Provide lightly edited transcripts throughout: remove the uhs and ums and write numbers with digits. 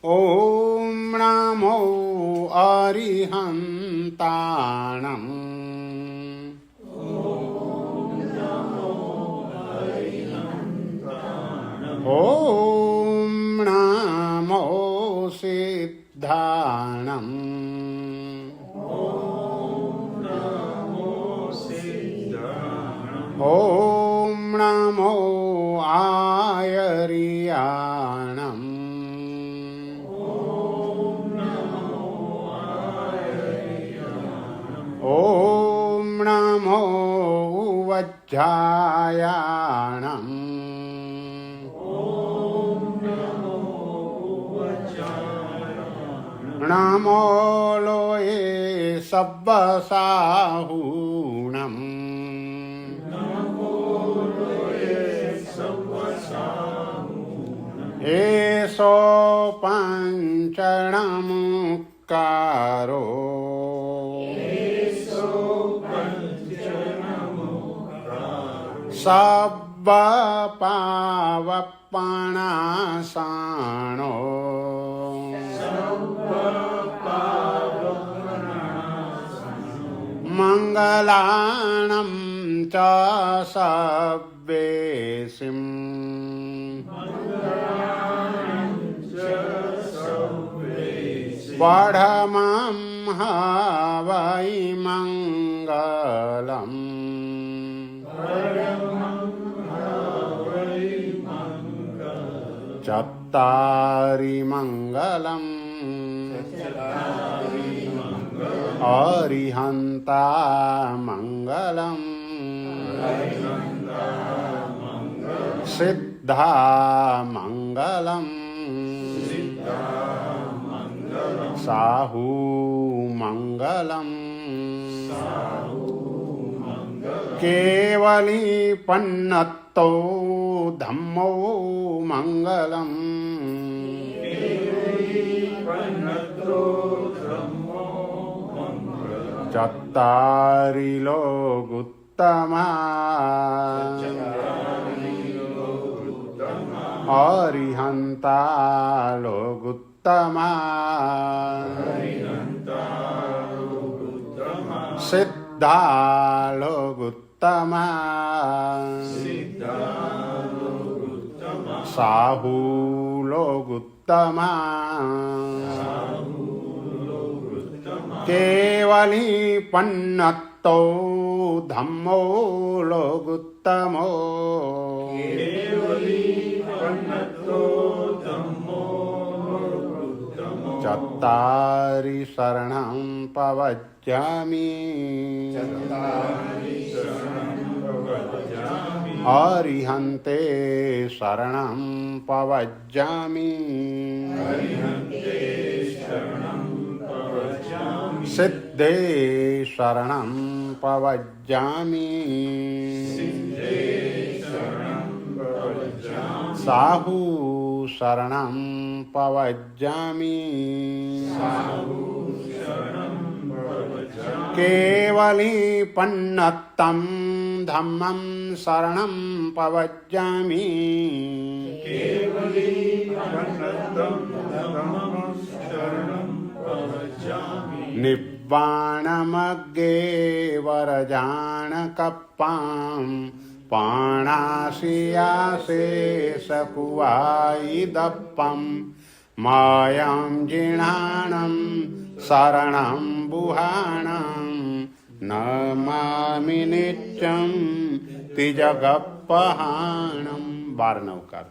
ॐ नमो अरिहन्ताणम् ॐ नमो सिद्धाणम् ॐ नमो आयर्याणम् ॐ नमो वज्रायाणम् नमो लोये सब्बसाहूणम् एषो पञ्चणमुक्कारो सब्बपावपणासाणो मङ्गलानं च सब्बेसिम् पढमं हवै मङ्गलम् चत्तारि मङ्गलम् अरिहन्ता मङ्गलम् सिद्धा मङ्गलम् साहू मङ्गलम् केवली पन्नत्तो धम्मो मङ्गलम् चत्तारि लोगुत्तमा अरिहन्ता लोगुत्तमा सिद्धा लोगुत्तमा साहू लोगुत्तमा केवली पन्नत्तो धम्मो लोगुत्तमो चत्तारि शरणं पवज्जामि अरिहन्ते शरणं पवज्जामि सिद्धे शरणं पवज्जामि साहू शरणं पवज्जामि केवली पन्नत्तं धम्मं शरणं पवज्जामि निब्बाणमग्गे वरजानकप्पां पाणाशियाशेषकुवायिदप्पं मायां जिणानं शरणं बुहाणं नमामि नित्यं तिजगप्पहाणं 12 नवकार।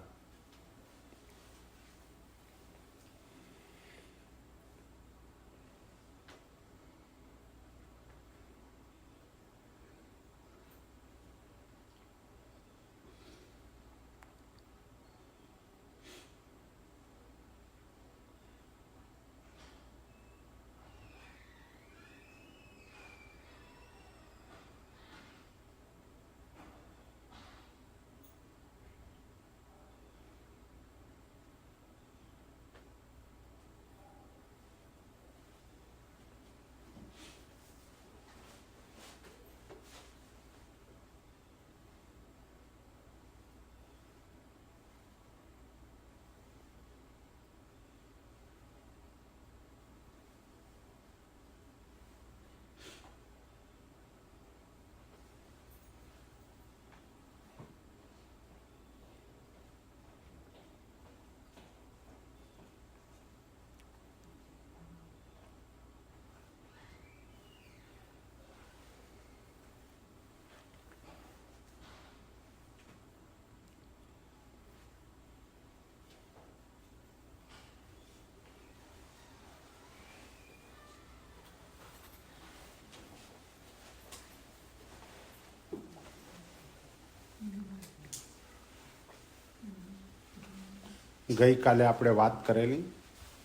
ગઈકાલે આપણે વાત કરેલી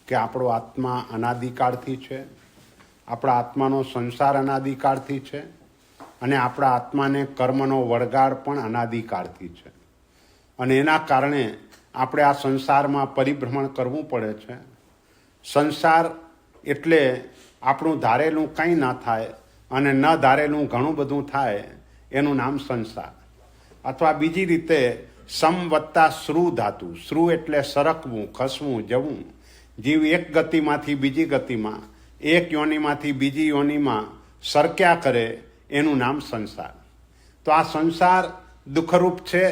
કે આપણો આત્મા અનાદિકાળથી છે, આપણા આત્માનો સંસાર અનાદિકાળથી છે અને આપણા આત્માને કર્મનો વળગાડ પણ અનાદિકાળથી છે. અને એના કારણે આપણે આ સંસારમાં પરિભ્રમણ કરવું પડે છે. સંસાર એટલે આપણું ધારેલું કંઈ ન થાય અને ન ધારેલું ઘણું બધું થાય, એનું નામ સંસાર. અથવા બીજી રીતે સમ વત્તા શ્રુ ધાતુ. શ્રુ એટલે સરકવું, ખસવું, જવું. જીવ એક ગતિમાંથી બીજી ગતિમાં, એક યોનિમાંથી બીજી યોનિમાં સરક્યા કરે, એનું નામ સંસાર. તો આ સંસાર દુઃખરૂપ છે,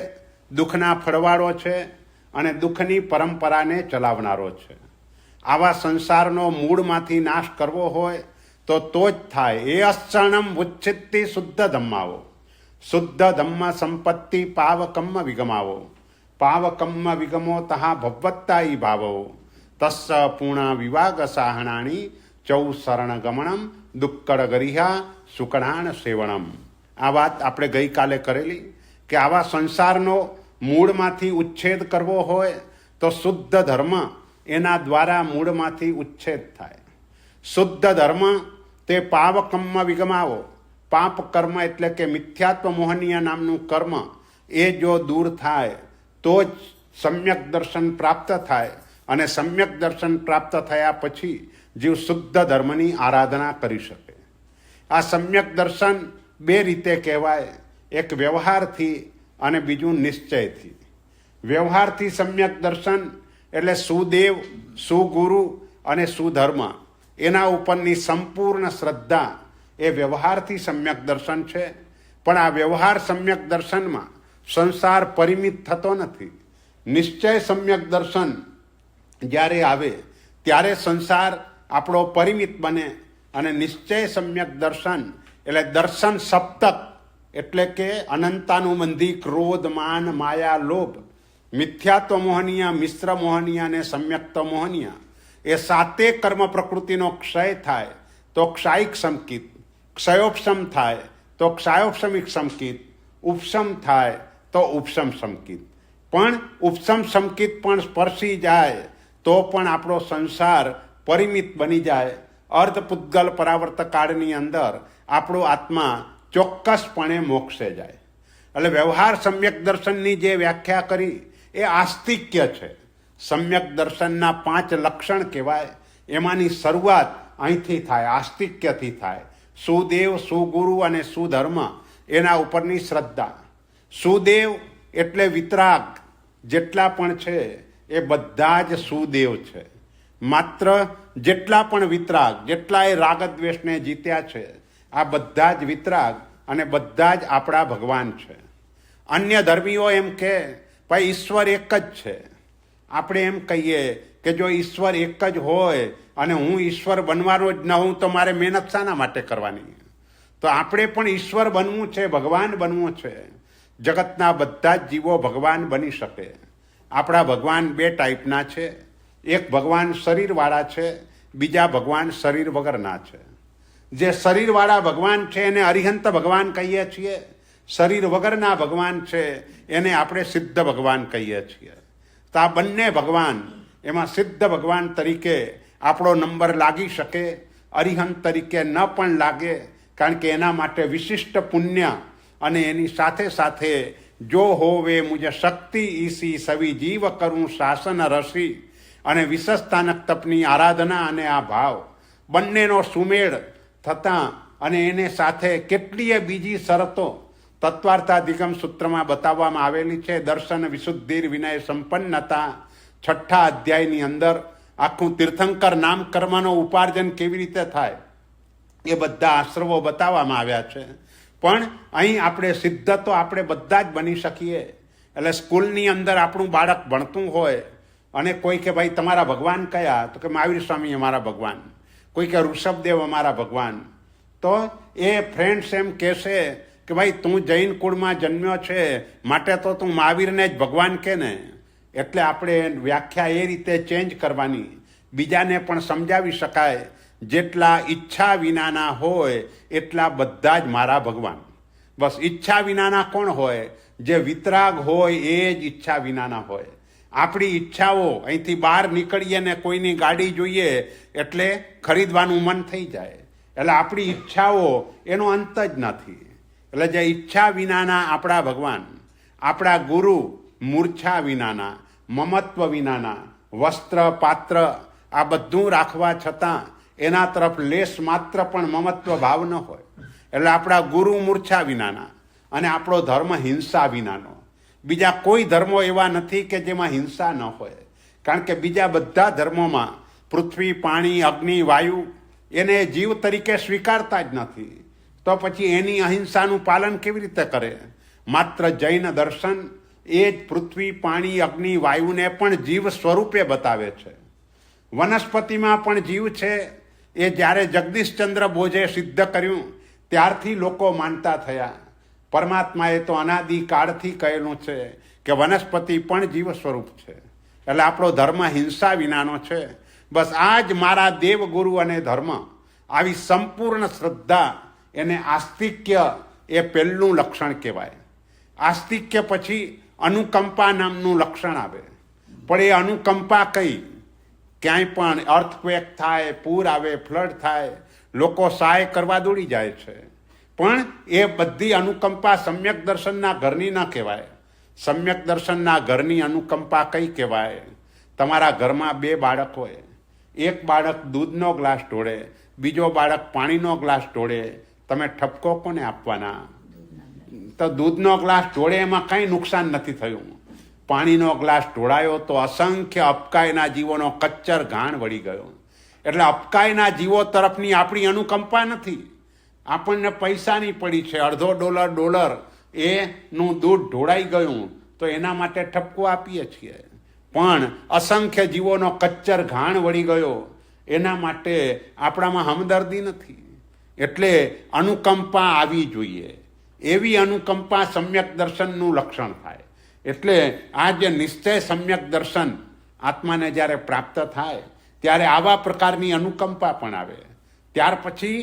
દુઃખના ફળવાળો છે અને દુઃખની પરંપરાને ચલાવનારો છે. આવા સંસારનો મૂળમાંથી નાશ કરવો હોય તો જ થાય. એ અક્ષણમ ઉચ્છિત્તિ શુદ્ધ ધમ્માવો. શુદ્ધ ધમ્મ સંપત્તિ પાવકમ્મ વિગમાવો. પાવકમ્મ વિગમો તહા ભવત્તાઈ ભાવો. તસ્સ પૂર્ણ વિવાગ સાહણાણી ચૌ શરણ ગમણમ દુક્કડ ગરિહા સુકણાણ સેવણમ. આ વાત આપણે ગઈકાલે કરેલી કે આવા સંસારનો મૂળમાંથી ઉચ્છેદ કરવો હોય તો શુદ્ધ ધર્મ એના દ્વારા મૂળમાંથી ઉચ્છેદ થાય. શુદ્ધ ધર્મ તે પાવકમ્મ વિગમાવો. પાપ કર્મ એટલે કે મિથ્યાત્વ મોહનીય નામનું કર્મ, એ જો દૂર થાય તો જ સમ્યક દર્શન પ્રાપ્ત થાય. અને સમ્યક દર્શન પ્રાપ્ત થયા પછી જીવ શુદ્ધ ધર્મની આરાધના કરી શકે. આ સમ્યક દર્શન બે રીતે કહેવાય, એક વ્યવહારથી અને બીજું નિશ્ચયથી. વ્યવહારથી સમ્યક દર્શન એટલે સુદેવ, સુગુરુ અને સુધર્મ, એના ઉપરની સંપૂર્ણ શ્રદ્ધા, એ વ્યવહારથી સમ્યક દર્શન છે. પણ આ વ્યવહાર સમ્યક દર્શનમાં સંસાર પરિમિત થતો નથી. નિશ્ચય સમ્યક દર્શન જ્યારે આવે ત્યારે સંસાર આપણો પરિમિત બને. અને નિશ્ચય સમ્યક દર્શન એટલે દર્શન સપ્તક, એટલે કે અનંતાનુબંધી ક્રોધ, માન, માયા, લોભ, મિથ્યાત્વ મોહનીય, મિશ્ર મોહનીય અને સમ્યક્ત મોહનીય, એ સાતે કર્મ પ્રકૃતિનો ક્ષય થાય તો ક્ષાયિક સંકિત, ક્ષયોપશમ થાય તો ક્ષાયોપશમિક સંકિત, ઉપશમ થાય તો ઉપશમ સંકિત. પણ ઉપશમ સંકિત પણ સ્પર્શી જાય તો પણ આપણો સંસાર પરિમિત બની જાય. અર્ધપુદ્ગલ પરાવર્ત કાળની અંદર આપણો આત્મા ચોક્કસપણે મોક્ષે જાય. એટલે વ્યવહાર સમ્યક દર્શનની જે વ્યાખ્યા કરી એ આસ્તિક્ય છે. સમ્યક દર્શનના 5 લક્ષણ કહેવાય. એમાંની શરૂઆત અહીંથી થાય, આસ્તિક્યથી થાય. સુદેવ, સુગુરુ અને સુધર્મ, એના ઉપરની શ્રદ્ધા. સુદેવ એટલે વિતરાગ જેટલા પણ છે એ બધા જ સુદેવ છે. માત્ર જેટલા પણ વિતરાગ, જેટલા એ રાગદ્વેષને જીત્યા છે, આ બધા જ વિતરાગ અને બધા જ આપણા ભગવાન છે. અન્ય ધર્મીઓ એમ કે ભાઈ ઈશ્વર એક જ છે. આપણે એમ કહીએ કે જો ઈશ્વર એક જ હોય અને હું ઈશ્વર બનવાનો જ ન હોઉં તો મારે મહેનત શાના માટે કરવાની? તો આપણે પણ ઈશ્વર બનવું છે, ભગવાન બનવું છે. જગતના બધા જ જીવો ભગવાન બની શકે. આપણા ભગવાન 2 ટાઈપના છે. એક ભગવાન શરીરવાળા છે, બીજા ભગવાન શરીર વગરના છે. જે શરીરવાળા ભગવાન છે એને અરિહંત ભગવાન કહીએ છીએ. શરીર વગરના ભગવાન છે એને આપણે સિદ્ધ ભગવાન કહીએ છીએ. તો આ બંને ભગવાન, એમાં સિદ્ધ ભગવાન તરીકે આપણો નંબર લાગી શકે, અરિહંત તરીકે ન પણ લાગે, કારણ કે એના માટે વિશિષ્ટ પુણ્ય અને એની સાથે સાથે જો હોવે મુજે શક્તિ ઈસી સવી જીવ કરું શાસન રસી અને વિશસ્તાનક તપની આરાધના અને આ ભાવ બંનેનો સુમેળ થતાં અને એને સાથે કેટલીય બીજી શરતો તત્વાર્થાધિગમ સૂત્રમાં બતાવવામાં આવેલી છે. દર્શન વિશુદ્ધિર વિનય સંપન્નતા 6 અધ્યાયની અંદર આખું તીર્થંકર નામ કર્મનો ઉપાર્જન કેવી રીતે થાય એ બધા આશ્રવો બતાવવામાં આવ્યા છે. પણ અહીં આપણે સિદ્ધ તો આપણે બધા જ બની શકીએ. એટલે સ્કૂલની અંદર આપણું બાળક ભણતું હોય અને કોઈ કે ભાઈ તમારા ભગવાન કયા? તો કે મહાવીર સ્વામી અમારા ભગવાન. કોઈ કે ઋષભદેવ અમારા ભગવાન. તો એ ફ્રેન્ડ્સ એમ કહેશે કે ભાઈ તું જૈન કુળમાં જન્મ્યો છે માટે તો તું મહાવીરને જ ભગવાન કે ને. એટલે આપણે વ્યાખ્યા એ રીતે ચેન્જ કરવાની, બીજાને પણ સમજાવી શકાય. જેટલા ઈચ્છા વિનાના હોય એટલા બધા જ મારા ભગવાન. બસ ઈચ્છા વિનાના કોણ હોય? જે વિતરાગ હોય એ જ ઈચ્છા વિનાના હોય. આપણી ઈચ્છાઓ, અહીંથી બહાર નીકળીએ ને કોઈની ગાડી જોઈએ એટલે ખરીદવાનું મન થઈ જાય. એટલે આપણી ઈચ્છાઓ એનો અંત જ નથી. એટલે જે ઈચ્છા વિનાના આપણા ભગવાન, આપણા ગુરુ, મૂર્છા વિનાના, મમત્વ વિનાના, વસ્ત્ર પાત્ર આ બધું રાખવા છતાં એના તરફ લેશ માત્ર પણ મમત્વ ભાવ ન હોય. એટલે આપણા ગુરુ મૂર્છા વિનાના અને આપણો ધર્મ હિંસા વિનાનો. બીજા કોઈ ધર્મો એવા નથી કે જેમાં હિંસા ન હોય. કારણ કે બીજા બધા ધર્મોમાં પૃથ્વી, પાણી, અગ્નિ, વાયુ એને જીવ તરીકે સ્વીકારતા જ નથી. તો પછી એની અહિંસાનું પાલન કેવી રીતે કરે? માત્ર જૈન દર્શન એ જ પૃથ્વી, પાણી, અગ્નિ, વાયુને પણ જીવ સ્વરૂપે બતાવે છે. વનસ્પતિમાં પણ જીવ છે. એ જ્યારે જગદીશચંદ્ર બોઝે સિદ્ધ કર્યું ત્યારથી લોકો માનતા થયા. પરમાત્માએ તો અનાદિકાળથી કહેલું છે કે વનસ્પતિ પણ જીવ સ્વરૂપ છે. એટલે આપણો ધર્મ હિંસા વિનાનો છે. બસ આ જ મારા દેવગુરુ અને ધર્મ. આવી સંપૂર્ણ શ્રદ્ધા, એને આસ્તિક્ય એ પહેલું લક્ષણ કહેવાય. આસ્તિક્ય પછી અનુકંપા નામનું લક્ષણ આવે. પણ એ અનુકંપા કઈ? ક્યાંય પણ અર્થક્વેક થાય, પૂર આવે, ફ્લડ થાય, લોકો સહાય કરવા દોડી જાય છે. પણ એ બધી અનુકંપા સમ્યક દર્શનના ઘરની ન કહેવાય. સમ્યક દર્શનના ઘરની અનુકંપા કઈ કહેવાય? તમારા ઘરમાં 2 બાળક હોય, એક બાળક દૂધનો ગ્લાસ ઢોળે, બીજો બાળક પાણીનો ગ્લાસ ઢોળે, તમે ઠપકો કોને આપવાના? તો દૂધનો ગ્લાસ ઢોળે એમાં કંઈ નુકસાન નથી થયું. પાણીનો ગ્લાસ ઢોળાયો તો અસંખ્ય અપકાયના જીવોનો કચ્ચર ઘાણ વળી ગયો. એટલે અપકાયના જીવો તરફની આપણી અનુકંપા નથી. આપણને પૈસાની પડી છે, $1.5 એનું દૂધ ઢોળાઈ ગયું તો એના માટે ઠપકો આપીએ છીએ. પણ અસંખ્ય જીવોનો કચ્ચર ઘાણ વળી ગયો એના માટે આપણામાં હમદર્દી નથી. એટલે અનુકંપા આવી જોઈએ. એવી અનુકંપા સમ્યક દર્શનનું લક્ષણ થાય. એટલે આ જે નિશ્ચય સમ્યક દર્શન આત્માને જ્યારે પ્રાપ્ત થાય ત્યારે આવા પ્રકારની અનુકંપા પણ આવે. ત્યાર પછી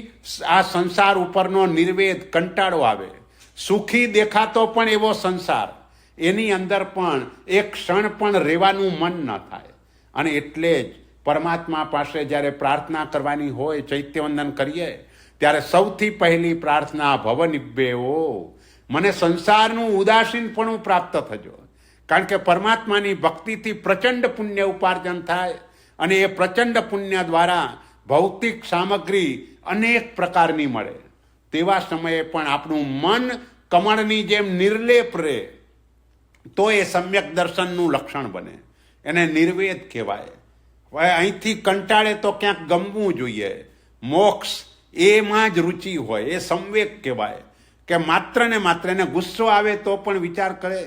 આ સંસાર ઉપરનો નિર્વેદ, કંટાળો આવે. સુખી દેખાતો પણ એવો સંસાર, એની અંદર પણ એક ક્ષણ પણ રહેવાનું મન ન થાય. અને એટલે જ પરમાત્મા પાસે જ્યારે પ્રાર્થના કરવાની હોય, ચૈત્યવંદન કરીએ ત્યારે સૌથી પહેલી પ્રાર્થના ભવ નિબ્બેઓ, મને સંસારનું ઉદાસીનપણું પ્રાપ્ત થજો. કારણ કે પરમાત્માની ભક્તિથી પ્રચંડ પુણ્ય ઉપાર્જન થાય અને એ પ્રચંડ પુણ્ય દ્વારા ભૌતિક સામગ્રી અનેક પ્રકારની મળે. તેવા સમયે પણ આપણું મન કમળની જેમ નિર્લેપ રહે તો એ સમ્યક દર્શનનું લક્ષણ બને. એને નિર્વેદ કહેવાય. અહીંથી કંટાળે તો ક્યાંક ગમવું જોઈએ. મોક્ષ એમાં જ રુચિ હોય, એ સંવેગ કહેવાય. કે માત્ર ને માત્ર એને ગુસ્સો આવે તો પણ વિચાર કરે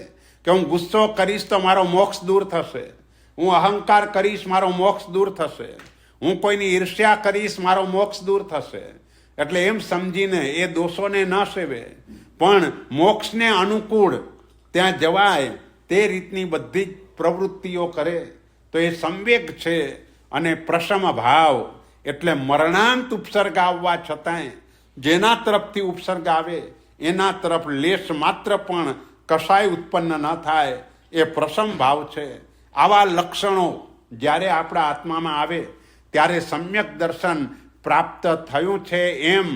કે હું ગુસ્સો કરીશ તો મારો મોક્ષ દૂર થશે, હું અહંકાર કરીશ મારો મોક્ષ દૂર થશે, હું કોઈની ઈર્ષ્યા કરીશ મારો મોક્ષ દૂર થશે. એટલે એમ સમજીને એ દોષોને ન સેવે પણ મોક્ષને અનુકૂળ ત્યાં જવાય તે રીતની બધી જ પ્રવૃત્તિઓ કરે તો એ સંવેગ છે. અને પ્રશમ ભાવ એટલે મરણાંત ઉપસર્ગ આવવા છતાંય જેના તરફથી ઉપસર્ગ આવે એના તરફ લેશ માત્ર પણ કશાય ઉત્પન્ન ન થાય એ પ્રશમ ભાવ છે. આવા લક્ષણો જ્યારે આપણા આત્મામાં આવે ત્યારે સમ્યક દર્શન પ્રાપ્ત થયું છે એમ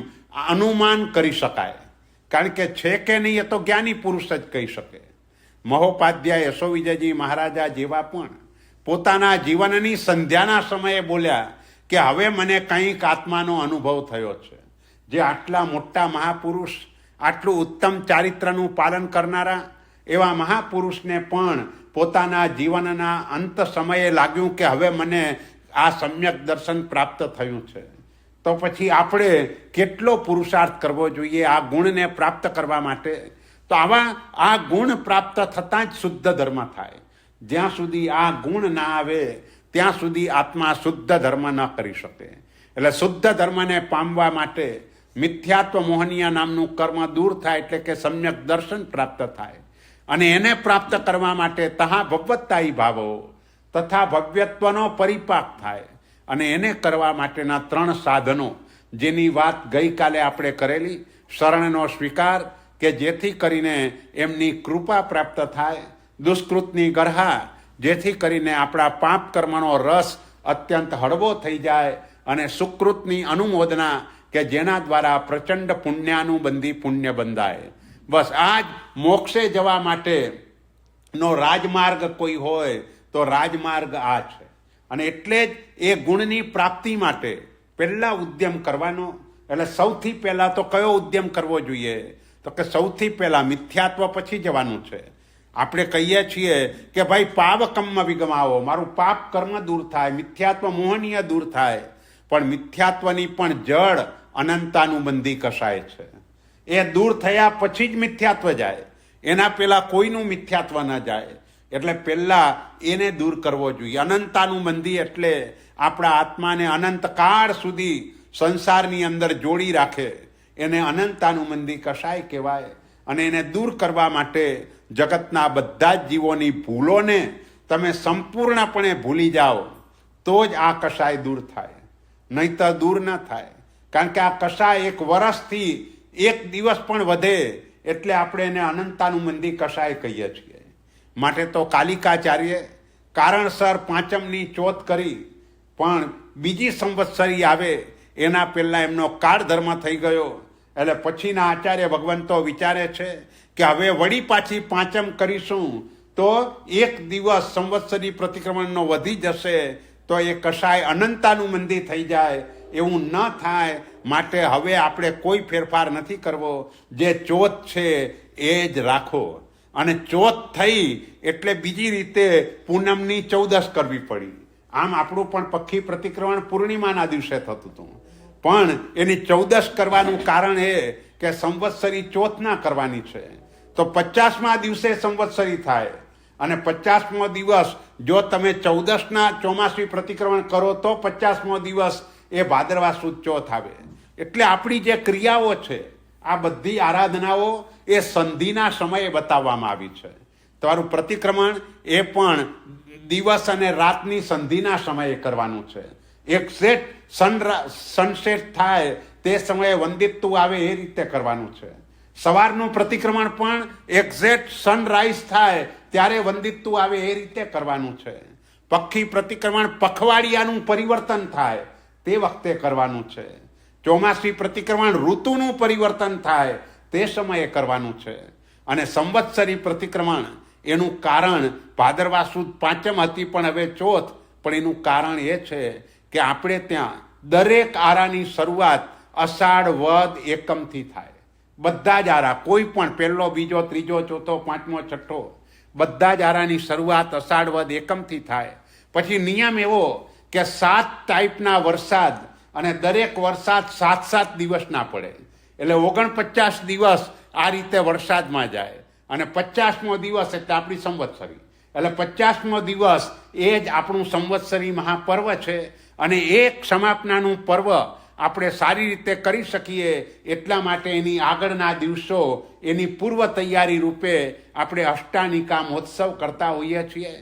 અનુમાન કરી શકાય. કારણ કે છે કે નહીં એ તો જ્ઞાની પુરુષ જ કહી શકે. મહોપાધ્યાય યશો વિજયજી મહારાજા જેવા પણ પોતાના જીવનની સંધ્યાના સમયે બોલ્યા કે હવે મને કંઈક આત્માનો અનુભવ થયો છે. જે આટલા મોટા મહાપુરુષ, આટલું ઉત્તમ ચારિત્રનું પાલન કરનારા એવા મહાપુરુષને પણ પોતાના જીવનના અંત સમયે લાગ્યું કે હવે મને આ સમ્યક દર્શન પ્રાપ્ત થયું છે. તો પછી આપણે કેટલો પુરુષાર્થ કરવો જોઈએ આ ગુણને પ્રાપ્ત કરવા માટે? તો આ ગુણ પ્રાપ્ત થતાં જ શુદ્ધ ધર્મ થાય. જ્યાં સુધી આ ગુણ ના આવે ત્યાં સુધી આત્મા શુદ્ધ ધર્મ ન કરી શકે. એટલે શુદ્ધ ધર્મને પામવા માટે મિથ્યાત્વ મોહનીય નામનું કર્મ દૂર થાય, એટલે કે સમ્યક દર્શન પ્રાપ્ત થાય. અને એને પ્રાપ્ત કરવા માટે તહા ભગવત્તાઈ ભાવો તથા ભવ્યત્વનો પરિપાક થાય. અને એને કરવા માટેના 3 સાધનો જેની વાત ગઈકાલે આપણે કરેલી, શરણનો સ્વીકાર કે જેથી કરીને એમની કૃપા પ્રાપ્ત થાય, દુષ્કૃતની ગરહા જેથી કરીને આપણા પાપ કર્મનો રસ અત્યંત હળવો થઈ જાય અને સુકૃતની અનુમોદના કે જેના દ્વારા પ્રચંડ પુણ્યાનુબંધી પુણ્ય બંધાય. બસ આ જ મોક્ષે જવા માટેનો રાજમાર્ગ કોઈ હોય તો રાજમાર્ગ આ છે. અને એટલે જ એ ગુણની પ્રાપ્તિ માટે પહેલાં ઉદ્યમ કરવાનો. એટલે સૌથી પહેલાં તો કયો ઉદ્યમ કરવો જોઈએ? તો કે સૌથી પહેલાં મિથ્યાત્વ પછી જવાનું છે. આપણે કહીએ છીએ કે ભાઈ પાવકર્મ વિગમાવો, મારું પાપ કર્મ દૂર થાય, મિથ્યાત્વ મોહનીય દૂર થાય. પણ મિથ્યાત્વની પણ જડ અનંતાનુબંધી કસાય છે. એ દૂર થયા પછી જ મિથ્યાત્વ જાય, એના પહેલાં કોઈનું મિથ્યાત્વ ન જાય. એટલે પહેલાં એને દૂર કરવો જોઈએ. અનંતાનુબંધી એટલે આપણા આત્માને અનંતકાળ સુધી સંસારની અંદર જોડી રાખે, એને અનંતાનુબંધી કસાય કહેવાય. અને એને દૂર કરવા માટે જગતના બધા જ જીવોની ભૂલોને તમે સંપૂર્ણપણે ભૂલી જાઓ તો જ આ કસાય દૂર થાય, નહીં તો દૂર ન થાય. કારણ કે આ કસાય એક વર્ષથી એક દિવસ પણ વધે એટલે આપણે એને અનંતાનુબંધી કસાય કહીએ છીએ. માટે તો કાલિકાચાર્ય કારણસર પાંચમની ચોથ કરી, પણ બીજી સંવત્સરી આવે એના પહેલાં એમનો કાળધર્મ થઈ ગયો. એટલે પછીના આચાર્ય ભગવંતો વિચારે છે કે હવે વળી પાછી પાંચમ કરીશું તો એક દિવસ સંવત્સરી પ્રતિક્રમણનો વધી જશે તો એ કસાય અનંતાનુબંધી થઈ જાય. એવું ન થાય માટે હવે આપણે કોઈ ફેરફાર નથી કરવો. જે ચોથ છે એ જ રાખો. અને ચોથ થઈ એટલે બીજી રીતે પૂનમની 14 કરવી પડી. આમ આપણું પણ પક્ષી પ્રતિક્રમણ પૂર્ણિમાના દિવસે થતું હતું, પણ એની 14 કરવાનું કારણ એ કે સંવત્સરી ચોથ ના કરવાની છે. તો 50મા દિવસે સંવત્સરી થાય અને 50મો દિવસ જો તમે 14ના ચોમાસી પ્રતિક્રમણ કરો તો 50મો દિવસ એ ભાદરવા સુદ ચોથ આવે. એટલે આપણી જે ક્રિયાઓ છે આ બધી આરાધનાઓ એ સંધિના સમયે બતાવવામાં આવી છે. તમારું પ્રતિક્રમણ એ પણ દિવસ અને રાતની સંધિના સમયે કરવાનું છે. એક સેટ સનસેટ થાય તે સમયે વંદિતું આવે એ રીતે કરવાનું છે. સવારનું પ્રતિક્રમણ પણ એક્ઝેક્ટ સનરાઈઝ થાય ત્યારે વંદિતું આવે એ રીતે કરવાનું છે. પક્ષી પ્રતિક્રમણ પખવાડિયાનું પરિવર્તન થાય તે વખતે કરવાનું છે. ચોમાસી પ્રતિક્રમણ ઋતુનું પરિવર્તન થાય તે સમયે કરવાનું છે. અને સંવત્સરી પ્રતિક્રમણ એનું કારણ ભાદરવા સુદ પાંચમ હતી પણ હવે ચોથ. પણ એનું કારણ એ છે કે આપણે ત્યાં દરેક આરાની શરૂઆત અષાઢ વદ એકમથી થાય. બધા જ આરા, કોઈ પણ પહેલો બીજો ત્રીજો ચોથો પાંચમો છઠ્ઠો બધા જ આરાની શરૂઆત અષાઢ વદ એકમથી થાય. પછી નિયમ એવો કે 7 ટાઈપના વરસાદ અને દરેક વરસાદ 7 દિવસના પડે. એટલે 49 દિવસ આ રીતે વરસાદમાં જાય અને 50મો દિવસ એટલે આપણી સંવત્સરી. એટલે 50મો દિવસ એ જ આપણું સંવત્સરી મહાપર્વ છે. અને એક સમાપનાનું પર્વ આપણે સારી રીતે કરી શકીએ એટલા માટે એની આગળના દિવસો એની પૂર્વ તૈયારી રૂપે આપણે અષ્ટાનિકા મહોત્સવ કરતા હોઈએ છીએ.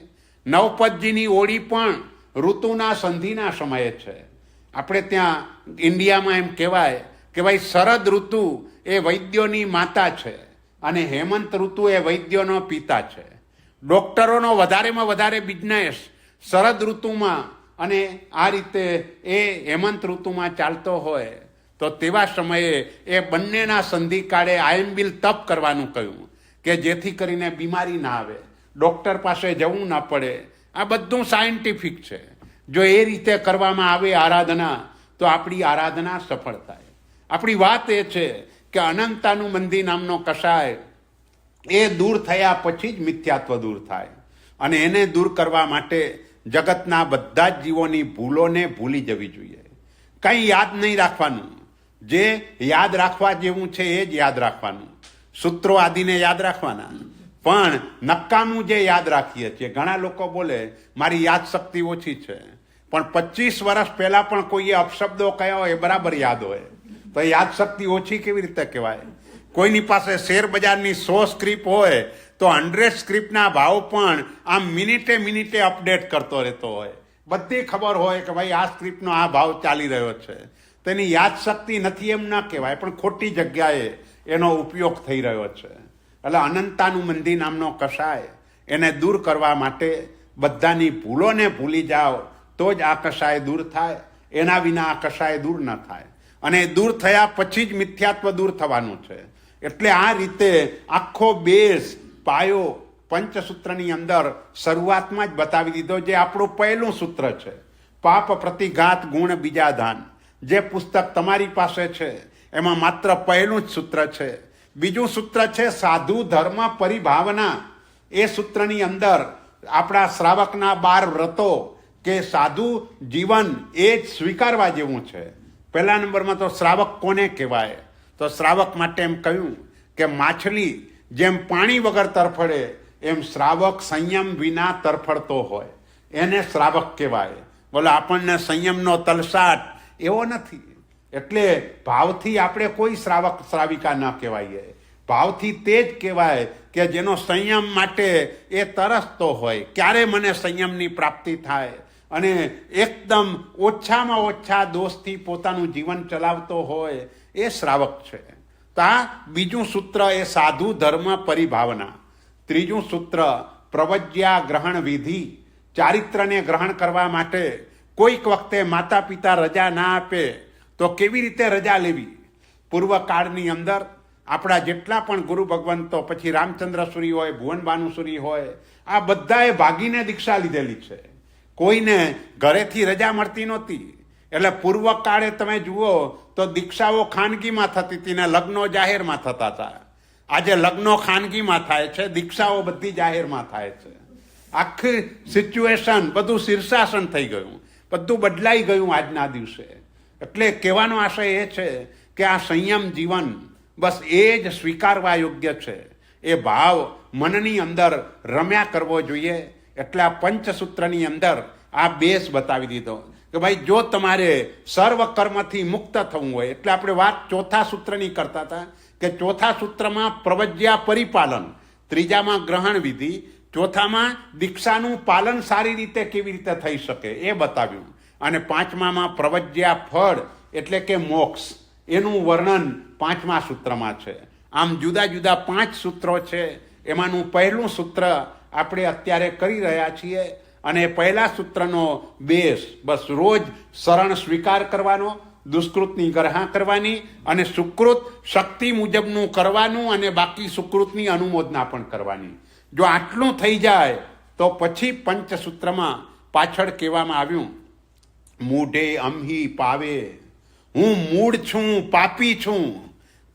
નવપતજીની ઓળી પણ ઋતુના સંધિના સમયે છે. આપણે ત્યાં ઇન્ડિયામાં એમ કહેવાય કે ભાઈ શરદ ઋતુ એ વૈદ્યોની માતા છે અને હેમંત ઋતુ એ વૈદ્યોનો પિતા છે. ડૉક્ટરોનો વધારેમાં વધારે બિઝનેસ શરદ ઋતુમાં અને આ રીતે એ હેમંત ઋતુમાં ચાલતો હોય તો તેવા સમયે એ બંનેના સંધિકાળે આયંબિલ તપ કરવાનું કહ્યું કે જેથી કરીને બીમારી ના આવે, ડૉક્ટર પાસે જવું ના પડે. આ બધું સાયન્ટિફિક છે. જો એ રીતે કરવામાં આવે આરાધના તો આપણી આરાધના સફળ થાય. આપણી વાત એ છે કે અનંતાનુબંધી નામનો કસાય એ દૂર થયા પછી જ મિથ્યાત્વ દૂર થાય. અને એને દૂર કરવા માટે જગતના બધા જ જીવોની ભૂલોને ભૂલી જવી જોઈએ. કંઈ યાદ નહીં રાખવાનું. જે યાદ રાખવા જેવું છે એ જ યાદ રાખવાનું. સૂત્રો આદિને યાદ રાખવાના, પણ નકામું જે યાદ રાખીએ છીએ. ઘણા લોકો બોલે મારી યાદશક્તિ ઓછી છે, પણ 25 વર્ષ પહેલાં પણ કોઈએ અપશબ્દો કયા હોય એ બરાબર યાદ હોય તો યાદશક્તિ ઓછી કેવી રીતે કહેવાય? કોઈની પાસે શેર બજારની 100 સ્ક્રિપ્ટ હોય તો 100 સ્ક્રિપ્ટના ભાવ પણ આમ મિનિટે અપડેટ કરતો રહેતો હોય. બધી ખબર હોય કે ભાઈ આ સ્ક્રિપ્ટનો આ ભાવ ચાલી રહ્યો છે. તેની યાદશક્તિ નથી એમ ન કહેવાય, પણ ખોટી જગ્યાએ એનો ઉપયોગ થઈ રહ્યો છે. એટલે અનંતાનુબંધી નામનો કસાય એને દૂર કરવા માટે બધાની ભૂલોને ભૂલી જાઓ તો જ આ કશાય દૂર થાય, એના વિના આ કશાય દૂર ન થાય. અને દૂર થયા પછી જ મિથ્યાત્વ દૂર થવાનું છે. એટલે આ રીતે આખો બેઝ પાયો પંચસૂત્રની અંદર શરૂઆતમાં જ બતાવી દીધો, જે આપણું પહેલું સૂત્ર છે. પાપ પ્રતિઘાત ગુણ બીજા ધાન. જે પુસ્તક તમારી પાસે છે એમાં માત્ર પહેલું જ સૂત્ર છે. બીજું સૂત્ર છે સાધુ ધર્મ પરિભાવના. એ સૂત્રની અંદર આપણા શ્રાવકના 12 વ્રતો કે સાધુ જીવન એ જ સ્વીકારવા જેવું છે. પહેલા નંબરમાં તો શ્રાવક કોને કહેવાય? તો શ્રાવક માટે એમ કહ્યું કે માછલી જેમ પાણી વગર તરફડે એમ શ્રાવક સંયમ વિના તરફડતો હોય એને શ્રાવક કહેવાય. બોલો આપણને સંયમનો તલસાટ એવો નથી. એટલે ભાવથી આપણે કોઈ શ્રાવક શ્રાવિકા ન કહેવાય. ભાવથી તે જ કહેવાય કે જેનો સંયમ માટે એ તરસતો હોય, ક્યારે મને સંયમની પ્રાપ્તિ થાય, અને એકદમ ઓછામાં ઓછા દોષથી પોતાનું જીવન ચલાવતો હોય એ શ્રાવક છે. તો આ બીજું સૂત્ર એ સાધુ ધર્મ પરિભાવના. ત્રીજું સૂત્ર પ્રવજ્યા ગ્રહણ વિધિ. ચારિત્રને ગ્રહણ કરવા માટે કોઈક વખતે માતા પિતા રજા ના આપે તો કેવી રીતે રજા લેવી? પૂર્વકાળની અંદર આપણા જેટલા પણ ગુરુ ભગવંતો, પછી રામચંદ્ર સુરી હોય, ભુવન ભાનુસુરી હોય, આ બધાએ ભાગીને દીક્ષા લીધેલી છે. કોઈને ઘરેથી રજા મળતી નહોતી. એટલે પૂર્વકાળે તમે જુઓ તો દીક્ષાઓ ખાનગીમાં થતી હતી ને લગ્નો જાહેરમાં થતા હતા. આજે લગ્નો ખાનગીમાં થાય છે, દીક્ષાઓ બધી જાહેરમાં થાય છે. આખી સિચ્યુએશન બધું શીર્ષાસન થઈ ગયું, બધું બદલાઈ ગયું આજના દિવસે. એટલે કહેવાનો આશય એ છે કે આ સંયમ જીવન બસ એ જ સ્વીકારવા યોગ્ય છે. એ ભાવ મનની અંદર રમ્યા કરવો જોઈએ. એટલે આ પંચસૂત્રની અંદર આ બેઝ બતાવી દીધો કે ભાઈ જો તમારે સર્વ કર્મથી મુક્ત થવું હોય, એટલે આપણે વાત ચોથા સૂત્રની કરતા હતા કે ચોથા સૂત્રમાં પ્રવજ્યા પરિપાલન, ત્રીજામાં ગ્રહણ વિધિ, ચોથામાં દીક્ષાનું પાલન સારી રીતે કેવી રીતે થઈ શકે એ બતાવ્યું, અને પાંચમામાં પ્રવજ્યા ફળ એટલે કે મોક્ષ, એનું વર્ણન પાંચમા સૂત્રમાં છે. આમ જુદા જુદા 5 સૂત્રો છે. એમાંનું પહેલું સૂત્ર આપણે અત્યારે કરી રહ્યા છીએ. અને પહેલા સૂત્રનો બેઝ બસ રોજ શરણ સ્વીકાર કરવાનો, દુષ્કૃતની ગ્રહણ કરવાની, અને સુકૃત શક્તિ મુજબનું કરવાનું, અને બાકી સુકૃતની અનુમોદના પણ કરવાની. જો આટલું થઈ જાય તો પછી પંચસૂત્રમાં પાછળ કહેવામાં આવ્યું મૂઢે અમહી પાવે. હું મૂળ છું, પાપી છું.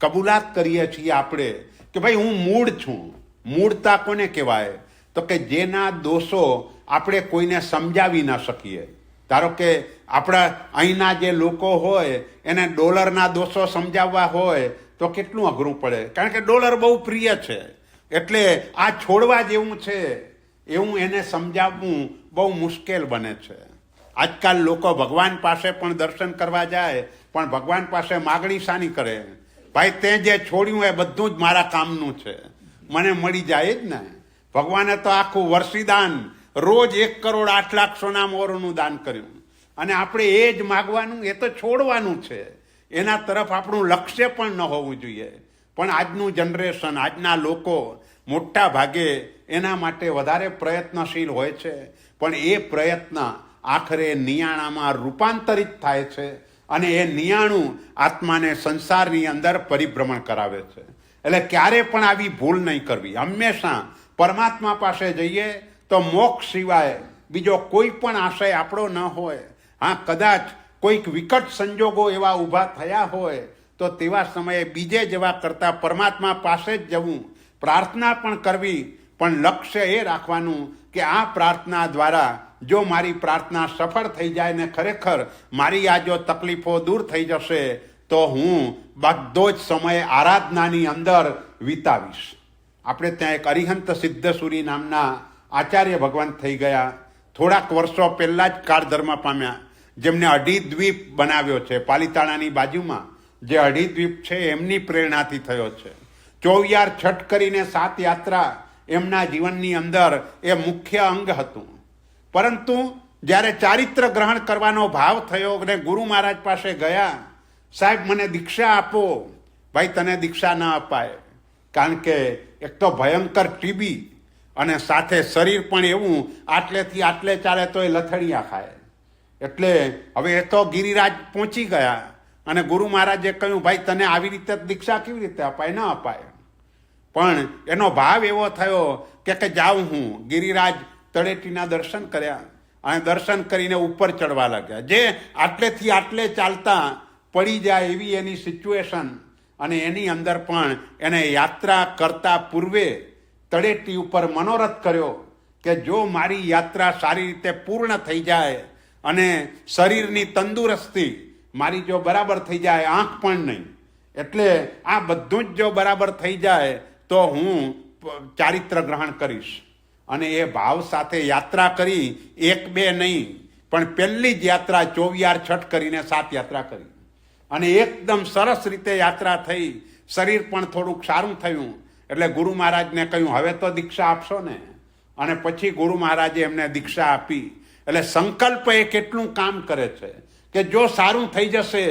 કબૂલાત કરીએ છીએ આપણે કે ભાઈ હું મૂળ છું. મૂળતા કોને કહેવાય? તો કે જેના દોષો આપણે કોઈને સમજાવી ન શકીએ. ધારો કે આપણા અહીંના જે લોકો હોય એને ડોલરના દોષો સમજાવવા હોય તો કેટલું અઘરું પડે, કારણ કે ડોલર બહુ પ્રિય છે. એટલે આ છોડવા જેવું છે એવું એને સમજાવવું બહુ મુશ્કેલ બને છે. આજકાલ લોકો ભગવાન પાસે પણ દર્શન કરવા જાય, પણ ભગવાન પાસે માગણી શાની કરે? ભાઈ તે જે છોડ્યું એ બધું જ મારા કામનું છે, મને મળી જાય જ ને. ભગવાને તો આખું વર્ષીદાન રોજ 1 કરોડ 8 લાખ સોના મોરનું દાન કર્યું, અને આપણે એ જ માગવાનું? એ તો છોડવાનું છે. એના તરફ આપણું લક્ષ્ય પણ ન હોવું જોઈએ. પણ આજનું જનરેશન, આજના લોકો મોટા ભાગે એના માટે વધારે પ્રયત્નશીલ હોય છે, પણ એ પ્રયત્ન આખરે નિયાણામાં રૂપાંતરિત થાય છે, અને એ નિયાણું આત્માને સંસારની અંદર પરિભ્રમણ કરાવે છે. એટલે ક્યારે પણ આવી ભૂલ નહીં કરવી. હંમેશા પરમાત્મા પાસે જઈએ તો મોક્ષ સિવાય બીજો કોઈ પણ આશય આપણો ન હોય. હા, કદાચ કોઈક વિકટ સંજોગો એવા ઊભા થયા હોય તો તેવા સમયે બીજે જવા કરતાં પરમાત્મા પાસે જ જવું, પ્રાર્થના પણ કરવી, પણ લક્ષ્ય એ રાખવાનું કે આ પ્રાર્થના દ્વારા જો મારી પ્રાર્થના સફળ થઈ જાય ને ખરેખર મારી આ જો તકલીફો દૂર થઈ જશે તો હું બધો જ સમય આરાધનાની અંદર વિતાવીશ. આપણે ત્યાં એક અરિહંત સિદ્ધસુરી નામના આચાર્ય ભગવાન થઈ ગયા. થોડાક વર્ષો પહેલાં જ કાળધર્મ પામ્યા, જેમને અઢી દ્વીપ બનાવ્યો છે. પાલિતાણાની બાજુમાં જે અઢી દ્વીપ છે એમની પ્રેરણાથી થયો છે. 24 છઠ કરીને 7 યાત્રા એમના જીવનની અંદર એ મુખ્ય અંગ હતું. પરંતુ જ્યારે ચારિત્ર ગ્રહણ કરવાનો ભાવ થયો અને ગુરુ મહારાજ પાસે ગયા, સાહેબ મને દીક્ષા આપો. ભાઈ તને દીક્ષા ન અપાય, કારણ કે એક તો ભયંકર ટીબી અને સાથે શરીર પણ એવું આટલેથી આટલે ચાલે તો એ લથડિયા ખાય. એટલે હવે એ તો ગિરિરાજ પહોંચી ગયા અને ગુરુ મહારાજે કહ્યું, ભાઈ તને આવી રીતે દીક્ષા કેવી રીતે અપાય? ન અપાય. પણ એનો ભાવ એવો થયો કે જાઉં હું. ગિરિરાજ તળેટીના દર્શન કર્યા અને દર્શન કરીને ઉપર ચડવા લાગ્યા. જે આટલેથી આટલે ચાલતા પડી જાય એવી એની સિચ્યુએશન, અને એની અંદર પણ એને યાત્રા કરતા પૂર્વે તળેટી ઉપર મનોરથ કર્યો કે જો મારી યાત્રા સારી રીતે પૂર્ણ થઈ જાય અને શરીરની તંદુરસ્તી મારી જો બરાબર થઈ જાય, આંખ પણ નહીં, એટલે આ બધું જ જો બરાબર થઈ જાય તો હું ચારિત્ર ગ્રહણ કરીશ. અને એ ભાવ સાથે યાત્રા કરી. એક બે નહીં, પણ પહેલી જ યાત્રા 24/6 કરીને 7 યાત્રા કરી અને એકદમ સરસ રીતે યાત્રા થઈ. શરીર પણ થોડુંક સારું થયું. એટલે ગુરુ મહારાજને કહ્યું, હવે તો દીક્ષા આપશો ને? અને પછી ગુરુ મહારાજે એમને દીક્ષા આપી. એટલે સંકલ્પ એ કેટલું કામ કરે છે કે જો સારું થઈ જશે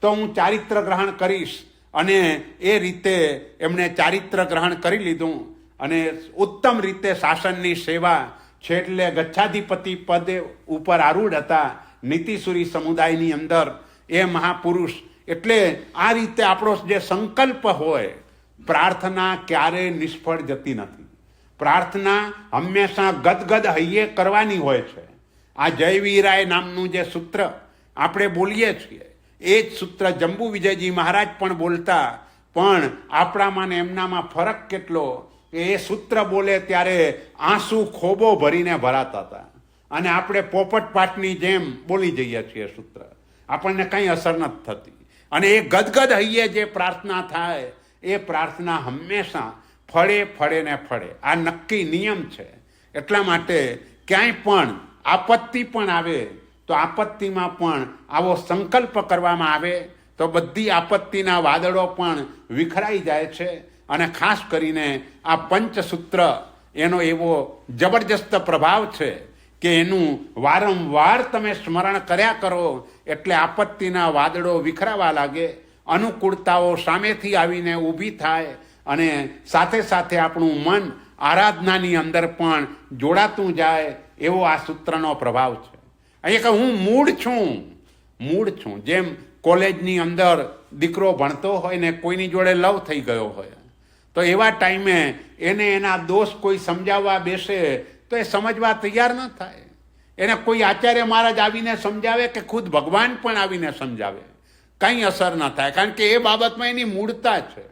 તો હું ચારિત્ર ગ્રહણ કરીશ. અને એ રીતે એમણે ચારિત્ર ગ્રહણ કરી લીધું અને ઉત્તમ રીતે શાસનની સેવા, છેલ્લે ગચ્છાધિપતિ પદ ઉપર આરૂઢ હતા નીતિસુરી સમુદાયની અંદર એ મહાપુરુષ. એટલે આ રીતે આપણો જે સંકલ્પ હોય, પ્રાર્થના ક્યારેય નિષ્ફળ જતી નથી. પ્રાર્થના હંમેશા ગદગદ હૈયે કરવાની હોય છે. આ જય વીરાય નામનું જે સૂત્ર આપણે બોલીએ છીએ, એ જ સૂત્ર જંબુ વિજયજી મહારાજ પણ બોલતા. પણ આપણામાં ને એમનામાં ફરક કેટલો કે એ સૂત્ર બોલે ત્યારે આંસુ ખોબો ભરીને ભરાતા હતા અને આપણે પોપટ પાટની જેમ બોલી જઈએ છીએ સૂત્ર. આપણને કંઈ અસર નથી થતી. અને એ ગદગદ હૈયે જે પ્રાર્થના થાય એ પ્રાર્થના હંમેશા ફળે ને ફળે. આ નક્કી નિયમ છે. એટલા માટે ક્યાંય પણ આપત્તિ પણ આવે તો આપત્તિમાં પણ આવો સંકલ્પ કરવામાં આવે તો બધી આપત્તિના વાદળો પણ વિખરાઈ જાય છે. અને ખાસ કરીને આ પંચસૂત્ર એનો એવો જબરજસ્ત પ્રભાવ છે કે એનું વારંવાર તમે સ્મરણ કર્યા કરો એટલે આપત્તિના વાદળો વિખરાવા લાગે, અનુકૂળતાઓ સામેથી આવીને ઊભી થાય અને સાથે સાથે આપણું મન આરાધનાની અંદર પણ જોડાતું જાય. એવો આ સૂત્રનો પ્રભાવ છે. અહીંયા કે હું મૂળ છું. જેમ કોલેજની અંદર દીકરો ભણતો હોય ને કોઈની જોડે લવ થઈ ગયો હોય તો એવા ટાઈમે એને એના દોષ કોઈ સમજાવવા બેસે તો એ સમજવા તૈયાર ન થાય. એને કોઈ આચાર્ય મહારાજ આવીને સમજાવે કે ખુદ ભગવાન પણ આવીને સમજાવે, કંઈ અસર ન થાય, કારણ કે એ બાબતમાં એની મૂળતા છે.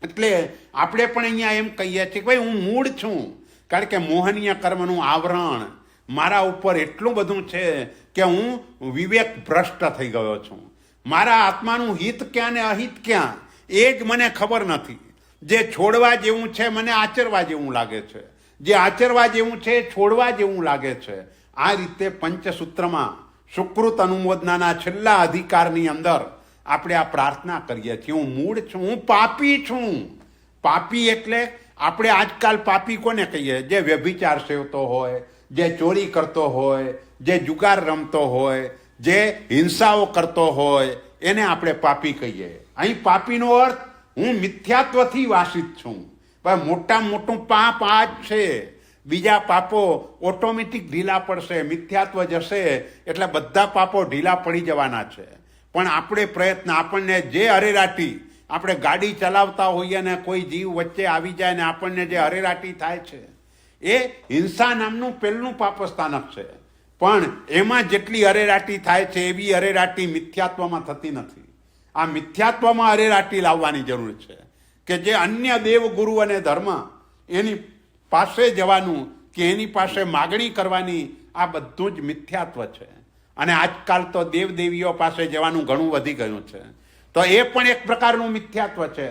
એટલે આપણે પણ અહીંયા એમ કહીએ છીએ કે ભાઈ હું મૂળ છું, કારણ કે મોહનીય કર્મનું આવરણ મારા ઉપર એટલું બધું છે કે હું વિવેક ભ્રષ્ટ થઈ ગયો છું. મારા આત્માનું હિત ક્યાં ને અહિત ક્યાં એ જ મને ખબર નથી. જે છોડવા જેવું છે મને આચરવા જેવું લાગે છે, જે આચરવા જેવું છે છોડવા જેવું લાગે છે. આ રીતે પંચસૂત્રમાં સુકૃત અનુમોદનાના છેલ્લા અધિકારની અંદર આપણે આ પ્રાર્થના કરીએ છીએ. હું મૂળ છું, હું પાપી છું. પાપી એટલે આપણે આજકાલ પાપી કોને કહીએ? જે વ્યભિચાર સેવતો હોય, જે ચોરી કરતો હોય, જે જુગાર રમતો હોય, જે હિંસાઓ કરતો હોય, એને આપણે પાપી કહીએ. અહીં પાપીનો અર્થ હું મિથ્યાત્વથી વાસિત છું. પણ મોટામાં મોટું પાપ આ જ છે. બીજા પાપો ઓટોમેટિક ઢીલા પડશે. મિથ્યાત્વ જશે એટલે બધા પાપો ઢીલા પડી જવાના છે. પણ આપણે પ્રયત્ન, આપણને જે અરેરાટી, આપણે ગાડી ચલાવતા હોઈએ ને કોઈ જીવ વચ્ચે આવી જાય ને આપણને જે અરેરાટી થાય છે એ હિંસા નામનું પહેલું પાપસ્થાનક છે. પણ એમાં જેટલી અરેરાટી થાય છે એવી અરેરાટી મિથ્યાત્વમાં થતી નથી. આ મિથ્યાત્વમાં અરેરાટી લાવવાની જરૂર છે કે જે અન્ય દેવ, ગુરુ અને ધર્મ એની પાસે જવાનું કે એની પાસે માગણી કરવાની, આ બધું જ મિથ્યાત્વ છે. અને આજકાલ તો દેવદેવીઓ પાસે જવાનું ઘણું વધી ગયું છે. તો એ પણ એક પ્રકારનું મિથ્યાત્વ છે.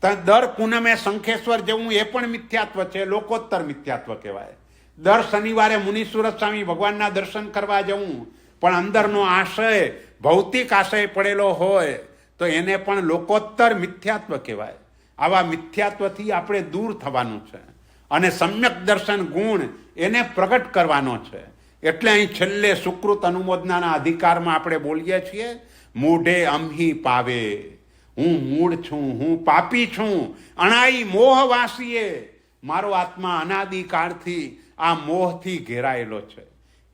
દર પૂનમે શંખેશ્વર જવું એ પણ મિથ્યાત્વ છે, લોકોત્તર મિથ્યાત્વ કહેવાય. દર શનિવારે મુનિસુરત સ્વામી ભગવાનના દર્શન કરવા જવું પણ અંદરનો આશય, ભૌતિક આશય પડેલો હોય તો એને પણ લોકોત્તર મિથ્યાત્વ કહેવાય. આવા મિથ્યાત્વથી આપણે દૂર થવાનું છે અને સમ્યક દર્શન ગુણ એને પ્રગટ કરવાનો છે. એટલે અહીં છેલ્લે સુકૃત અનુમોદનાના અધિકારમાં આપણે બોલીએ છીએ, મૂઢે અમહી પાવે. હું મૂળ છું, હું પાપી છું, અણાઈ મોહ વાસીએ. મારો આત્મા અનાદિકાળથી આ મોહથી ઘેરાયેલો છે.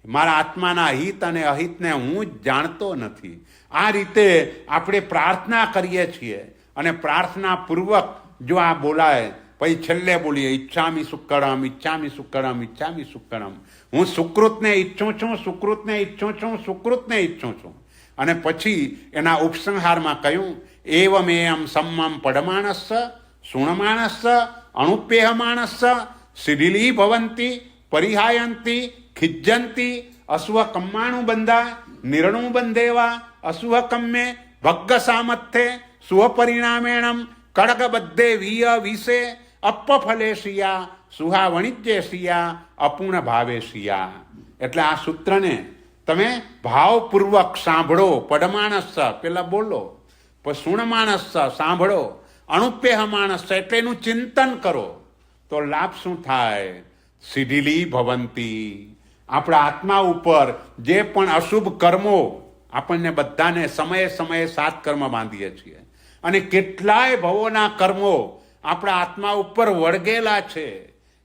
મારા આત્માના હિત અને અહિતને હું જ જાણતો નથી. આ રીતે આપણે પ્રાર્થના કરીએ છીએ અને પ્રાર્થના પૂર્વક જો આ બોલાય, પછી છેલ્લે બોલીએ ઈચ્છામી સુકરમ, ઈચ્છામી સુકરમ, ઈચ્છામી સુકરમ. હું સુકૃતને ઈચ્છું છું, સુકૃતને ઈચ્છું છું, સુકૃતને ઈચ્છું છું. અને પછી એના ઉપસંહારમાં કહ્યું એવમેયમ સમ્મમ પડમાણસ્સ સુણમાણસ્સ અણુપેહમાણસ્સ શિડિલી ભવંતી પરિહાયંતી ખિજ્જંતી અશ્વ કમ્માણુ બંધા નિરણુ બંધેવા અશ્વ કમ્મે ભગ્ગ સામથ્થે સુપરિણામેણમ કડગબદ્ધે વિય વિશે અપ્પફલે શિયા સુહા વણિજ્ય શિયા અપૂર્ણ ભાવે શિયા. એટલે આ સૂત્રને તમે ભાવપૂર્વક સાંભળો. પડમાણસ પેલા બોલો, પછી સુણમાણસ સાંભળો, અણુપેહ માણસ એટલે એનું ચિંતન કરો તો લાભ શું થાય? શિડિલી ભવંતી. આપણા આત્મા ઉપર જે પણ અશુભ કર્મો, આપણને બધાને સમયે સમયે 7 કર્મ બાંધીએ છીએ અને કેટલાય ભવોના કર્મો આપણા આત્મા ઉપર વળગેલા છે.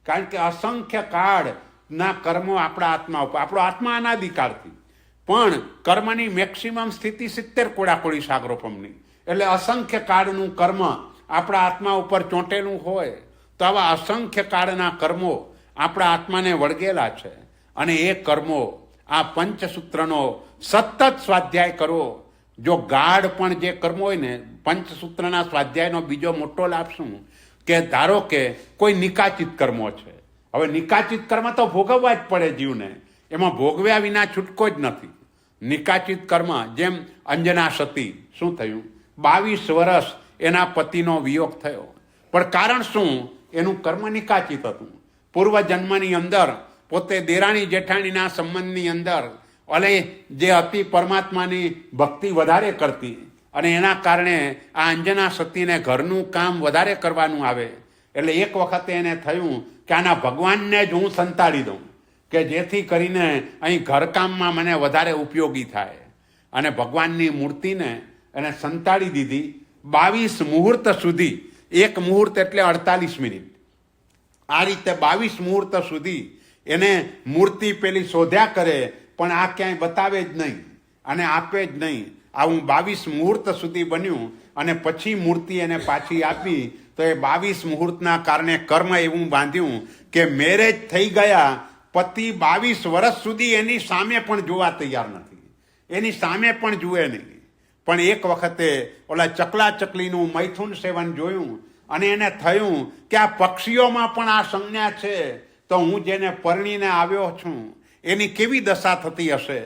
કારણ કે અસંખ્ય કાળના કર્મો આપણા આત્મા ઉપર, આપણો આત્મા અનાદિકાળથી, પણ કર્મની મેક્સિમમ સ્થિતિ 70 કોડાકોડી સાગરોપમની, એટલે અસંખ્ય કાળનું કર્મ આપણા આત્મા ઉપર ચોંટેલું હોય તો આવા અસંખ્ય કાળના કર્મો આપણા આત્માને વળગેલા છે. અને એ કર્મો આ પંચસૂત્રનો સતત સ્વાધ્યાય કરો. જો ગાઢ પણ જે કર્મ હોય ને, પંચસૂત્રના સ્વાધ્યાયનો બીજો મોટો લાભ શું કે ધારો કે કોઈ નિકાચિત કર્મો છે. હવે નિકાચિત કર્મ તો ભોગવવા જ પડે જીવને, એમાં ભોગવ્યા વિના છૂટકો જ નથી. નિકાચિત કર્મ જેમ અંજના સતી, શું થયું? 22 વર્ષ એના પતિનો વિયોગ થયો, પણ કારણ શું? એનું કર્મ નિકાચિત હતું. પૂર્વ જન્મની અંદર પોતે દેરાણી જેઠાણીના સંબંધની અંદર અલે જે અતિ પરમાત્માની ભક્તિ વધારે કરતી, અને એના કારણે આ અંજના સતીને ઘરનું કામ વધારે કરવાનું આવે. એટલે એક વખતે એને થયું કે આના ભગવાનને જ હું સંતાડી દઉં કે જેથી કરીને અહીં ઘરકામમાં મને વધારે ઉપયોગી થાય. અને ભગવાનની મૂર્તિને એને સંતાડી દીધી. 22 મુહૂર્ત સુધી, એક મુહૂર્ત એટલે 48 મિનિટ, આ રીતે 22 મુહૂર્ત સુધી એને મૂર્તિ પેલી શોધ્યા કરે, પણ આ ક્યાંય બતાવે જ નહીં અને આપે જ નહીં. આવું 22 મુહૂર્ત સુધી બન્યું અને પછી મૂર્તિ એને પાછી આપી. તો એ 22 મુહૂર્તના કારણે કર્મ એવું બાંધ્યું કે મેરેજ થઈ ગયા, પતિ 22 વર્ષ સુધી એની સામે પણ જોવા તૈયાર નથી, એની સામે પણ જુએ નહીં. પણ એક વખતે ઓલા ચકલા ચકલીનું મૈથુન સેવન જોયું અને એને થયું કે આ પક્ષીઓમાં પણ આ સંજ્ઞા છે, તો હું જેને પરણીને આવ્યો છું એની કેવી દશા થતી હશે.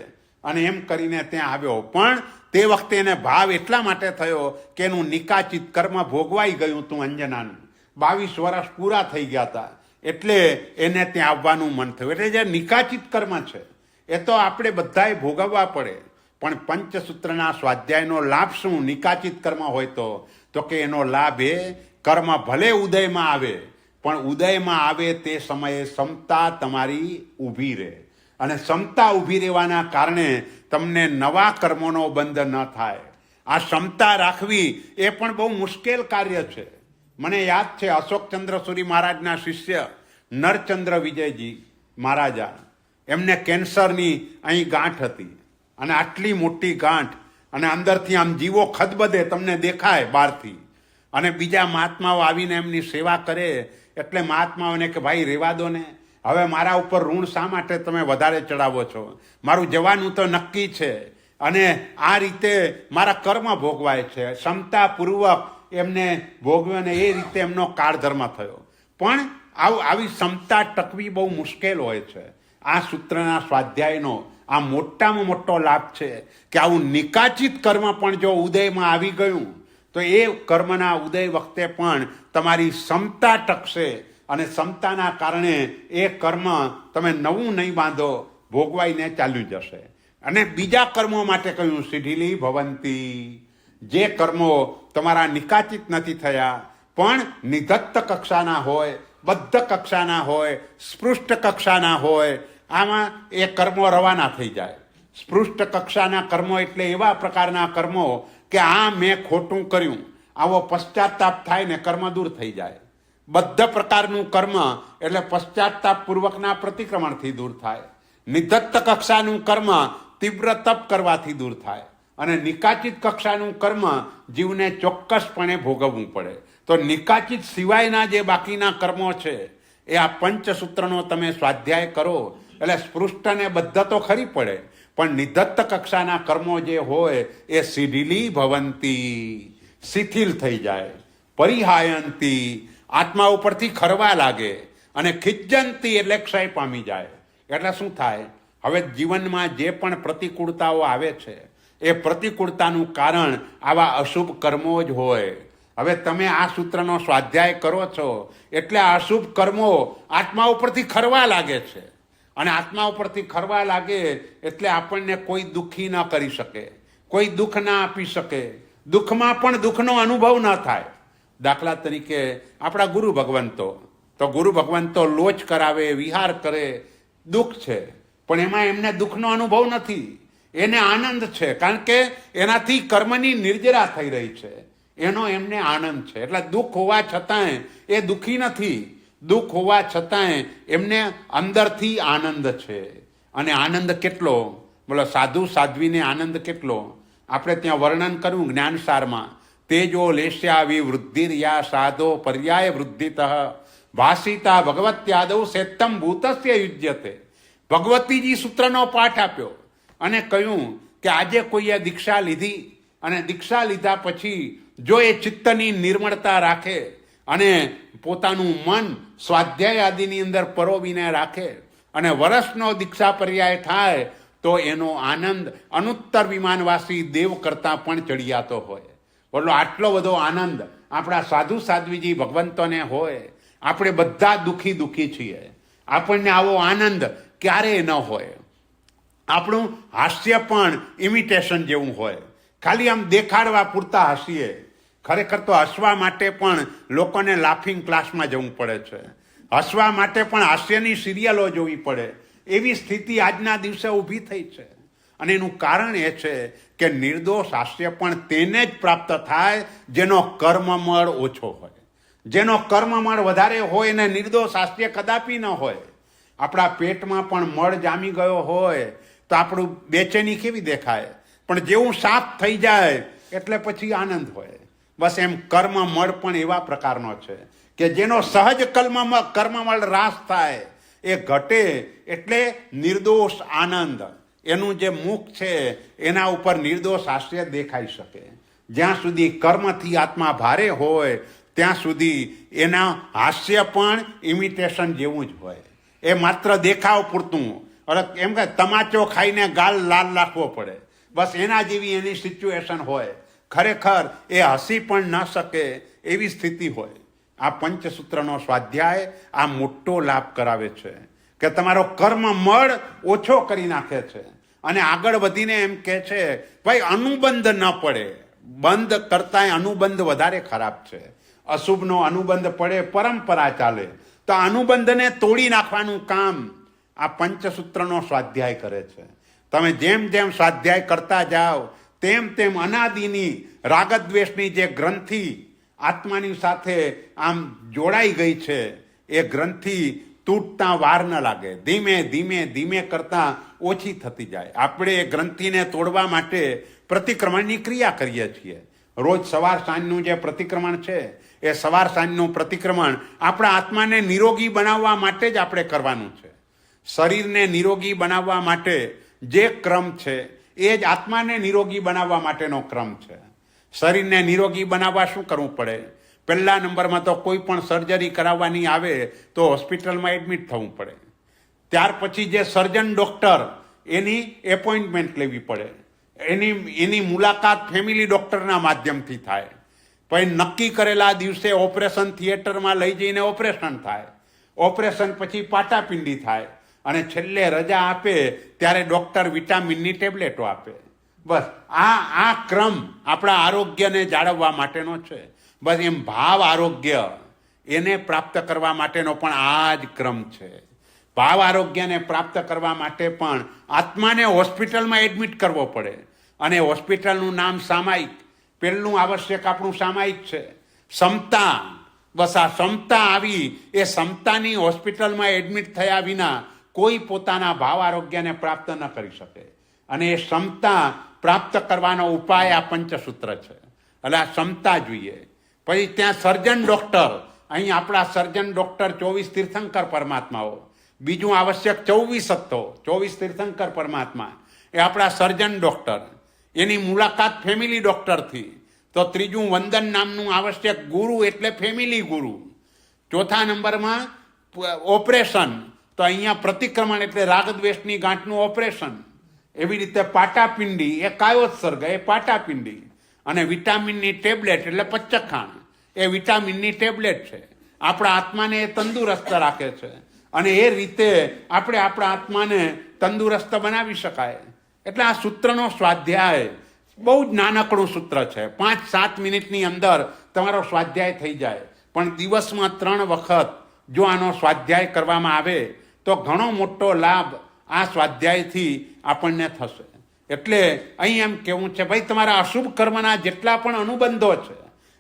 અને એમ કરીને ત્યાં આવ્યો. પણ તે વખતે એને ભાવ એટલા માટે થયો કે એનું નિકાચિત કર્મ ભોગવાઈ ગયું હતું અંજનાનું. 22 વર્ષ પૂરા થઈ ગયા હતા, એટલે એને ત્યાં આવવાનું મન થયું. એટલે જે નિકાચિત કર્મ છે એ તો આપણે બધાએ ભોગવવા પડે. પણ પંચસૂત્રના સ્વાધ્યાયનો લાભ શું નિકાચિત કર્મ હોય તો કે એનો લાભ એ કર્મ ભલે ઉદયમાં આવે, પણ ઉદયમાં આવે તે સમયે ક્ષમતા તમારી ઊભી રહે. અને ક્ષમતા ઊભી રહેવાના કારણે તમને નવા કર્મોનો બંધ ન થાય. આ ક્ષમતા રાખવી એ પણ બહુ મુશ્કેલ કાર્ય છે. મને યાદ છે અશોકચંદ્ર સુરી મહારાજના શિષ્ય નરચંદ્ર વિજયજી મહારાજા, એમને કેન્સરની અહીં ગાંઠ હતી, અને આટલી મોટી ગાંઠ, અને અંદરથી આમ જીવો ખદબદે તમને દેખાય બહારથી. અને બીજા મહાત્માઓ આવીને એમની સેવા કરે, એટલે મહાત્માઓને કે ભાઈ રેવા દો ને, હવે મારા ઉપર ઋણ શા માટે તમે વધારે ચડાવો છો? મારું જવાનું તો નક્કી છે, અને આ રીતે મારા કર્મ ભોગવાય છે. ક્ષમતાપૂર્વક એમને ભોગવ્યો ને એ રીતે એમનો કાળધર્મ થયો. પણ આવી ક્ષમતા ટકવી બહુ મુશ્કેલ હોય છે. આ સૂત્રના સ્વાધ્યાયનો આ મોટામાં મોટો લાભ છે કે આવું નિકાચિત કર્મ પણ જો ઉદયમાં આવી ગયું તો એ કર્મના ઉદય વખતે પણ તમારી ક્ષમતા ટકશે, અને ક્ષમતાના કારણે એ કર્મ તમે નવું નહીં બાંધો, ભોગવાઈને ચાલ્યું જશે. અને બીજા કર્મો માટે કહ્યું શિઢિલી ભવંતી. જે કર્મો તમારા નિકાચિત નથી થયા પણ નિધત્ત કક્ષાના હોય, બદ્ધ કક્ષાના હોય, સ્પૃષ્ટ કક્ષાના હોય, આમાં એ કર્મો રવાના થઈ જાય. સ્પૃષ્ટ કક્ષાના કર્મો એટલે એવા પ્રકારના કર્મો કે આ મેં ખોટું કર્યું, આવો પશ્ચાતાપ થાય ને કર્મ દૂર થઈ જાય. બદ્ધ પ્રકારનું કર્મ એટલે પશ્ચાતાપપૂર્વકના પ્રતિક્રમણથી દૂર થાય. નિધત્ત કક્ષાનું કર્મ તીવ્ર તપ કરવાથી દૂર થાય. અને નિકાચિત કક્ષાનું કર્મ જીવને ચોક્કસપણે ભોગવવું પડે. તો નિકાચિત સિવાયના જે બાકીના કર્મો છે એ આ પંચસૂત્રનો તમે સ્વાધ્યાય કરો એટલે સ્પૃષ્ટ અને બદ્ધ તો ખરી પડે, પણ નિધત્ત કક્ષાના કર્મો જે હોય એ શિથિલી ભવંતી, શિથિલ થઈ જાય, પરિહાયંતી, આત્મા ઉપરથી ખરવા લાગે, અને ખિજ્જંતી એટલે ક્ષય પામી જાય. એટલે શું થાય? હવે જીવનમાં જે પણ પ્રતિકૂળતાઓ આવે છે એ પ્રતિકૂળતાનું કારણ આવા અશુભ કર્મો જ હોય. હવે તમે આ સૂત્રનો સ્વાધ્યાય કરો છો એટલે આ અશુભ કર્મો આત્મા ઉપરથી ખરવા લાગે છે, અને આત્મા ઉપરથી ખરવા લાગે એટલે આપણને કોઈ દુઃખી ન કરી શકે, કોઈ દુઃખ ના આપી શકે, દુઃખમાં પણ દુઃખનો અનુભવ ન થાય. દાખલા તરીકે આપણા ગુરુ ભગવંતો, તો ગુરુ ભગવંતો લોચ કરાવે, વિહાર કરે, દુઃખ છે, પણ એમાં એમને દુઃખનો અનુભવ નથી, એને આનંદ છે, કારણ કે એનાથી કર્મની નિર્જરા થઈ રહી છે, એનો એમને આનંદ છે. એટલે દુઃખ હોવા છતાંય એ દુઃખી નથી, દુઃખ હોવા છતાંય એમને અંદરથી આનંદ છે. અને આનંદ કેટલો, બોલો, સાધુ સાધ્વીને આનંદ કેટલો? આપણે ત્યાં વર્ણન કર્યું જ્ઞાનસારમાં, તેજો લેશ્યા વિવૃદ્ધિર્યા સાધો પર્યાય વૃદ્ધિતઃ ભાષિતા ભગવત્યાદૌ સેત્તમ ભૂતસ્ય યુજ્યતે. ભગવતીજી સૂત્રનો પાઠ આપ્યો અને કહ્યું કે આજે કોઈએ દીક્ષા લીધી અને દીક્ષા લીધા પછી જો એ ચિત્તની નિર્મળતા રાખે અને પોતાનું મન સ્વાધ્યાય આદિની અંદર પરોવીને રાખે અને વર્ષનો દીક્ષા પર્યાય થાય તો એનો આનંદ અનુત્તર વિમાનવાસી દેવ કરતાં પણ ચડિયાતો હોય. બોલો, આટલો બધો આનંદ આપણા સાધુ સાધ્વીજી ભગવંતોને હોય. આપણે બધા દુઃખી છીએ, આપણને આવો આનંદ ક્યારેય ન હોય. આપણું હાસ્ય પણ ઇમિટેશન જેવું હોય, ખાલી આમ દેખાડવા પૂરતા હસીએ. ખરેખર તો હસવા માટે પણ લોકોને લાફિંગ ક્લાસમાં જવું પડે છે, હસવા માટે પણ હાસ્યની સિરિયલો જોવી પડે. એવી સ્થિતિ આજના દિવસે ઊભી થઈ છે. અને એનું કારણ એ છે કે નિર્દોષ હાસ્ય પણ તેને જ પ્રાપ્ત થાય જેનો કર્મમળ ઓછો હોય. જેનો કર્મમળ વધારે હોય ને નિર્દોષ હાસ્ય કદાપી ન હોય. આપણા પેટમાં પણ મળ જામી ગયો હોય તો આપણું બેચેની કેવી દેખાય, પણ જેવું સાફ થઈ જાય એટલે પછી આનંદ હોય. બસ એમ કર્મમળ પણ એવા પ્રકારનો છે કે જેનો સહજ કર્મમળ રાસ થાય એ ઘટે એટલે નિર્દોષ આનંદ, એનું જે મુખ છે એના ઉપર નિર્દોષ હાસ્ય દેખાઈ શકે. જ્યાં સુધી કર્મથી આત્મા ભારે હોય ત્યાં સુધી એના હાસ્ય પણ ઇમિટેશન જેવું જ હોય. એ માત્ર દેખાવ પૂરતું, એમ કે તમાચો ખાઈને ગાલ લાલ રાખવો પડે, બસ એના જેવી એની સિચ્યુએશન હોય. ખરેખર એ હસી પણ ન શકે એવી સ્થિતિ હોય. આ પંચસૂત્રનો સ્વાધ્યાય આ મોટો લાભ કરાવે છે કે તમારો કર્મમળ ઓછો કરી નાખે છે. અને આગળ વધીને એમ કહે છે, ભાઈ અનુબંધ ન પડે, બંધ કરતાંય અનુબંધ વધારે ખરાબ છે. અશુભનો અનુબંધ પડે, પરંપરા ચાલે, તો અનુબંધને તોડી નાખવાનું કામ આ પંચસૂત્રનો સ્વાધ્યાય કરે છે. તમે જેમ જેમ સ્વાધ્યાય કરતા જાઓ તેમ તેમ અનાદિની રાગદ્વેષની જે ગ્રંથિ આત્માની સાથે આમ જોડાઈ ગઈ છે એ ગ્રંથિ તૂટતા વાર ન લાગે, ધીમે ધીમે ધીમે કરતાં ઓછી થતી જાય. આપણે એ ગ્રંથિને તોડવા માટે પ્રતિક્રમણની ક્રિયા કરીએ છીએ. રોજ સવાર સાંજનું જે પ્રતિક્રમણ છે એ સવાર સાંજનું પ્રતિક્રમણ આપણા આત્માને નિરોગી બનાવવા માટે જ આપણે કરવાનું છે. શરીરને નિરોગી બનાવવા માટે જે ક્રમ છે એ જ આત્માને નિરોગી બનાવવા માટેનો ક્રમ છે. શરીરને નિરોગી બનાવવા શું કરવું પડે? પહેલા નંબરમાં તો કોઈ પણ સર્જરી કરાવવાની આવે તો હોસ્પિટલમાં એડમિટ થવું પડે. ત્યાર પછી જે સર્જન ડૉક્ટર એની એપોઇન્ટમેન્ટ લેવી પડે, એની મુલાકાત ફેમિલી ડૉક્ટરના માધ્યમથી થાય. પછી નક્કી કરેલા દિવસે ઓપરેશન થિયેટરમાં લઈ જઈને ઓપરેશન થાય, ઓપરેશન પછી પાટાપિંડી થાય, અને છેલ્લે રજા આપે ત્યારે ડૉક્ટર વિટામિનની ટેબ્લેટો આપે. બસ આ ક્રમ આપણા આરોગ્યને જાળવવા માટેનો છે. બસ એમ ભાવ આરોગ્ય એને પ્રાપ્ત કરવા માટેનો પણ આ જ ક્રમ છે. ભાવ આરોગ્યને પ્રાપ્ત કરવા માટે પણ આત્માને હોસ્પિટલમાં એડમિટ કરવો પડે. અને હોસ્પિટલનું નામ સામાયિક, પહેલું આવશ્યક આપણું સામાયિક છે, ક્ષમતા. બસ આ ક્ષમતા આવી, એ ક્ષમતાની હોસ્પિટલમાં એડમિટ થયા વિના કોઈ પોતાના ભાવ આરોગ્યને પ્રાપ્ત ન કરી શકે. અને એ ક્ષમતા પ્રાપ્ત કરવાનો ઉપાય આ પંચસૂત્ર છે. એટલે આ ક્ષમતા જોઈએ. પછી ત્યાં સર્જન ડોક્ટર, અહીં આપણા સર્જન ડોક્ટર 24 તીર્થંકર પરમાત્માઓ. બીજું આવશ્યક 24 હતો, 24 તીર્થંકર પરમાત્મા એ આપણા સર્જન ડોક્ટર. એની મુલાકાત ફેમિલી ડોક્ટરથી. તો ત્રીજું વંદન નામનું આવશ્યક ગુરુ, એટલે ફેમિલી ગુરુ. ચોથા નંબરમાં ઓપરેશન, તો અહીંયા પ્રતિક્રમણ એટલે રાગદ્વેષની ગાંઠનું ઓપરેશન. એવી રીતે પાટાપિંડી એ કાયોત્સર્ગ, એ પાટાપિંડી. અને વિટામિનની ટેબ્લેટ એટલે પચ્ચખાણ, એ વિટામિનની ટેબ્લેટ છે. આપણા આત્માને એ તંદુરસ્ત રાખે છે. અને એ રીતે આપણે આપણા આત્માને તંદુરસ્ત બનાવી શકાય. એટલે આ સૂત્રનો સ્વાધ્યાય બહુ જ નાનકડું સૂત્ર છે. 5-7 મિનિટની અંદર તમારો સ્વાધ્યાય થઈ જાય. પણ દિવસમાં 3 વખત જો આનો સ્વાધ્યાય કરવામાં આવે તો ઘણો મોટો લાભ આ સ્વાધ્યાયથી આપણને થશે. એટલે અહીં એમ કહેવું છે, ભાઈ તમારા અશુભ કર્મના જેટલા પણ અનુબંધો છે,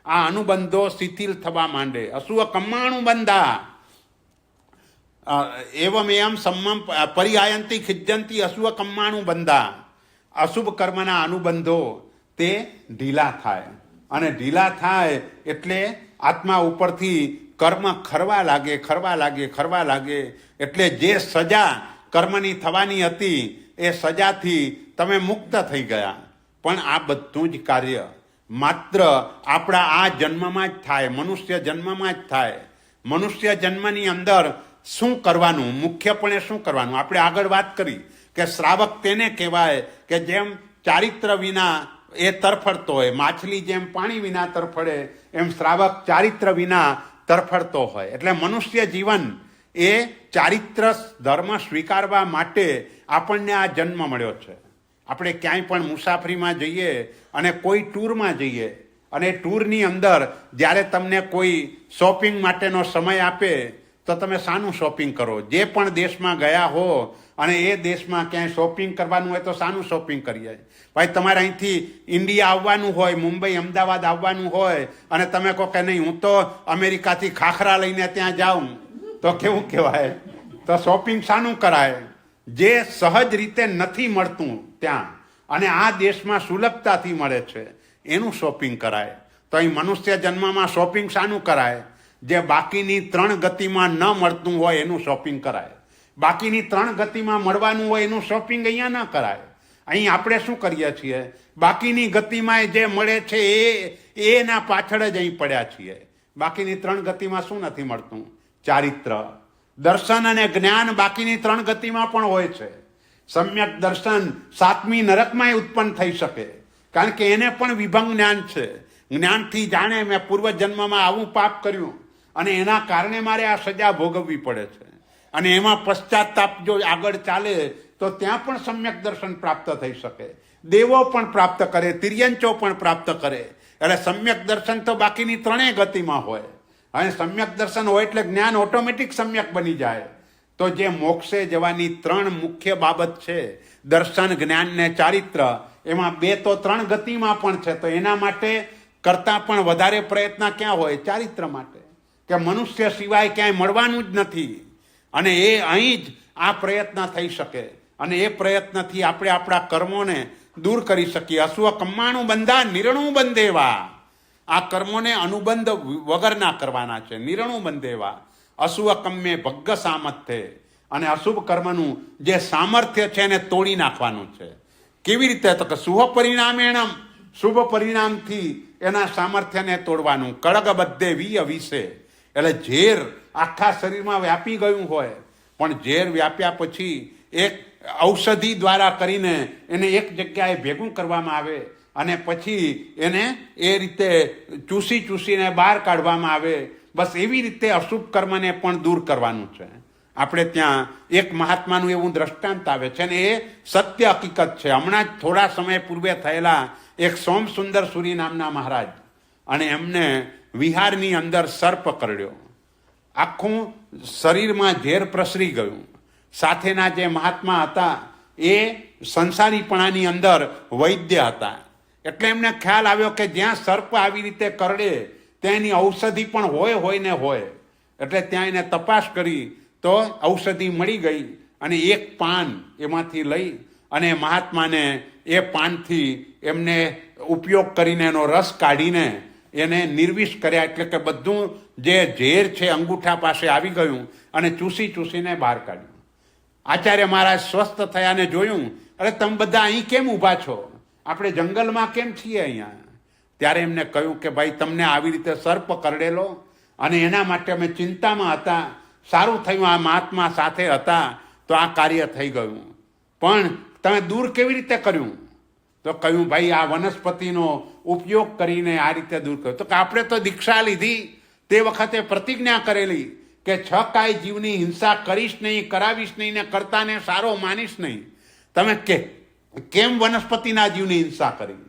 આ અનુબંધો શિથિલ થવા માંડે. અશુભ કમ્માણું બંધા એવમ એમ સમ્મમ પરિહાયંતી ખિજ્જંતી અશુભ કમ્માણું બંધા. અશુભ કર્મના અનુબંધો તે ઢીલા થાય. અને ઢીલા થાય એટલે આત્મા ઉપરથી કર્મ ખરવા લાગે. એટલે જે સજા કર્મની થવાની હતી એ સજાથી તમે મુક્ત થઈ ગયા. પણ આ બધું જ કાર્ય માત્ર આપણા આ જન્મમાં જ થાય, મનુષ્ય જન્મમાં જ થાય. મનુષ્ય જન્મની અંદર શું કરવાનું, મુખ્યપણે શું કરવાનું, આપણે આગળ વાત કરી કે શ્રાવક તેને કહેવાય કે જેમ ચારિત્ર વિના એ તરફડતો હોય. માછલી જેમ પાણી વિના તરફડે એમ શ્રાવક ચારિત્ર વિના તરફડતો હોય. એટલે મનુષ્ય જીવન એ ચારિત્ર ધર્મ સ્વીકારવા માટે આપણને આ જન્મ મળ્યો છે. આપણે ક્યાંય પણ મુસાફરીમાં જઈએ અને કોઈ ટૂરમાં જઈએ, અને ટૂરની અંદર જ્યારે તમને કોઈ શોપિંગ માટેનો સમય આપે તો તમે શાનું શોપિંગ કરો? જે પણ દેશમાં ગયા હો અને એ દેશમાં ક્યાંય શોપિંગ કરવાનું હોય તો શાનું શોપિંગ કરીએ? ભાઈ તમારે અહીંથી ઇન્ડિયા આવવાનું હોય, મુંબઈ અમદાવાદ આવવાનું હોય, અને તમે કહો કે નહીં હું તો અમેરિકાથી ખાખરા લઈને ત્યાં જાઉં, તો કેવું કહેવાય? તો શોપિંગ શાનું કરાય? જે સહજ રીતે નથી મળતું ત્યાં અને આ દેશમાં સુલભતાથી મળે છે એનું શોપિંગ કરાય. તો અહીં મનુષ્ય જન્મમાં શોપિંગ શાનું કરાય? જે બાકીની 3 ગતિમાં ન મળતું હોય એનું શોપિંગ કરાય. બાકીની 3 ગતિમાં મળવાનું હોય એનું શોપિંગ અહીંયા ન કરાય. અહીં આપણે શું કરીએ છીએ? બાકીની ગતિમાં જે મળે છે એના પાછળ જ અહીં પડ્યા છીએ. બાકીની 3 ગતિમાં શું નથી મળતું? ચારિત્ર, દર્શન અને જ્ઞાન બાકીની 3 ગતિમાં પણ હોય છે. સમ્યક દર્શન 7મી નરકમાં ઉત્પન્ન થઈ શકે, કારણ કે એને પણ વિભંગ જ્ઞાન છે. જ્ઞાનથી જાણે મેં પૂર્વજન્મમાં આવું પાપ કર્યું અને એના કારણે મારે આ સજા ભોગવવી પડે છે. અને એમાં પશ્ચાતાપ જો આગળ ચાલે તો ત્યાં પણ સમ્યક દર્શન પ્રાપ્ત થઈ શકે. દેવો પણ પ્રાપ્ત કરે, તિર્યંચો પણ પ્રાપ્ત કરે. એટલે સમ્યક દર્શન તો બાકીની 3 ગતિમાં હોય. અને સમ્યક દર્શન હોય એટલે જ્ઞાન ઓટોમેટિક સમ્યક બની જાય. તો જે મોક્ષે જવાની 3 મુખ્ય બાબત છે, દર્શન, જ્ઞાન ને ચારિત્ર, એમાં 2 તો 3 ગતિમાં પણ છે. તો એના માટે કરતાં પણ વધારે પ્રયત્ન ક્યાં હોય? ચારિત્ર માટે. કે મનુષ્ય સિવાય ક્યાંય મળવાનું જ નથી. અને એ અહીં જ આ પ્રયત્ન થઈ શકે. અને એ પ્રયત્નથી આપણે આપણા કર્મોને દૂર કરી શકીએ. અશુભ કમ્માણું બંધા નિરણું બંધેવા. આ કર્મોને અનુબંધ વગરના કરવાના છે, નિરણું બંધેવા. અશુભ કમ્મે ભગ્ગ સામર્થ્ય. અને અશુભ કર્મનું જે સામર્થ્ય છે એને તોડી નાખવાનું છે. કેવી રીતે? તો કે શુભ પરિણામેણમ, શુભ પરિણામથી એના સામર્થ્યને તોડવાનું. કળગ બધે વિશે, એટલે ઝેર આખા શરીરમાં વ્યાપી ગયું હોય, પણ ઝેર વ્યાપ્યા પછી એક ઔષધિ દ્વારા કરીને એને એક જગ્યાએ ભેગું કરવામાં આવે અને પછી એને એ રીતે ચૂસીને બહાર કાઢવામાં આવે. બસ એવી રીતે અશુભ કર્મને પણ દૂર કરવાનું છે. આપણે ત્યાં એક મહાત્માનું એવું દ્રષ્ટાંત આવે છે ને એ સત્ય હકીકત છે. હમણાં જ થોડા સમય પૂર્વે થયેલા એક સોમસુંદર સુરી નામના મહારાજ, અને એમને વિહારની અંદર સર્પ કરડ્યો. આખું શરીરમાં ઝેર પ્રસરી ગયું. સાથેના જે મહાત્મા હતા એ સંસારીપણાની અંદર વૈદ્ય હતા. એટલે એમને ખ્યાલ આવ્યો કે જ્યાં સર્પ આવી રીતે કરડે ત્યાં એની ઔષધિ પણ હોય ને હોય. એટલે ત્યાં એને તપાસ કરી તો ઔષધિ મળી ગઈ અને એક પાન એમાંથી લઈ અને મહાત્માને એ પાનથી એમને ઉપયોગ કરીને એનો રસ કાઢીને એને નિર્વિષ કર્યા. એટલે કે બધું જે ઝેર છે અંગૂઠા પાસે આવી ગયું અને ચૂસીને બહાર કાઢ્યું. આચાર્ય મહારાજ સ્વસ્થ થયાને જોયું, અરે તમે બધા અહીં કેમ ઊભા છો? આપણે જંગલમાં કેમ છીએ અહીંયા? ત્યારે એમને કહ્યું કે ભાઈ તમને આવી રીતે સર્પ કરડેલો અને એના માટે અમે ચિંતામાં હતા. સારું થયું આ મહાત્મા સાથે હતા તો આ કાર્ય થઈ ગયું. પણ તમે દૂર કેવી રીતે કર્યું? તો કહ્યું ભાઈ આ વનસ્પતિનો ઉપયોગ કરીને આ રીતે દૂર કર્યું. તો કે આપણે તો દીક્ષા લીધી તે વખતે પ્રતિજ્ઞા કરેલી કે 6 કાય જીવની હિંસા કરીશ નહીં, કરાવીશ નહીં ને કરતાને સારો માનીશ નહીં. તમે કેમ વનસ્પતિના જીવની હિંસા કરી?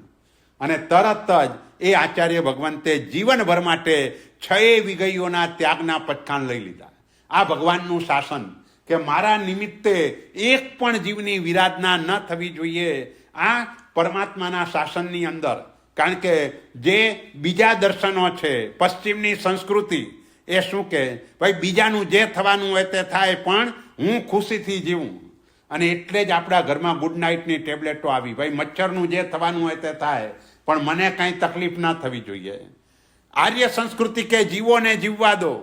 અને તરત જ એ આચાર્ય ભગવંતે જીવનભર માટે 6 વિગઈઓના ત્યાગના પટખાન લઈ લીધા. આ ભગવાનનું શાસન કે મારા નિમિત્તે એક પણ જીવની વિરાધના ન થવી જોઈએ, આ પરમાત્માના શાસનની અંદર. કારણ કે જે બીજા દર્શનો છે, પશ્ચિમની સંસ્કૃતિ, એ શું કે ભાઈ બીજાનું જે થવાનું હોય તે થાય પણ હું ખુશીથી જીવું. અને એટલે જ આપણા ઘરમાં ગુડ નાઇટની ટેબ્લેટો આવી, ભાઈ મચ્છરનું જે થવાનું હોય તે થાય પણ મને કાંઈ તકલીફ ના થવી જોઈએ. આર્ય સંસ્કૃતિ કે જીવો ને જીવવા દો.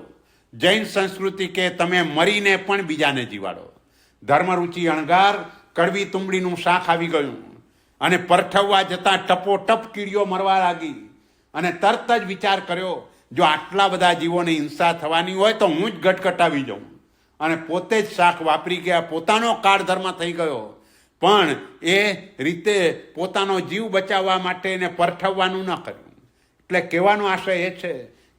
જૈન સંસ્કૃતિ કે તમે મરીને પણ બીજાને જીવાડો. ધર્મરુચિ અણગાર કડવી તુંબડીનું શાક આવી ગયું અને પરઠવવા જતાં ટપોટપ કીડીઓ મરવા લાગી. અને તરત જ વિચાર કર્યો, જો આટલા બધા જીવોની હિંસા થવાની હોય તો હું જ ગટગટાવી જાઉં. અને પોતે જ શાક વાપરી ગયા, પોતાનો કાળ ધર્મ થઈ ગયો. પણ એ રીતે પોતાનો જીવ બચાવવા માટે એને પરઠવવાનું ન કર્યું. એટલે કહેવાનો આશય એ છે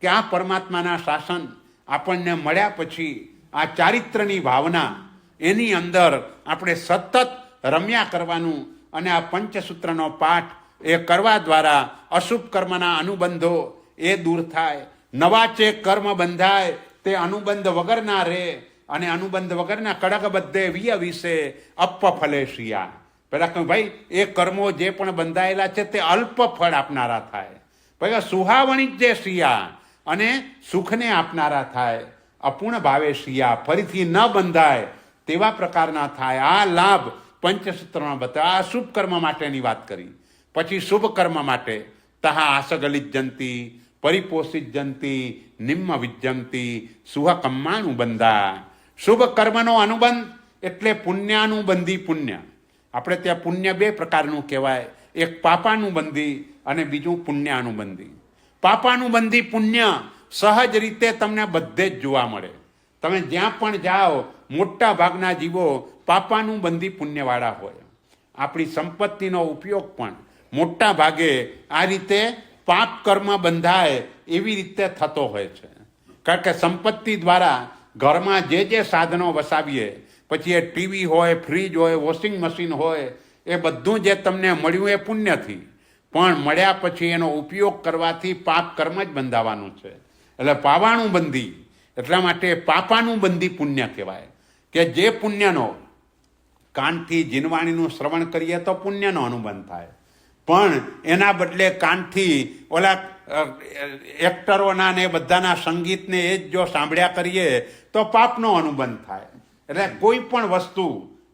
કે આ પરમાત્માના શાસન આપણને મળ્યા પછી આ ચારિત્રની ભાવના એની અંદર આપણે સતત રમ્યા કરવાનું. અને આ પંચસૂત્રનો પાઠ એ કરવા દ્વારા અશુભ કર્મના અનુબંધો એ દૂર થાય. નવા ચે કર્મ બંધાય તે અનુબંધ વગરના રહે. અને અનુબંધ વગરના કડક બધે વિય વિશે અપ ફલે શિયા. પેલા કહ્યું ભાઈ એ કર્મો જે પણ બંધાયેલા છે તે અલ્પ ફળ આપનારા થાય. ભાઈ સુહાવણી જે શિયા અને સુખને આપનારા થાય. અપૂર્ણ ભાવે શિયા, ફરીથી ન બંધાય તેવા પ્રકારના થાય. આ લાભ પંચસૂત્રમાં બતાવ્યા. આ શુભ કર્મ માટેની વાત કરી. પછી શુભ કર્મ માટે તહા આસગલિજ્જંતી પરિપોષિજ્જંતી નિમ્મ વિજ્જંતી સુહકમ્માનું બંધા. શુભ કર્મનો અનુબંધ એટલે પુણ્યાનુબંધી પુણ્ય. આપણે ત્યાં પુણ્ય 2 પ્રકારનું કહેવાય, એક પાપાનુબંધી અને બીજું પુણ્યાનુબંધી. પાપાનુબંધી પુણ્ય સહજ રીતે તમને બધે જ જોવા મળે. તમે જ્યાં પણ જાઓ મોટા ભાગના જીવો પાપાનુબંધી પુણ્યવાળા હોય. આપણી સંપત્તિનો ઉપયોગ પણ મોટા ભાગે આ રીતે પાપ કર્મ બંધાય એવી રીતે થતો હોય છે. કારણ કે સંપત્તિ દ્વારા ઘરમાં જે સાધનો વસાવીએ, પછી એ ટીવી હોય, ફ્રીજ હોય, વોશિંગ મશીન હોય, એ બધું જે તમને મળ્યું એ પુણ્યથી. પણ મળ્યા પછી એનો ઉપયોગ કરવાથી પાપ કર્મ જ બંધાવાનું છે. એટલે પાવાનુબંધી એટલા માટે પાપાનુબંધી પુણ્ય કહેવાય કે જે પુણ્યનો કાનથી જીનવાણીનું શ્રવણ કરીએ તો પુણ્યનો અનુબંધ થાય. પણ એના બદલે કાનથી ઓલા એક્ટરોના ને બધાના સંગીતને એ જ જો સાંભળ્યા કરીએ તો પાપનો અનુબંધ થાય. એટલે કોઈ પણ વસ્તુ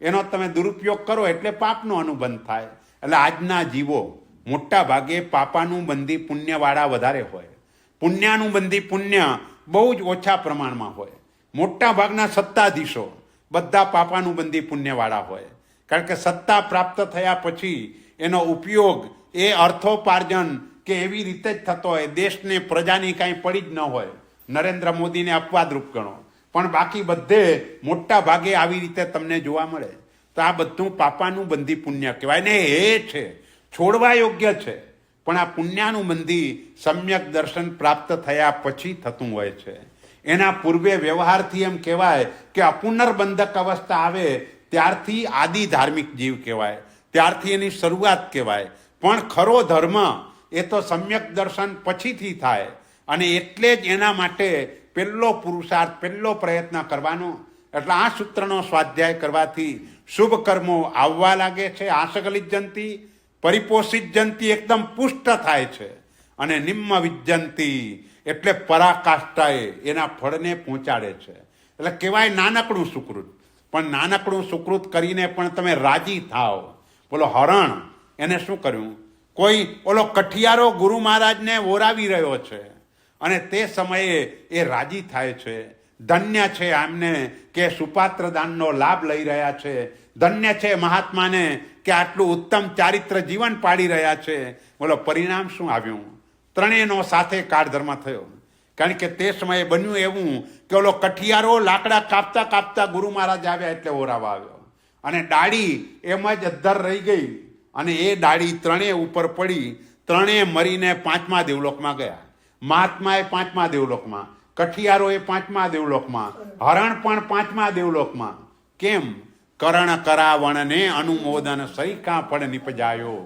એનો તમે દુરુપયોગ કરો એટલે પાપનો અનુબંધ થાય. એટલે આજના જીવો મોટા ભાગે પાપાનુબંધી પુણ્યવાળા વધારે હોય. પુણ્યાનુબંધી પુણ્ય બહુ જ ઓછા પ્રમાણમાં હોય. મોટા ભાગના સત્તાધીશો બધા પાપાનુબંધી પુણ્યવાળા હોય. કારણ કે સત્તા પ્રાપ્ત થયા પછી એનો ઉપયોગ એ અર્થોપાર્જન કે એવી રીતે જ થતો હોય. દેશને પ્રજાની કાંઈ પડી જ ન હોય. નરેન્દ્ર મોદીને અપવાદરૂપ ગણો, પણ બાકી બધે મોટા ભાગે આવી રીતે તમને જોવા મળે. તો આ બધું પાપાનુબંધી પુણ્ય કહેવાય ને. એ છે છોડવા યોગ્ય છે, પણ આ પુણ્યાનુબંધી સમ્યક દર્શન પ્રાપ્ત થયા પછી થતું હોય છે. એના પૂર્વે વ્યવહારથી એમ કહેવાય કે અપુનર્બંધક અવસ્થા આવે ત્યારથી આદિ ધાર્મિક જીવ કહેવાય, ત્યારથી એની શરૂઆત કહેવાય. પણ ખરો ધર્મ એ તો સમ્યક દર્શન પછીથી થાય. અને એટલે જ એના માટે પહેલો પુરુષાર્થ, પહેલો પ્રયત્ન કરવાનો. એટલે આ સૂત્રનો સ્વાધ્યાય કરવાથી શુભ કર્મો આવવા લાગે છે. આસગલિજ્જંતી પરિપોષિજ્જંતી એકદમ પુષ્ટ થાય છે. અને નિમ્મ વિજ્જંતી એટલે પરાકાષ્ઠાએ એના ફળને પહોંચાડે છે. એટલે કહેવાય નાનકડું સુકૃત, પણ નાનકડું સુકૃત કરીને પણ તમે રાજી થાવ. બોલો હરણ એને શું કર્યું? કોઈ ઓલો કઠિયારો ગુરુ મહારાજને ઓરાવી રહ્યો છે અને તે સમયે એ રાજી થાય છે. ધન્ય છે આમને કે સુપાત્ર દાનનો લાભ લઈ રહ્યા છે. ધન્ય છે મહાત્માને કે આટલું ઉત્તમ ચારિત્ર જીવન પાડી રહ્યા છે. બોલો પરિણામ શું આવ્યું? ત્રણેયનો સાથે કાળધર્મ થયો. કારણ કે તે સમયે બન્યું એવું કે ઓલો કઠિયારો લાકડા કાપતા કાપતા ગુરુ મહારાજ આવ્યા એટલે ઓરાવા આવ્યો અને ડાળી એમ જ અદ્ધર રહી ગઈ અને એ ડાળી ત્રણેય ઉપર પડી. ત્રણેય મરીને 5મા દેવલોકમાં ગયા. મહાત્માએ 5મા દેવલોકમાં, કઠિયારો એ 5મા દેવલોકમાં, હરણ પણ 5મા દેવલોકમાં. કેમ? કરણ કરાવણને અનુમોદન સહી કાં ફળ નિપજાયો.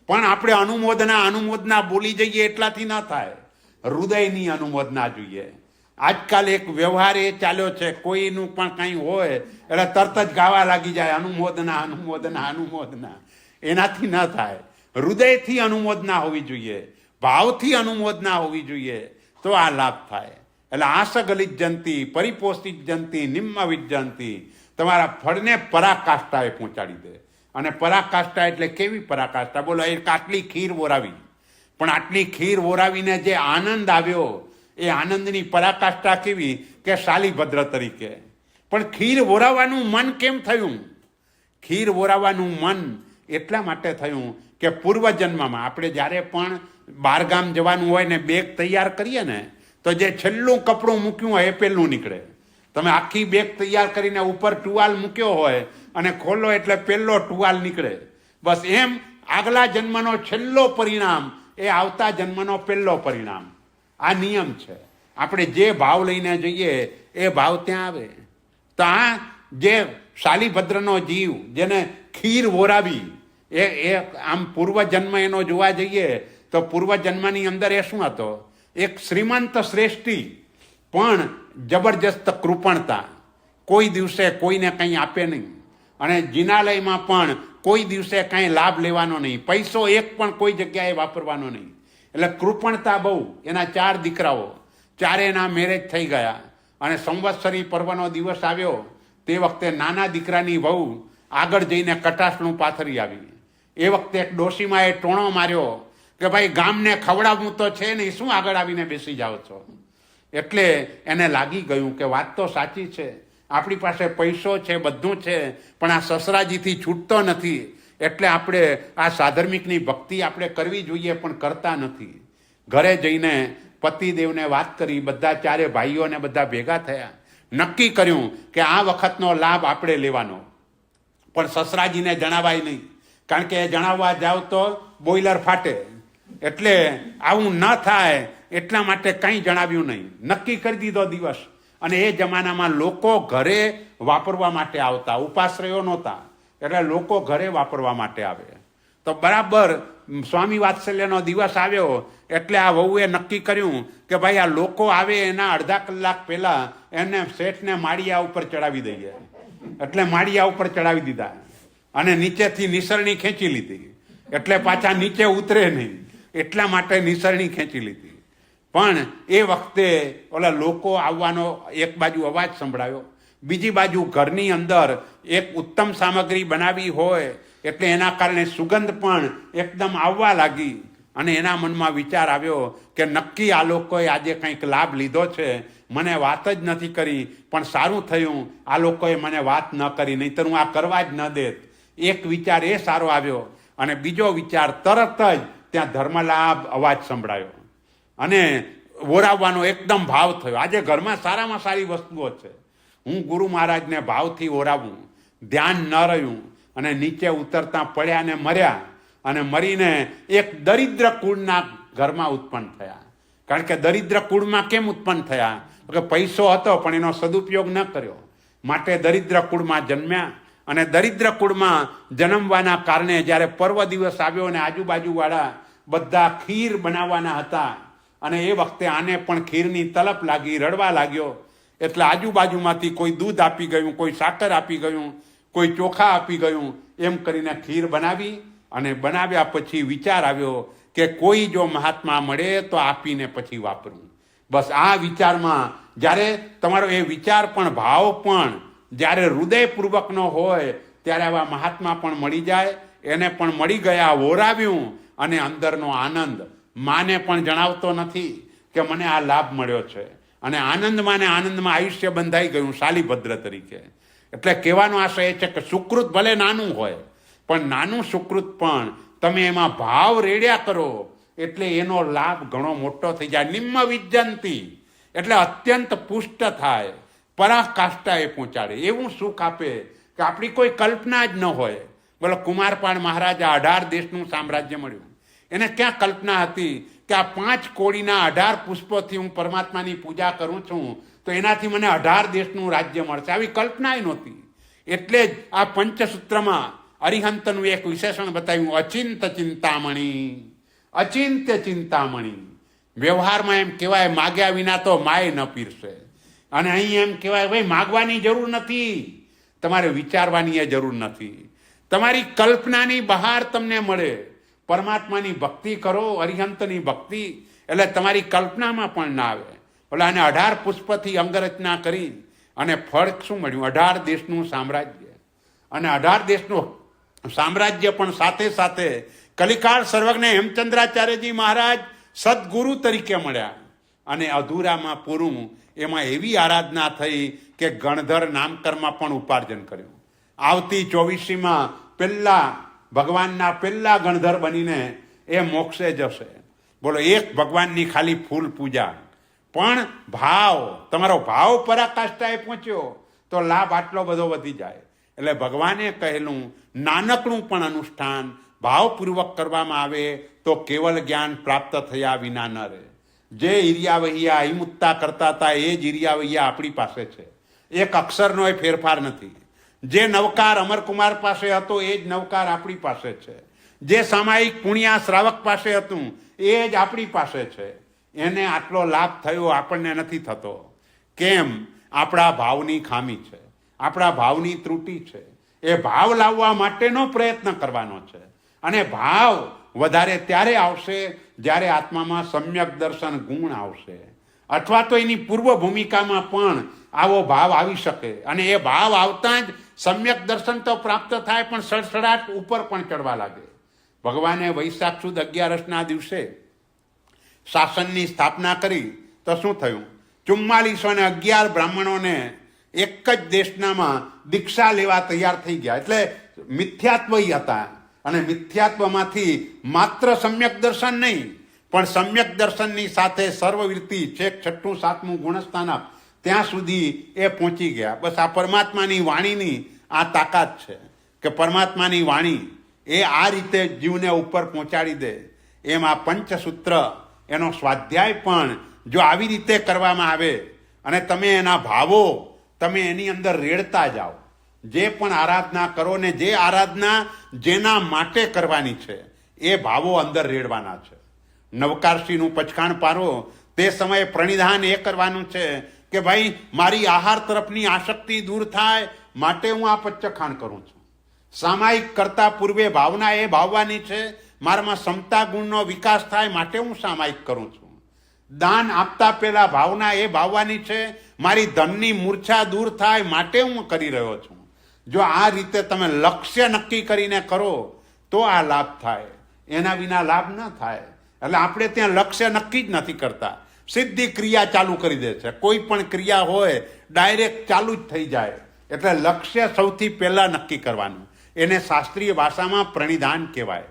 પણ આપણે અનુમોદના બોલી જઈએ એટલાથી ન થાય. હૃદયની અનુમોદના જોઈએ. આજકાલ એક વ્યવહાર એ ચાલ્યો છે, કોઈનું પણ કંઈ હોય એટલે તરત જ ગાવા લાગી જાય અનુમોદના. એનાથી ન થાય. હૃદયથી અનુમોદના હોવી જોઈએ, ભાવથી અનુમોદના હોવી જોઈએ, તો આ લાભ થાય. એટલે આસગલિત જંતી પરિપોષિત જંતી નિમ્ન વિજ્જંતી, તમારા ફળને પરાકાષ્ઠાએ પહોંચાડી દે. અને પરાકાષ્ઠા એટલે કેવી પરાકાષ્ઠા? બોલો એક આટલી ખીર ઓરાવી, પણ આટલી ખીર ઓરાવીને જે આનંદ આવ્યો એ આનંદની પરાકાષ્ઠા કેવી કે શાલીભદ્ર તરીકે. પણ ખીર ઓરાવવાનું મન કેમ થયું? ખીર ઓરાવવાનું મન એટલા માટે થયું કે પૂર્વજન્મમાં આપણે જ્યારે પણ બહારગામ જવાનું હોય ને બેગ તૈયાર કરીએ ને તો જે છેલ્લું કપડું મૂક્યું હોય એ પહેલું નીકળે. તમે આખી બેગ તૈયાર કરીને ઉપર ટુવાલ મૂક્યો હોય અને ખોલો એટલે પહેલો ટુવાલ નીકળે. બસ એમ આગલા જન્મનો છેલ્લો પરિણામ એ આવતા જન્મનો પહેલો પરિણામ. આ નિયમ છે. આપણે જે ભાવ લઈને જઈએ એ ભાવ ત્યાં આવે. તો આ જે શાલીભદ્રનો જીવ જેને ખીર ઓરાવી એ આમ પૂર્વજન્મ એનો જોવા જઈએ તો પૂર્વજન્મની અંદર એ શું હતો? એક શ્રીમંત શ્રેષ્ઠી પણ જબરજસ્ત કૃપણતા. કોઈ દિવસે કોઈને કંઈ આપે નહીં અને જિનાલયમાં પણ કોઈ દિવસે કંઈ લાભ લેવાનો નહીં. પૈસો એક પણ કોઈ જગ્યાએ વાપરવાનો નહીં. એટલે કૃપણતા બહુ. એના 4 દીકરાઓ, ચારેયના મેરેજ થઈ ગયા અને સંવત્સરી પર્વનો દિવસ આવ્યો તે વખતે નાના દીકરાની વહુ આગળ જઈને કટાસણું પાથરી આવી. એ વખતે એક ડોશીમાએ ટોણો માર્યો કે ભાઈ ગામને ખવડાવવું તો છે નહીં, શું આગળ આવીને બેસી જાઓ છો? એટલે એને લાગી ગયું કે વાત તો સાચી છે, આપણી પાસે પૈસો છે, બધું છે, પણ આ સસરાજીથી છૂટતો નથી. એટલે આપણે આ સાધર્મિકની ભક્તિ આપણે કરવી જોઈએ પણ કરતા નથી. ઘરે જઈને પતિદેવને વાત કરી, બધા 4 ભાઈઓને બધા ભેગા થયા, નક્કી કર્યું કે આ વખતનો લાભ આપણે લેવાનો. પણ સસરાજીને જણાવાય નહીં, કારણ કે જણાવવા જાવ તો બોઇલર ફાટે. એટલે આવું ન થાય એટલા માટે કંઈ જણાવ્યું નહીં. નક્કી કરી દીધો દિવસ. અને એ જમાનામાં લોકો ઘરે વાપરવા માટે આવતા, ઉપાશ્રયો નહોતા, એટલે લોકો ઘરે વાપરવા માટે આવે. તો બરાબર સ્વામી વાત્સલ્યનો દિવસ આવ્યો એટલે આ વહુએ નક્કી કર્યું કે ભાઈ આ લોકો આવે એના અડધા કલાક પહેલા એને શેઠને માળિયા ઉપર ચડાવી દઈએ. એટલે માળિયા ઉપર ચડાવી દીધા અને નીચેથી નિસરણી ખેંચી લીધી. એટલે પાછા નીચે ઉતરે નહીં એટલા માટે નિસરણી ખેંચી લીધી. પણ એ વખતે ઓલા લોકો આવવાનો એક બાજુ અવાજ સંભળાયો, બીજી બાજુ ઘરની અંદર એક ઉત્તમ સામગ્રી બનાવી હોય એટલે એના કારણે સુગંધ પણ એકદમ આવવા લાગી. અને એના મનમાં વિચાર આવ્યો કે નક્કી આ લોકોએ આજે કંઈક લાભ લીધો છે, મને વાત જ નથી કરી, પણ સારું થયું આ લોકોએ મને વાત ન કરી, નહીંતર હું આ કરવા જ ન દેત. એક વિચાર એ સારો આવ્યો. અને બીજો વિચાર, તરત જ ત્યાં ધર્મલાભ અવાજ સંભળાયો અને ઓરાવવાનો એકદમ ભાવ થયો. આજે ઘરમાં સારામાં સારી વસ્તુઓ છે, હું ગુરુ મહારાજને ભાવથી ઓરાવું. ધ્યાન ન રહ્યું અને નીચે ઉતરતા પડ્યા ને મર્યા. અને મરીને એક દરિદ્ર કુળના ઘરમાં ઉત્પન્ન થયા. કારણ કે દરિદ્ર કુળમાં કેમ ઉત્પન્ન થયા? કે પૈસો હતો પણ એનો સદુપયોગ ન કર્યો, માટે દરિદ્ર કુળમાં જન્મ્યા. અને દરિદ્ર કુળમાં જન્મવાના કારણે જ્યારે પર્વ દિવસ આવ્યો અને આજુબાજુવાળા બધા ખીર બનાવવાના હતા અને એ વખતે આને પણ ખીરની તલપ લાગી, રડવા લાગ્યો. એટલે આજુબાજુમાંથી કોઈ દૂધ આપી ગયું, કોઈ સાકર આપી ગયું, કોઈ ચોખા આપી ગયું. એમ કરીને ખીર બનાવી અને બનાવ્યા પછી વિચાર આવ્યો કે કોઈ જો મહાત્મા મળે તો આપીને પછી વાપરવું. બસ આ વિચારમાં જ્યારે તમારો એ વિચાર પણ ભાવ પણ જ્યારે હૃદયપૂર્વકનો હોય ત્યારે આવા મહાત્મા પણ મળી જાય, એને પણ મળી ગયા, ઓરાવ્યું, અને અંદરનો આનંદ માને પણ જણાવતો નથી કે મને આ લાભ મળ્યો છે, અને આનંદમાં ને આનંદમાં આયુષ્ય બંધાઈ ગયું શાલીભદ્ર તરીકે. એટલે કહેવાનો આશય એ છે કે સુકૃત ભલે નાનું હોય, પણ નાનું સુકૃત પણ તમે એમાં ભાવ રેડ્યા કરો એટલે એનો લાભ ઘણો મોટો થઈ જાય. નિમ્મ વિજ્જંતી એટલે અત્યંત પુષ્ટ થાય, પરાકાષ્ઠાએ પહોંચાડે, એવું સુખ આપે કે આપણી કોઈ કલ્પના જ ન હોય. બોલો, કુમારપાળ મહારાજા 18 દેશનું સામ્રાજ્ય મળ્યું, એને ક્યાં કલ્પના હતી કે આ 5 કોડીના 18 પુષ્પોથી હું પરમાત્માની પૂજા કરું છું તો એનાથી મને 18 દેશનું રાજ્ય મળશે, આવી કલ્પના નહોતી. એટલે જ આ પંચસૂત્રમાં અરિહંતનું એક વિશેષણ બતાવ્યું, અચિંત ચિંતામણી, અચિંત્ય ચિંતામણી. વ્યવહારમાં એમ કહેવાય માગ્યા વિના તો માય ન પીરશે, અને અહીં એમ કહેવાય ભાઈ માગવાની જરૂર નથી, તમારે વિચારવાની એ જરૂર નથી, તમારી કલ્પનાની બહાર તમને મળે. પરમાત્માની ભક્તિ કરો, અરિહંતની ભક્તિ, એટલે તમારી કલ્પનામાં પણ ના આવે. એટલે આને 18 પુષ્પથી અંગરચના કરી અને ફળ શું મળ્યું? 18 દેશનું સામ્રાજ્ય. અને 18 દેશનું સામ્રાજ્ય પણ સાથે સાથે કલિકાળ સર્વજ્ઞ હેમચંદ્રાચાર્યજી મહારાજ સદગુરુ તરીકે મળ્યા, અને અધૂરામાં પૂરું એમાં એવી આરાધના થઈ કે ગણધર નામકરમાં પણ ઉપાર્જન કર્યું. આવતી 24મીમાં પહેલા ભગવાનના પહેલા ગણધર બનીને એ મોક્ષે જશે. બોલો, એક ભગવાનની ખાલી ફૂલ પૂજા, પણ ભાવ, તમારો ભાવ પરાકાષ્ઠાએ પહોંચ્યો તો લાભ આટલો બધો વધી જાય. એટલે ભગવાને કહેલું નાનકડું પણ અનુષ્ઠાન ભાવપૂર્વક કરવામાં આવે તો કેવલ જ્ઞાન પ્રાપ્ત થયા વિના ન રહે. જે ઈરિયાવૈયા અહિમુત્તા કરતા હતા એ જ ઈરિયાવૈયા આપણી પાસે છે, એક અક્ષરનો એ ફેરફાર નથી. જે નવકાર અમરકુમાર પાસે હતો એ જ નવકાર આપણી પાસે છે, જે સામાયિક પુણ્યા શ્રાવક પાસે હતું એ જ આપણી પાસે છે. એને આટલો લાભ થયો, આપણને નથી થતો. કેમ? આપણા ભાવની ખામી છે, આપણા ભાવની ત્રુટિ છે. એ ભાવ લાવવા માટેનો પ્રયત્ન કરવાનો છે, અને ભાવ વધારે ત્યારે આવશે જ્યારે આત્મામાં સમ્યક દર્શન ગુણ આવશે, અથવા તો એની પૂર્વ ભૂમિકામાં પણ આવો ભાવ આવી શકે, અને એ ભાવ આવતા જ સમ્યક દર્શન તો પ્રાપ્ત થાય, પણ સડસડાટ ઉપર પણ ચડવા લાગે. ભગવાને વૈશાખ સુદ 11ના દિવસે શાસનની સ્થાપના કરી તો શું થયું? 4411 બ્રાહ્મણોને એક જ દેશનામાં દીક્ષા લેવા તૈયાર થઈ ગયા. એટલે મિથ્યાત્વ હતા, અને મિથ્યાત્વમાંથી માત્ર સમ્યક દર્શન નહીં, પણ સમ્યક દર્શનની સાથે સર્વવૃત્તિ, છેક 6ઠું 7મું ગુણસ્થાનક, ત્યાં સુધી એ પહોંચી ગયા. બસ આ પરમાત્માની વાણીની આ તાકાત છે કે પરમાત્માની વાણી એ આ રીતે જીવને ઉપર પહોંચાડી દે. એમ આ પંચસૂત્ર એનો સ્વાધ્યાય પણ જો આવી રીતે કરવામાં આવે અને તમે એના ભાવો તમે એની અંદર રેડતા જાઓ, જે પણ આરાધના કરો ને જે આરાધના જેના માટે કરવાની છે એ ભાવો અંદર રેડવાના છે. નવકારશ્રીનું પચખાણ પારો તે સમયે પ્રણિધાન એ કરવાનું છે કે ભાઈ મારી આહાર તરફની આસક્તિ દૂર થાય માટે હું આ પચખાણ કરું છું. સામાયિક કરતા પૂર્વે ભાવના એ ભાવવાની છે, મારામાં ક્ષમતા ગુણનો વિકાસ થાય માટે હું સામાયિક કરું છું. દાન આપતા પહેલા ભાવના એ ભાવવાની છે, મારી ધનની મૂર્છા દૂર થાય માટે હું કરી રહ્યો છું. જો આ રીતે તમે લક્ષ્ય નક્કી કરીને કરો તો આ લાભ થાય, એના વિના લાભ ન થાય. એટલે આપણે ત્યાં લક્ષ્ય નક્કી જ નથી કરતા, સીધી ક્રિયા ચાલુ કરી દે છે. કોઈ પણ ક્રિયા હોય ડાયરેક્ટ ચાલુ જ થઈ જાય. એટલે લક્ષ્ય સૌથી પહેલા નક્કી કરવાનું, એને શાસ્ત્રીય ભાષામાં પ્રણિધાન કહેવાય.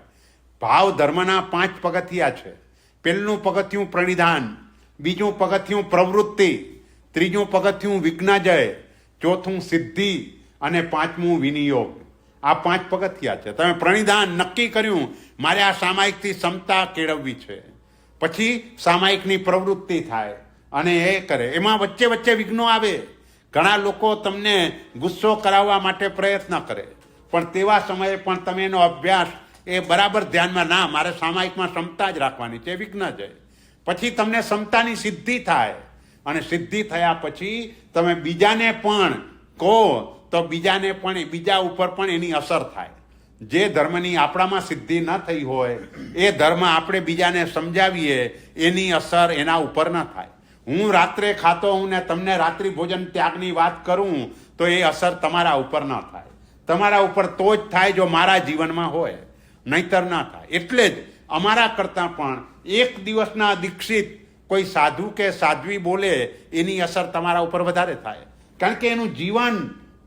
ભાવ ધર્મના 5 પગથિયા છે. પહેલું પગથિયું પ્રણિધાન, બીજું પગથિયું પ્રવૃત્તિ, ત્રીજું પગથિયું વિજ્ઞાજય, ચોથું સિદ્ધિ, અને 5મું વિનિયોગ. આ 5 પગથિયા છે. તમે પ્રણિધાન નક્કી કર્યું, મારે આ સામાયિકથી ક્ષમતા કેળવવી છે, પછી સામાયિકની પ્રવૃત્તિ થાય અને એ કરે. એમાં વચ્ચે વચ્ચે વિઘ્નો આવે. ઘણા લોકો તમને ગુસ્સો કરાવવા માટે પ્રયત્ન કરે, પણ તેવા સમયે પણ તમે એનો અભ્યાસ એ બરાબર ધ્યાનમાં, ના મારે સામાયિકમાં ક્ષમતા જ રાખવાની છે, વિઘ્ન જાય. પછી તમને ક્ષમતાની સિદ્ધિ થાય, અને સિદ્ધિ થયા પછી તમે બીજાને પણ કહો તો બીજાને પણ, બીજા ઉપર પણ એની અસર થાય. જે ધર્મની આપણામાં સિદ્ધિ ન થઈ હોય એ ધર્મ આપણે બીજાને સમજાવીએ, એની અસર એના ઉપર ન થાય. હું રાત્રે ખાતો હું ને તમને રાત્રિ ભોજન ત્યાગની વાત કરું તો એ અસર તમારા ઉપર ન થાય. તમારા ઉપર તો જ થાય જો મારા જીવનમાં હોય, નહીતર ના થાય. એટલે જ અમારા કરતાં પણ એક દિવસના દીક્ષિત કોઈ સાધુ કે સાધ્વી બોલે એની અસર તમારા ઉપર વધારે થાય, કારણ કે એનું જીવન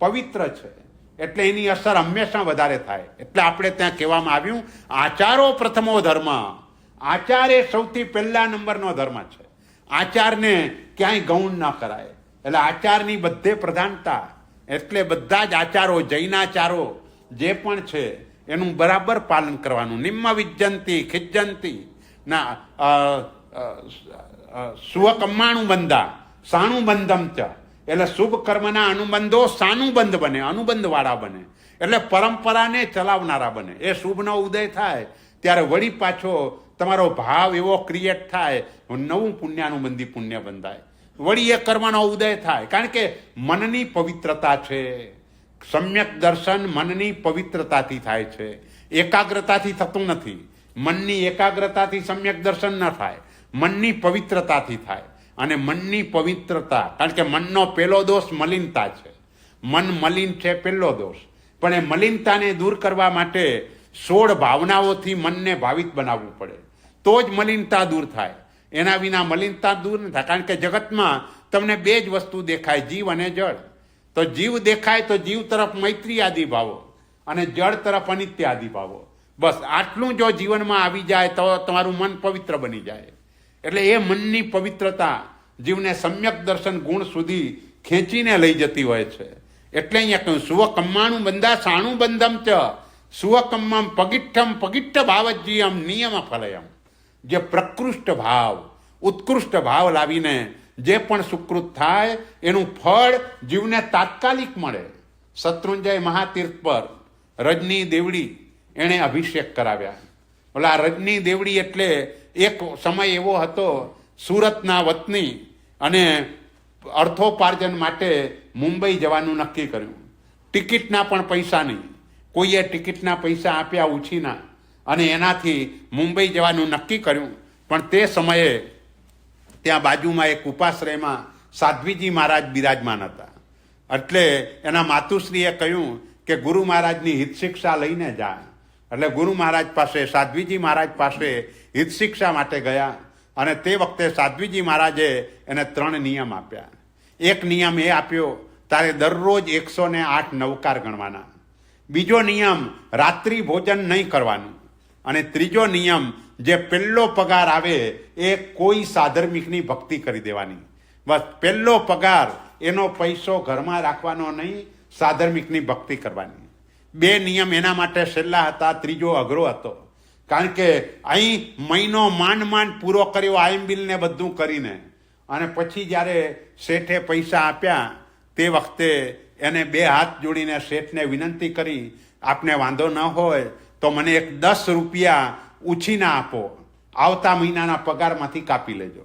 પવિત્ર છે, એટલે એની અસર હંમેશા વધારે થાય. એટલે આપણે ત્યાં કહેવામાં આવ્યું આચારો પ્રથમો ધર્મ. આચાર એ સૌથી પહેલા નંબરનો ધર્મ છે. આચારને ક્યાંય ગૌણ ન કરાય. એટલે આચારની બધે પ્રધાનતા. એટલે બધા જ આચારો, જૈનાચારો જે પણ છે એનું બરાબર પાલન કરવાનું. નિમ્મ વિજ્જંતી ખિજ્જંતી ના સ્વકમ્માણું બંધા સાણું બંધમ ચ. એટલે શુભ કર્મના અનુબંધો સાનુબંધ બને, અનુબંધવાળા બને, એટલે પરંપરાને ચલાવનારા બને. એ શુભનો ઉદય થાય ત્યારે વળી પાછો તમારો ભાવ એવો ક્રિએટ થાય, નવું પુણ્યાનુબંધી પુણ્ય બંધાય. વળી એ કર્મનો ઉદય થાય, કારણ કે મનની પવિત્રતા છે. સમ્યક દર્શન મનની પવિત્રતાથી થાય છે, એકાગ્રતાથી થતું નથી. મનની એકાગ્રતાથી સમ્યક દર્શન ન થાય, મનની પવિત્રતાથી થાય. અને મનની પવિત્રતા, કારણ કે મનનો પહેલો દોષ મલિનતા છે. મન મલિન છે પહેલો દોષ, પણ એ મલિનતાને દૂર કરવા માટે 16 ભાવનાઓથી મનને ભાવિત બનાવવું પડે, તો જ મલિનતા દૂર થાય. એના વિના મલિનતા દૂર ન થાય. કારણ કે જગતમાં તમને 2 જ વસ્તુ દેખાય, જીવ અને જળ. તો જીવ દેખાય તો જીવ તરફ મૈત્રી આદિ ભાવો અને જળ તરફ અનિત્ય આદિ ભાવો. બસ આટલું જો જીવનમાં આવી જાય તો તમારું મન પવિત્ર બની જાય. એટલે એ મનની પવિત્રતા જીવને સમ્યક દર્શન ગુણ સુધી ખેંચીને લઈ જતી હોય છે. એટલે અહીંયા કહ્યું સુવકમ્માણું બંધા સાણું બંધમ ચ સુવકમ્મમ પગિઠ્ઠમ પગિઠ્ઠ ભાવજીયમ નિયમ ફલયમ. જે પ્રકૃષ્ટ ભાવ, ઉત્કૃષ્ટ ભાવ લાવીને જે પણ સુકૃત થાય એનું ફળ જીવને તાત્કાલિક મળે. શત્રુંજય મહાતીર્થ પર રજની દેવડી એણે અભિષેક કરાવ્યા. ઓલા રજની દેવડી એટલે એક સમય એવો હતો, સુરતના વતની અને અર્થોપાર્જન માટે મુંબઈ જવાનું નક્કી કર્યું. ટિકિટના પણ પૈસા નહીં, કોઈએ ટિકિટના પૈસા આપ્યા ઉછીના, અને એનાથી મુંબઈ જવાનું નક્કી કર્યું. પણ તે સમયે ત્યાં બાજુમાં એક ઉપાશ્રયમાં સાધ્વીજી મહારાજ બિરાજમાન હતા. એટલે એના માતુશ્રીએ કહ્યું કે ગુરુ મહારાજની હિત શિક્ષા લઈને જા. એટલે ગુરુ મહારાજ પાસે, સાધ્વીજી મહારાજ પાસે હિત શિક્ષા માટે ગયા. અને તે વખતે સાધ્વીજી મહારાજે એને 3 નિયમ આપ્યા. એક નિયમ એ આપ્યો, તારે દરરોજ 108 નવકાર ગણવાના. બીજો નિયમ, રાત્રિ ભોજન નહીં કરવાનું. અને ત્રીજો નિયમ, જે પહેલો પગાર આવે એ કોઈ સાધર્મિકની ભક્તિ કરી દેવાની. બસ પહેલો પગાર, એનો પૈસો ઘરમાં રાખવાનો નહીં, સાધર્મિકની ભક્તિ કરવાની. 2 નિયમ એના માટે સહેલા હતા, ત્રીજો અઘરો હતો. કારણ કે અહીં મહિનો માંડ પૂરો કર્યો આઈમ્બિલને બધું કરીને, અને પછી જ્યારે શેઠે પૈસા આપ્યા તે વખતે એને 2 હાથ જોડીને શેઠને વિનંતી કરી, આપને વાંધો ન હોય તો મને એક 10 રૂપિયા ઉછીના આપો, આવતા મહિનાના પગારમાંથી કાપી લેજો.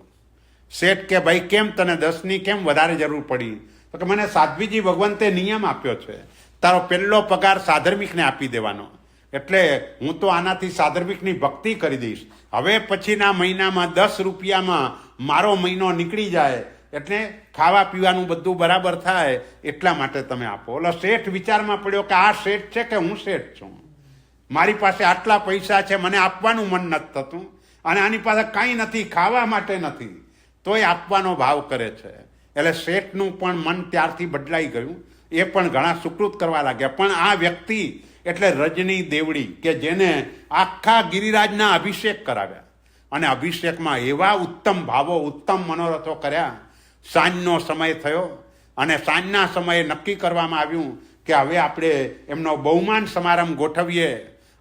શેઠ કે ભાઈ કેમ, તને 10ની કેમ વધારે જરૂર પડી? તો કે મને સાધ્વીજી ભગવંતે નિયમ આપ્યો છે, તારો પહેલો પગાર સાધર્મિકને આપી દેવાનો, એટલે હું તો આનાથી સાધર્મિકની ભક્તિ કરી દઈશ. હવે પછીના મહિનામાં 10 રૂપિયામાં મારો મહિનો નીકળી જાય, એટલે ખાવા પીવાનું બધું બરાબર થાય, એટલા માટે તમે આપો. ઓલો શેઠ વિચારમાં પડ્યો કે આ શેઠ છે કે હું શેઠ છું? મારી પાસે આટલા પૈસા છે, મને આપવાનું મન નથી થતું, અને આની પાસે કાંઈ નથી, ખાવા માટે નથી, તોય આપવાનો ભાવ કરે છે. એટલે શેઠનું પણ મન ત્યારથી બદલાઈ ગયું. એ પણ ઘણા સુકૃત કરવા લાગ્યા. પણ આ વ્યક્તિ એટલે રજની દેવડી કે જેને આખા ગિરિરાજના અભિષેક કરાવ્યા, અને અભિષેકમાં એવા ઉત્તમ ભાવો, ઉત્તમ મનોરથો કર્યા. સાંજનો સમય થયો અને સાંજના સમયે નક્કી કરવામાં આવ્યું કે હવે આપણે એમનો બહુમાન સમારંભ ગોઠવીએ.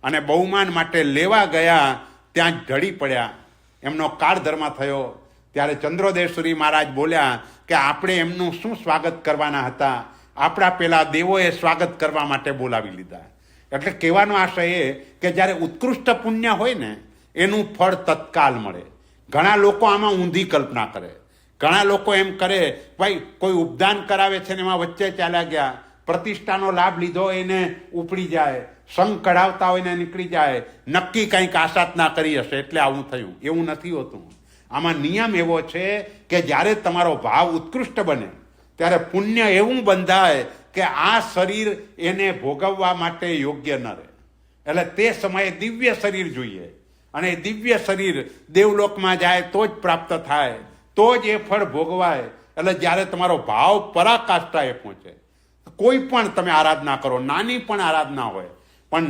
અને બહુમાન માટે લેવા ગયા, ત્યાં જ ઢળી પડ્યા. એમનો કાળધર્મ થયો. ત્યારે ચંદ્રોદયસુરી મહારાજ બોલ્યા કે આપણે એમનું શું સ્વાગત કરવાના હતા, આપણા પેલા દેવોએ સ્વાગત કરવા માટે બોલાવી લીધા. એટલે કહેવાનો આશય એ કે જ્યારે ઉત્કૃષ્ટ પુણ્ય હોય ને એનું ફળ તત્કાલ મળે. ઘણા લોકો આમાં ઊંધી કલ્પના કરે. ઘણા લોકો એમ કરે, ભાઈ કોઈ ઉપદાન કરાવે છે ને એમાં વચ્ચે ચાલ્યા ગયા, પ્રતિષ્ઠાનો લાભ લીધો એને ઉપડી જાય, સંગ કઢાવતા હોય ને નીકળી જાય, નક્કી કંઈક આશાત ના કરી હશે એટલે આવું થયું. એવું નથી હોતું. આમાં નિયમ એવો છે કે જ્યારે તમારો ભાવ ઉત્કૃષ્ટ બને ત્યારે પુણ્ય એવું બંધાય કે આ શરીર એને ભોગવવા માટે યોગ્ય ન રહે. એટલે તે સમયે દિવ્ય શરીર જોઈએ, અને દિવ્ય શરીર દેવલોકમાં જાય તો જ પ્રાપ્ત થાય, તો જ એ ફળ ભોગવાય. એટલે જ્યારે તમારો ભાવ પરાકાષ્ઠાએ પહોંચે, કોઈ પણ તમે આરાધના કરો, નાની પણ આરાધના હોય, પણ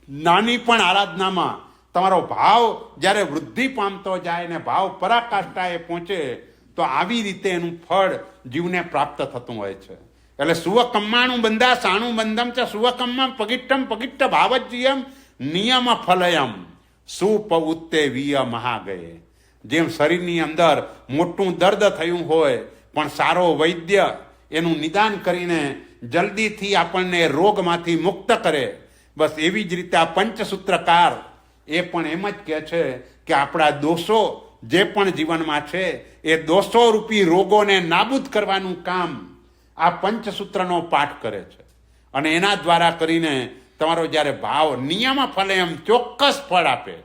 નાની પણ આરાધનામાં તમારો ભાવ જ્યારે વૃદ્ધિ પામતો જાય ને ભાવ પરાકાષ્ઠાએ પહોંચે તો આવી રીતે એનું ફળ જીવને પ્રાપ્ત થતું હોય છે. એટલે સુવકમ્માણું બંધા સાણું બંધમ છે સુવકમ્મા પગિટ્ટમ પગિટ્ટ ભાવજીયમ નિયમ ફલયમ સુપઉત્તે વિય મહાગયે. જેમ શરીરની અંદર મોટું દર્દ થયું હોય પણ સારો વૈદ્ય એનું નિદાન કરીને જલ્દીથી આપણને રોગમાંથી મુક્ત કરે, બસ એવી જ રીતે આ પંચસૂત્રકાર એ પણ એમ જ કહે છે કે આપણા દોષો જે પણ જીવનમાં છે એ દોષો રૂપી રોગોને નાબૂદ કરવાનું કામ આ પંચસૂત્રનો પાઠ કરે છે. અને એના દ્વારા કરીને તમારો જ્યારે ભાવ નિયમ ફલે એમ ચોક્કસ ફળ આપે.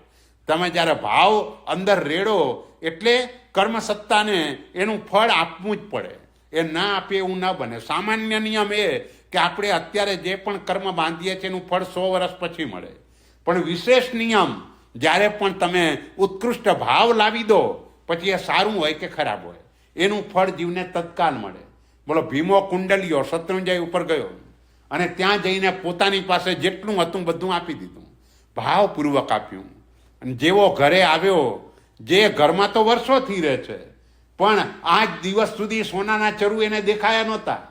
તમે જ્યારે ભાવ અંદર રેડો એટલે કર્મસત્તાને એનું ફળ આપવું જ પડે, એ ના આપે એવું ન બને. સામાન્ય નિયમ એ કે આપણે અત્યારે જે પણ કર્મ બાંધીએ છીએ એનું ફળ 100 વર્ષ પછી મળે, પણ વિશેષ નિયમ જ્યારે પણ તમે ઉત્કૃષ્ટ ભાવ લાવી દો પછી એ સારું હોય કે ખરાબ હોય એનું ફળ જીવને તત્કાલ મળે. બોલો, ભીમો કુંડલીઓ શત્રુંજય ઉપર ગયો અને ત્યાં જઈને પોતાની પાસે જેટલું હતું બધું આપી દીધું, ભાવપૂર્વક આપ્યું. અને જેવો ઘરે આવ્યો, જે ઘરમાં તો વર્ષોથી રહે છે પણ આજ દિવસ સુધી સોનાના ચરુ એને દેખાયા નહોતા,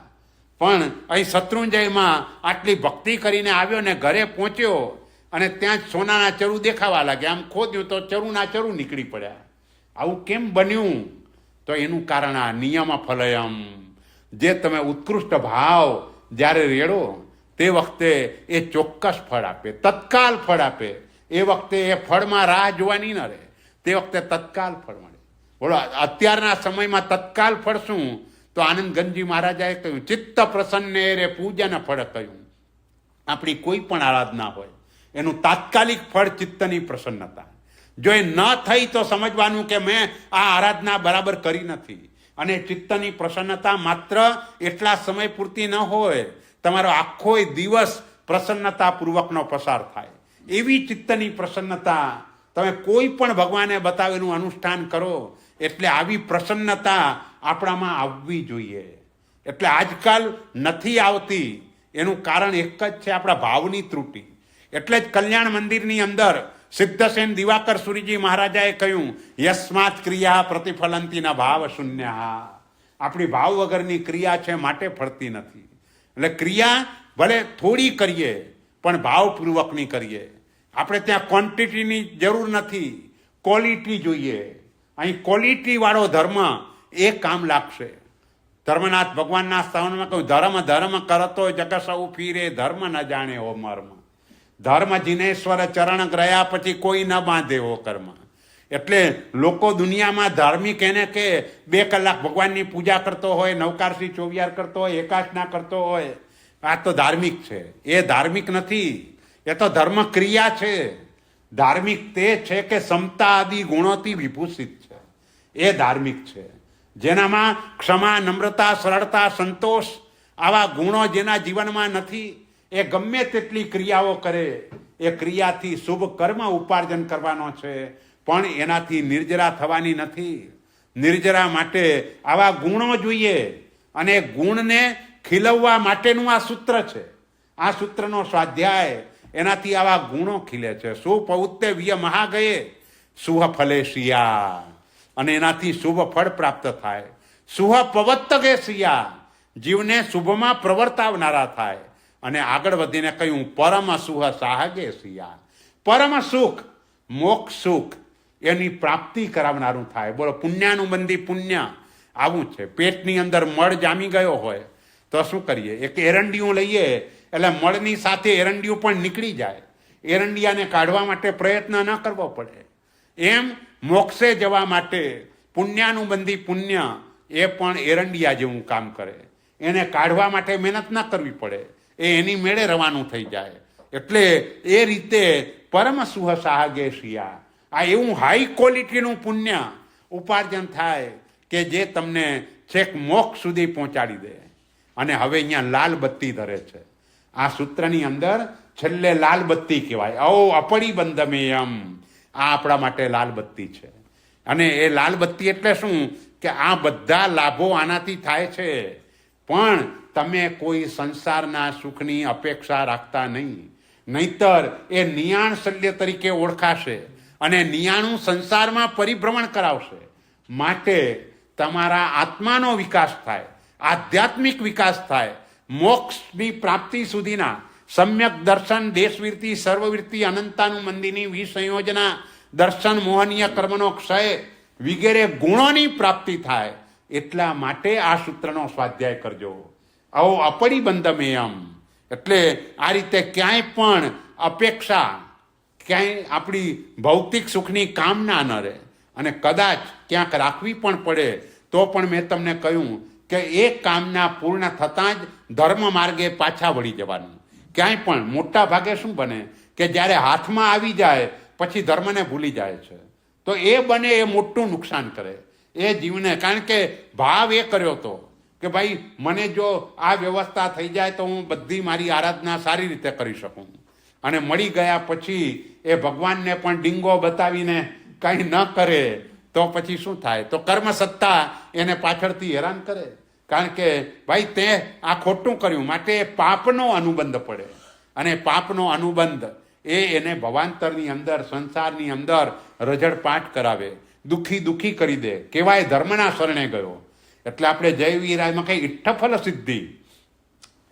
પણ અહીં શત્રુંજયમાં આટલી ભક્તિ કરીને આવ્યો ને ઘરે પહોંચ્યો અને ત્યાં જ સોનાના ચરુ દેખાવા લાગ્યા. આમ ખોદ્યું તો ચરુના ચરુ નીકળી પડ્યા. આવું કેમ બન્યું? તો એનું કારણ આ નિયમ ફલયમ. જે તમે ઉત્કૃષ્ટ ભાવ જ્યારે રેડો તે વખતે એ ચોક્કસ ફળ આપે, તત્કાલ ફળ આપે. એ વખતે એ ફળમાં રાહ જોવાની ન રહે, તે વખતે તત્કાલ ફળ મળે. બોલો, અત્યારના સમયમાં તત્કાલ ફળ શું? તો આનંદગંજી મહારાજાએ કહ્યું, ચિત્ત પ્રસન્ને રે પૂજન ફળ કહ્યું. આપણી કોઈ પણ આરાધના હોય એનું તાત્કાલિક ફળ ચિત્તની પ્રસન્નતા. જો એ ન થઈ તો સમજવાનું કે મેં આ આરાધના બરાબર કરી નથી. અને ચિત્તની પ્રસન્નતા માત્ર એટલા સમય પૂરતી ન હોય, તમારો આખો દિવસ પ્રસન્નતાપૂર્વકનો પસાર થાય એવી ચિત્તની પ્રસન્નતા. તમે કોઈ પણ ભગવાને બતાવેલું અનુષ્ઠાન કરો એટલે આવી પ્રસન્નતા આપણામાં આવવી જોઈએ. એટલે આજકાલ નથી આવતી એનું કારણ એક જ છે, આપણા ભાવની ત્રુટિ. એટલે જ કલ્યાણ મંદિરની અંદર સિદ્ધસેન દિવાકર સુરીજી મહારાજાએ કહ્યું, યસ્માત ક્રિયા પ્રતિફલંતી ન ભાવ શૂન્ય. આપણી ભાવ વગરની ક્રિયા છે માટે ફળતી નથી. એટલે ક્રિયા ભલે થોડી કરીએ પણ ભાવપૂર્વકની કરીએ. આપણે ત્યાં ક્વોન્ટિટીની જરૂર નથી, ક્વોલિટી જોઈએ. અહીં ક્વોલિટીવાળો ધર્મ એ કામ લાગશે. ધર્મનાથ ભગવાનના સ્થાનમાં કહ્યું, ધર્મ ધર્મ કરતો જગ સૌ ફીરે, ધર્મ ન જાણે હો મર્મ. ધર્મ જીનેશ્વર ચરણ ગયા પછી કોઈ ન બાંધે હો કર્મ. એટલે લોકો દુનિયામાં ધાર્મિક એને કે 2 કલાક ભગવાનની પૂજા કરતો હોય, નવકારસી ચોવિયાર કરતો હોય, એકાસના કરતો હોય, આ તો ધાર્મિક છે. એ ધાર્મિક નથી, એ તો ધર્મ ક્રિયા છે. ધાર્મિક તે છે કે સમતા આદિ ગુણોથી વિભૂષિત છે, એ ધાર્મિક છે. જેનામાં ક્ષમા, નમ્રતા, સરળતા, સંતોષ આવા ગુણો જેના જીવનમાં નથી, એ ગમે તેટલી ક્રિયાઓ કરે, એ ક્રિયાથી શુભ કર્મ ઉપાર્જન કરવાનો છે, પણ એનાથી નિર્જરા થવાની નથી. નિર્જરા માટે આવા ગુણો જોઈએ, અને ગુણને ખીલવવા માટેનું આ સૂત્ર છે. આ સૂત્રનો સ્વાધ્યાય, એનાથી આવા ગુણો ખીલે છે. સુપૌત્તે વિય મહાગયે સુહ ફલે શિયા. અને એનાથી શુભ ફળ પ્રાપ્ત થાય. સુહ પવત્તગે શિયા, જીવને શુભમાં પ્રવર્તાવનારા થાય. અને આગળ વધીને કહ્યું, પરમ સુખ સાહગે શિયા. પરમ સુખ, મોક્ષ સુખ એની પ્રાપ્તિ કરાવનારું થાય. બોલો, પુણ્યાનુબંધી પુણ્ય આવું છે. પેટની અંદર મળ જામી ગયો હોય તો શું કરીએ? એક એરંડિયું લઈએ એટલે મળની સાથે એરંડિયું પણ નીકળી જાય. એરંડિયાને કાઢવા માટે પ્રયત્ન ન કરવો પડે. એમ મોક્ષે જવા માટે પુણ્યાનુબંધી પુણ્ય એ પણ એરંડિયા જેવું કામ કરે. એને કાઢવા માટે મહેનત ન કરવી પડે, એ એની મેળે રવાનું થઈ જાય. એટલે એ રીતે પરમ સુહ સાહગે શિયા. આ એવું હાઈ ક્વોલિટીનું પુણ્ય ઉપાર્જન થાય કે જે તમને છેક મોક્ષ સુધી પહોંચાડી દે. અને હવે અહીંયા લાલ બત્તી ધરે છે. આ સૂત્રની અંદર છેલ્લે લાલ બત્તી કહેવાય. અપડી બંધમેયમ, આ આપણા માટે લાલ બત્તી છે. અને એ લાલ બત્તી એટલે શું કે આ બધા લાભો આનાથી થાય છે, પણ તમે કોઈ સંસારના સુખની અપેક્ષા રાખતા નહીં. નહીતર એ નિયાણ શલ્ય તરીકે ઓળખાશે અને નિયાણું સંસારમાં પરિભ્રમણ કરાવશે. માટે તમારા આત્માનો વિકાસ થાય, આધ્યાત્મિક વિકાસ થાય, મોક્ષની પ્રાપ્તિ સુધીના સમ્યક દર્શન, દેશવીરતિ, સર્વવીરતિ, અનંતાનું મંદિરની વિસંયોજના, દર્શન, મોહનીય કર્મનો ક્ષય વગેરે ગુણોની પ્રાપ્તિ થાય. એટલા માટે આ સૂત્રનો સ્વાધ્યાય કરજો. અપડી બંધમેયમ એટલે આ રીતે ક્યાંય પણ અપેક્ષા, ક્યાંય આપણી ભૌતિક સુખની કામના ન રહે. અને કદાચ ક્યાંક રાખવી પણ પડે તો પણ મેં તમને કહ્યું કે એ કામના પૂર્ણ થતાં જ ધર્મ માર્ગે પાછા વળી જવાનું. ક્યાંય પણ મોટા ભાગે શું બને કે જ્યારે હાથમાં આવી જાય પછી ધર્મને ભૂલી જાય છે. તો એ બને એ મોટું નુકસાન કરે એ જીવને. કારણ કે ભાવ એ કર્યો હતો કે ભાઈ મને જો આ વ્યવસ્થા થઈ જાય તો હું બધી મારી આરાધના સારી રીતે કરી શકું. અને મળી ગયા પછી એ ભગવાનને પણ ડીંગો બતાવીને કંઈ ન કરે તો પછી શું થાય? તો કર્મ સત્તા એને પાછળથી હેરાન કરે. કારણ કે ભાઈ તે આ ખોટું કર્યું, માટે પાપનો અનુબંધ પડે. અને પાપનો અનુબંધ એને ભવાંતરની અંદર, સંસારની અંદર રજડપાટ કરાવે, દુઃખી કરી દે. કહેવાય ધર્મના શરણે ગયો. એટલે આપણે જય વીરાયમાં કઈ ઇષ્ટફલ સિદ્ધિ,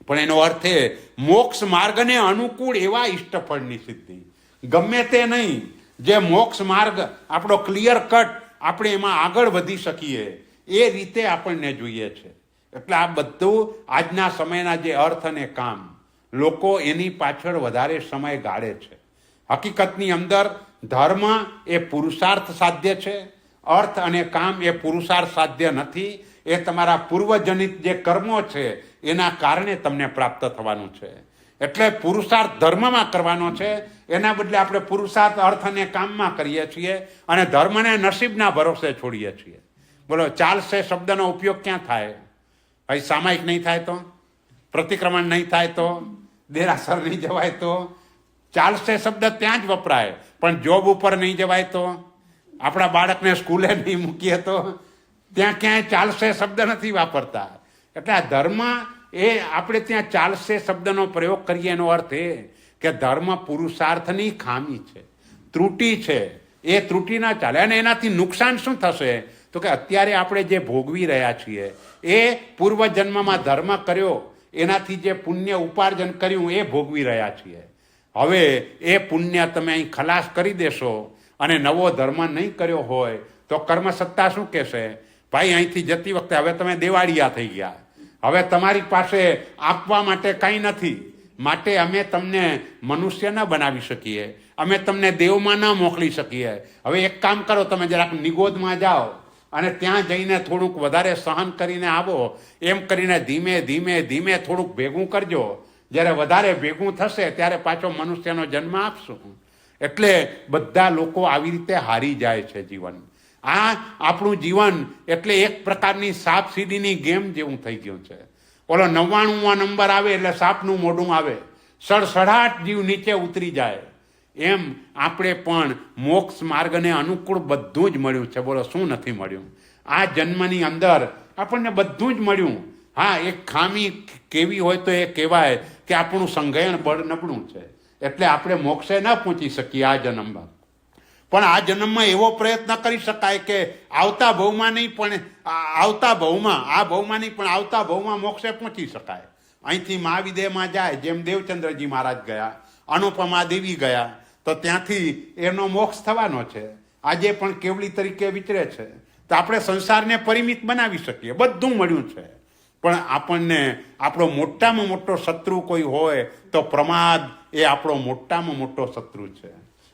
પણ એનો અર્થ એ મોક્ષ માર્ગને અનુકૂળ એવા ઇષ્ટફળની સિદ્ધિ. ગમે તે નહીં, જે મોક્ષ માર્ગ આપણો ક્લિયર કટ, આપણે એમાં આગળ વધી શકીએ એ રીતે આપણને જોઈએ છે. એટલે આ બધું આજના સમયના જે અર્થ અને કામ, લોકો એની પાછળ વધારે સમય ગાળે છે. હકીકતની અંદર ધર્મ એ પુરુષાર્થ સાધ્ય છે, અર્થ અને કામ એ પુરુષાર્થ સાધ્ય નથી. એ તમારા પૂર્વજનિત જે કર્મો છે એના કારણે તમને પ્રાપ્ત થવાનું છે. એટલે પુરુષાર્થ ધર્મમાં કરવાનો છે, એના બદલે આપણે પુરુષાર્થ અર્થ અને કામમાં કરીએ છીએ અને ધર્મને નસીબના ભરોસે છોડીએ છીએ. બોલો, ચાલશે શબ્દનો ઉપયોગ ક્યાં થાય? ભાઈ સામાયિક નહીં થાય તો, પ્રતિક્રમણ નહીં થાય તો, દેરાસર નહીં જવાય તો, ચાલશે શબ્દ ત્યાં જ વપરાય. પણ જોબ ઉપર નહીં જવાય તો, આપણા બાળકને સ્કૂલે નહીં મૂકીએ તો, ત્યાં ક્યાંય ચાલશે શબ્દ નથી વાપરતા. એટલે આ ધર્મ એ આપણે ત્યાં ચાલશે શબ્દનો પ્રયોગ કરીએ એનો અર્થ એ કે ધર્મ પુરુષાર્થની ખામી છે, ત્રુટિ છે. એ ત્રુટિ ના ચાલે. અને એનાથી નુકસાન શું થશે? તો કે અત્યારે આપણે જે ભોગવી રહ્યા છીએ એ પૂર્વજન્મમાં ધર્મ કર્યો, એનાથી જે પુણ્ય ઉપાર્જન કર્યું એ ભોગવી રહ્યા છીએ. હવે એ પુણ્ય તમે અહીં ખલાસ કરી દેશો અને નવો ધર્મ નહીં કર્યો હોય તો કર્મ સત્તા શું કહેશે? ભાઈ અહીંથી જતી વખતે હવે તમે દેવાળિયા થઈ ગયા, હવે તમારી પાસે આપવા માટે કંઈ નથી, માટે અમે તમને મનુષ્ય ન બનાવી શકીએ, અમે તમને દેવમાં ન મોકલી શકીએ. હવે એક કામ કરો, તમે જરાક નિગોદમાં જાઓ અને ત્યાં જઈને થોડુંક વધારે સહન કરીને આવો. એમ કરીને ધીમે ધીમે ધીમે થોડુંક ભેગું કરજો. જ્યારે વધારે ભેગું થશે ત્યારે પાછો મનુષ્યનો જન્મ આપશું. એટલે બધા લોકો આવી રીતે હારી જાય છે જીવન. આ આપણું જીવન એટલે એક પ્રકારની સાપ સીડીની ગેમ જેવું થઈ ગયું છે. ઓલો 99માં નંબર આવે એટલે સાપનું મોઢું આવે, સડસડાટ જીવ નીચે ઉતરી જાય. એમ આપણે પણ મોક્ષ માર્ગને અનુકૂળ બધું જ મળ્યું છે. બોલો, શું નથી મળ્યું? આ જન્મની અંદર આપણને બધું જ મળ્યું. હા, એક ખામી કેવી હોય તો એ કહેવાય કે આપણું સંગયણ બળ નબળું છે, એટલે આપણે મોક્ષે ન પહોંચી શકીએ આ જન્મમાં. પણ આ જન્મમાં એવો પ્રયત્ન કરી શકાય કે આવતા ભવમાં નહીં, પણ આવતા ભવમાં, આ ભવમાં નહીં પણ આવતા ભવમાં મોક્ષે પહોંચી શકાય. અહીંથી મહાવિદેહમાં જાય, જેમ દેવચંદ્રજી મહારાજ ગયા, અનુપમા દેવી ગયા, તો ત્યાંથી એનો મોક્ષ થવાનો છે. આજે પણ કેવલી તરીકે વિચરે છે. તો આપણે સંસારને પરિમિત બનાવી શકીએ, બધું મળ્યું છે. પણ આપણને આપણો મોટામાં મોટો શત્રુ કોઈ હોય તો પ્રમાદ એ આપણો મોટામાં મોટો શત્રુ છે.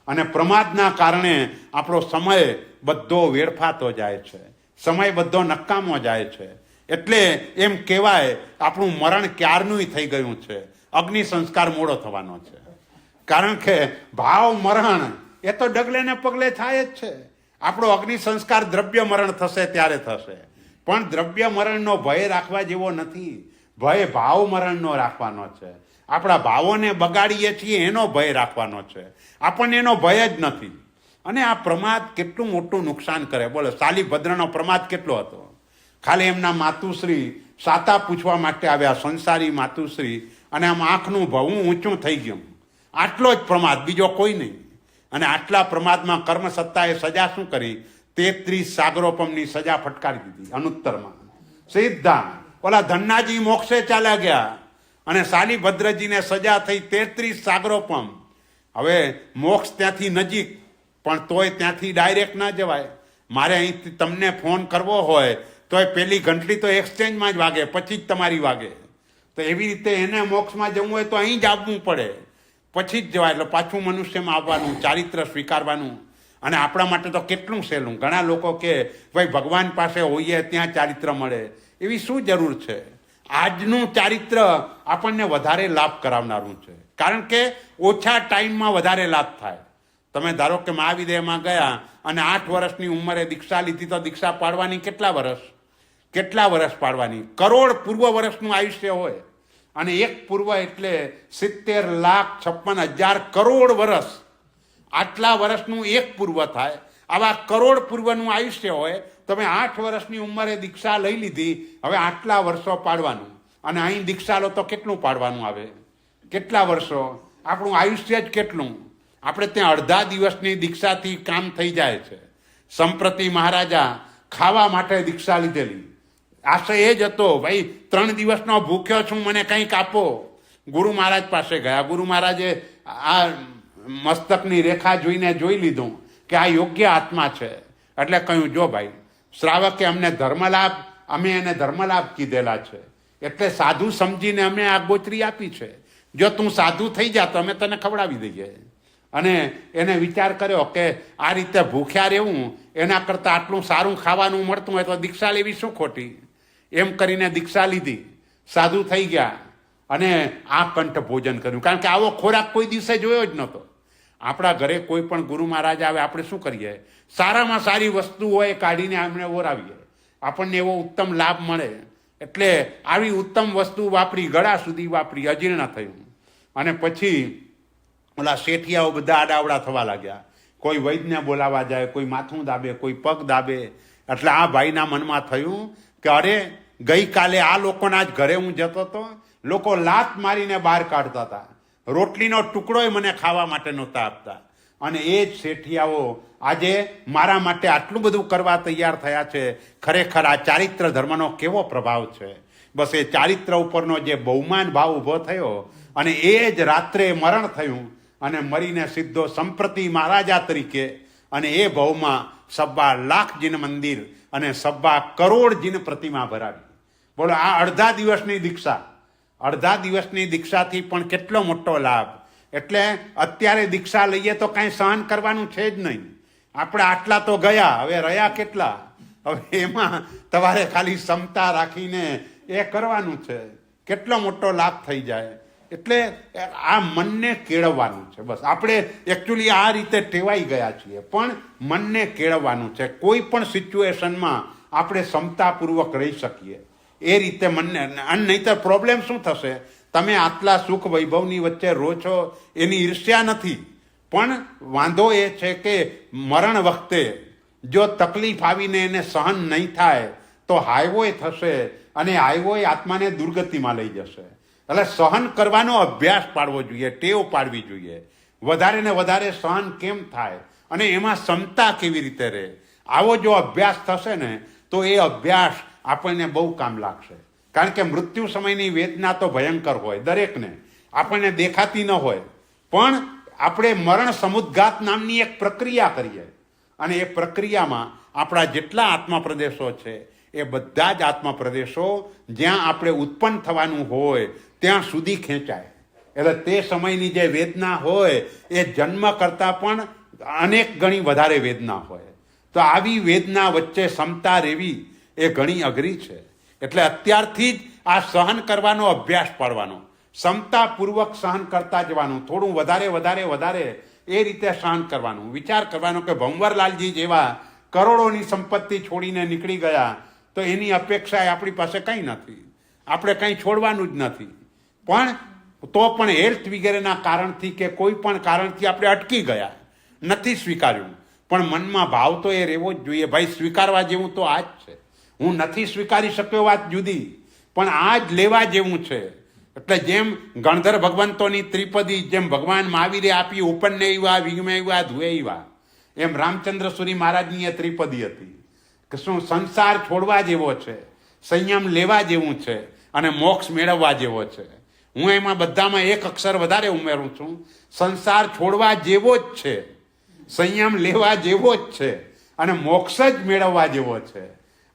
અને પ્રમાદના કારણે આપણો સમય બધો વેડફાતો જાય છે, સમય બધો નકામો જાય છે. એટલે એમ કહેવાય આપણું મરણ ક્યારનું થઈ ગયું છે, અગ્નિ સંસ્કાર મોડો થવાનો છે. કારણ કે ભાવ મરણ એ તો ડગલે ને પગલે થાય જ છે. આપણો અગ્નિ સંસ્કાર દ્રવ્ય મરણ થશે ત્યારે થશે, પણ દ્રવ્ય મરણનો ભય રાખવા જેવો નથી. ભય ભાવ મરણનો રાખવાનો છે. આપણા ભાવોને બગાડીએ છીએ એનો ભય રાખવાનો છે. આપણને એનો ભય જ નથી. અને આ પ્રમાદ કેટલું મોટું નુકસાન કરે. બોલો, શાલિભદ્રનો પ્રમાદ કેટલો હતો. ખાલી એમના માતુશ્રી સાતા પૂછવા માટે આવ્યા, સંસારી માતુશ્રી, અને આમ આંખનું ભવું ઊંચું થઈ ગયું. આટલો જ પ્રમાદ, બીજો કોઈ નહીં. અને આટલા પ્રમાદમાં કર્મ સત્તાએ સજા શું કરી? 33 સાગરોપમની સજા ફટકારી દીધી અનુત્તરમાં. સીધા ઓલા ધન્નાજી મોક્ષે ચાલ્યા ગયા અને શાલિભદ્રજીને સજા થઈ 33 સાગરોપમ. હવે મોક્ષ ત્યાંથી નજીક, પણ તોય ત્યાંથી ડાયરેક્ટ ના જવાય. મારે અહીંથી તમને ફોન કરવો હોય તોય પેલી ઘંટડી તો એક્સચેન્જમાં જ વાગે, પછી જ તમારી વાગે. તો એવી રીતે એને મોક્ષમાં જવું હોય તો અહીં જ આવવું પડે, પછી જ જવાય. એટલે પાછું મનુષ્યમાં આવવાનું, ચારિત્ર સ્વીકારવાનું. અને આપણા માટે તો કેટલું સહેલું. ઘણા લોકો કે ભાઈ ભગવાન પાસે હોઈએ ત્યાં ચારિત્ર મળે. એવી શું જરૂર છે? આજનું ચારિત્ર આપણને વધારે લાભ કરાવનારું છે, કારણ કે ઓછા ટાઈમમાં વધારે લાભ થાય. તમે ધારો કે મહાવિદ્યામાં ગયા અને 8 વર્ષની ઉંમરે દીક્ષા લીધી, તો દીક્ષા પાડવાની કેટલા વર્ષ પાડવાની? કરોડ પૂર્વ વર્ષનું આયુષ્ય હોય. અને એક પૂર્વ એટલે 70,56,000 કરોડ વર્ષ. આટલા વર્ષનું એક પૂર્વ થાય. આવા કરોડ પૂર્વનું આયુષ્ય હોય. તમે 8 વર્ષની ઉંમરે દીક્ષા લઈ લીધી, હવે આટલા વર્ષો પાડવાનું. અને અહીં દીક્ષા લો તો કેટલું પાડવાનું આવે? કેટલા વર્ષો? આપણું આયુષ્ય જ કેટલું. આપણે ત્યાં અડધા દિવસની દીક્ષાથી કામ થઈ જાય છે. સંપ્રતિ મહારાજા ખાવા માટે દીક્ષા લીધેલી. આશય એ જ હતો, ભાઈ 3 દિવસનો ભૂખ્યો છું, મને કંઈક આપો. ગુરુ મહારાજ પાસે ગયા. ગુરુ મહારાજે આ મસ્તકની રેખા જોઈને જોઈ લીધું કે આ યોગ્ય આત્મા છે. એટલે કહ્યું, જો ભાઈ, શ્રાવકે અમને ધર્મલાભ, અમે એને ધર્મલાભ કીધેલા છે, એટલે સાધુ સમજીને અમે આ ગોચરી આપી છે. જો તું સાધુ થઈ જા તો અમે તને ખવડાવી દઈએ. અને એને વિચાર કર્યો કે આ રીતે ભૂખ્યા રહેવું એના કરતાં આટલું સારું ખાવાનું મળતું હોય તો દીક્ષા લેવી શું ખોટી? એમ કરીને દીક્ષા લીધી, સાધુ થઈ ગયા અને આ કંઠ ભોજન કર્યું. કારણ કે આવો ખોરાક કોઈ દિવસે જોયો જ નહોતો. આપણા ઘરે કોઈ પણ ગુરુ મહારાજ આવે, આપણે શું કરીએ? સારામાં સારી વસ્તુ હોય કાઢીને આપણે ઓરાવીએ, આપણને એવો ઉત્તમ લાભ મળે. એટલે આવી ઉત્તમ વસ્તુ વાપરી, ગળા સુધી વાપરી, અજીર્ણ થયું. અને પછી ઓલા શેઠિયાઓ બધા આડાવડા થવા લાગ્યા. કોઈ વૈદ્યને બોલાવા જાય, કોઈ માથું દાબે, કોઈ પગ દાબે. એટલે આ ભાઈના મનમાં થયું કે અરે, ગઈકાલે આ લોકોના જ ઘરે હું જતો હતો, લોકો લાત મારીને બહાર કાઢતા હતા, રોટલીનો ટુકડોય મને ખાવા માટે નહોતા આપતા. અને એ જ શેઠિયાઓ આજે મારા માટે આટલું બધું કરવા તૈયાર થયા છે. ખરેખર આ ચારિત્ર ધર્મનો કેવો પ્રભાવ છે! બસ એ ચારિત્ર ઉપરનો જે બહુમાન ભાવ ઊભો થયો, અને એ જ રાત્રે મરણ થયું. અને મરીને સીધો સંપ્રતિ મહારાજા તરીકે, અને એ ભાવમાં 1.25 લાખ જીન મંદિર અને 1.25 કરોડ જીન પ્રતિમા ભરાવી. બોલો, આ અડધા દિવસની દીક્ષાથી પણ કેટલો મોટો લાભ. એટલે અત્યારે દીક્ષા લઈએ તો કાંઈ સહન કરવાનું છે જ નહીં. આપણે આટલા તો ગયા, હવે રહ્યા કેટલા? હવે એમાં તમારે ખાલી ક્ષમતા રાખીને એ કરવાનું છે. કેટલો મોટો લાભ થઈ જાય. એટલે આ મનને કેળવવાનું છે. બસ આપણે એકચ્યુઅલી આ રીતે ટેવાઈ ગયા છીએ, પણ મનને કેળવવાનું છે. કોઈ પણ સિચ્યુએશનમાં આપણે ક્ષમતાપૂર્વક રહી શકીએ એ રીતે મનને. અને નહીંતર પ્રોબ્લેમ શું થશે? તમે આટલા સુખ વૈભવની વચ્ચે રહો છો, એની ઈર્ષ્યા નથી, પણ વાંધો એ છે કે મરણ વખતે જો તકલીફ આવીને એને સહન નહીં થાય તો હાઈવોય થશે, અને હાઈવોય આત્માને દુર્ગતિમાં લઈ જશે. એટલે સહન કરવાનો અભ્યાસ પાડવો જોઈએ, ટેવ પાડવી જોઈએ. વધારે ને વધારે સહન કેમ થાય અને એમાં ક્ષમતા કેવી રીતે રહે, આવો જો અભ્યાસ થશે ને તો એ અભ્યાસ આપણને બહુ કામ લાગશે. કારણ કે મૃત્યુ સમયની વેદના તો ભયંકર હોય દરેકને, આપણને દેખાતી ન હોય, પણ આપણે મરણ સમુદ્ઘાત નામની એક પ્રક્રિયા કરીએ, અને એ પ્રક્રિયામાં આપણા જેટલા આત્મા પ્રદેશો છે એ બધા જ આત્મા પ્રદેશો જ્યાં આપણે ઉત્પન્ન થવાનું હોય ત્યાં સુધી ખેંચાય. એટલે તે સમયની જે વેદના હોય એ જન્મ કરતાં પણ અનેક ગણી વધારે વેદના હોય. તો આવી વેદના વચ્ચે ક્ષમતા રહેવી એ ઘણી અઘરી છે. એટલે અત્યારથી જ આ સહન કરવાનો અભ્યાસ પાડવાનો, ક્ષમતાપૂર્વક સહન કરતા જવાનું, થોડું વધારે એ રીતે સહન કરવાનું. વિચાર કરવાનો કે ભંવરલાલજી જેવા કરોડોની સંપત્તિ છોડીને નીકળી ગયા તો એની અપેક્ષા આપણી પાસે કંઈ નથી, આપણે કંઈ છોડવાનું જ નથી. પણ તો પણ હેલ્થ વગેરેના કારણથી કે કોઈ પણ કારણથી આપણે અટકી ગયા, નથી સ્વીકાર્યું. પણ મનમાં ભાવ તો એ રહેવો જ જોઈએ, ભાઈ સ્વીકારવા જેવું તો આ જ છે. હું નથી સ્વીકારી શક્યો વાત જુદી, પણ આ જ લેવા જેવું છે. એટલે જેમ ગણધર ભગવંતોની ત્રિપદી, જેમ ભગવાન મહાવીરે આપી ઉપન્નૈવા વિજ્ઞૈવા ધ્વેયવા, એમ રામચંદ્ર સુરી મહારાજની એ ત્રિપદી હતી કે શું સંસાર છોડવા જેવો છે, સંયમ લેવા જેવું છે અને મોક્ષ મેળવવા જેવો છે. હું એમાં બધામાં એક અક્ષર વધારે ઉમેરું છું, સંસાર છોડવા જેવો જ છે, સંયમ લેવા જેવો જ છે અને મોક્ષ જ મેળવવા જેવો છે.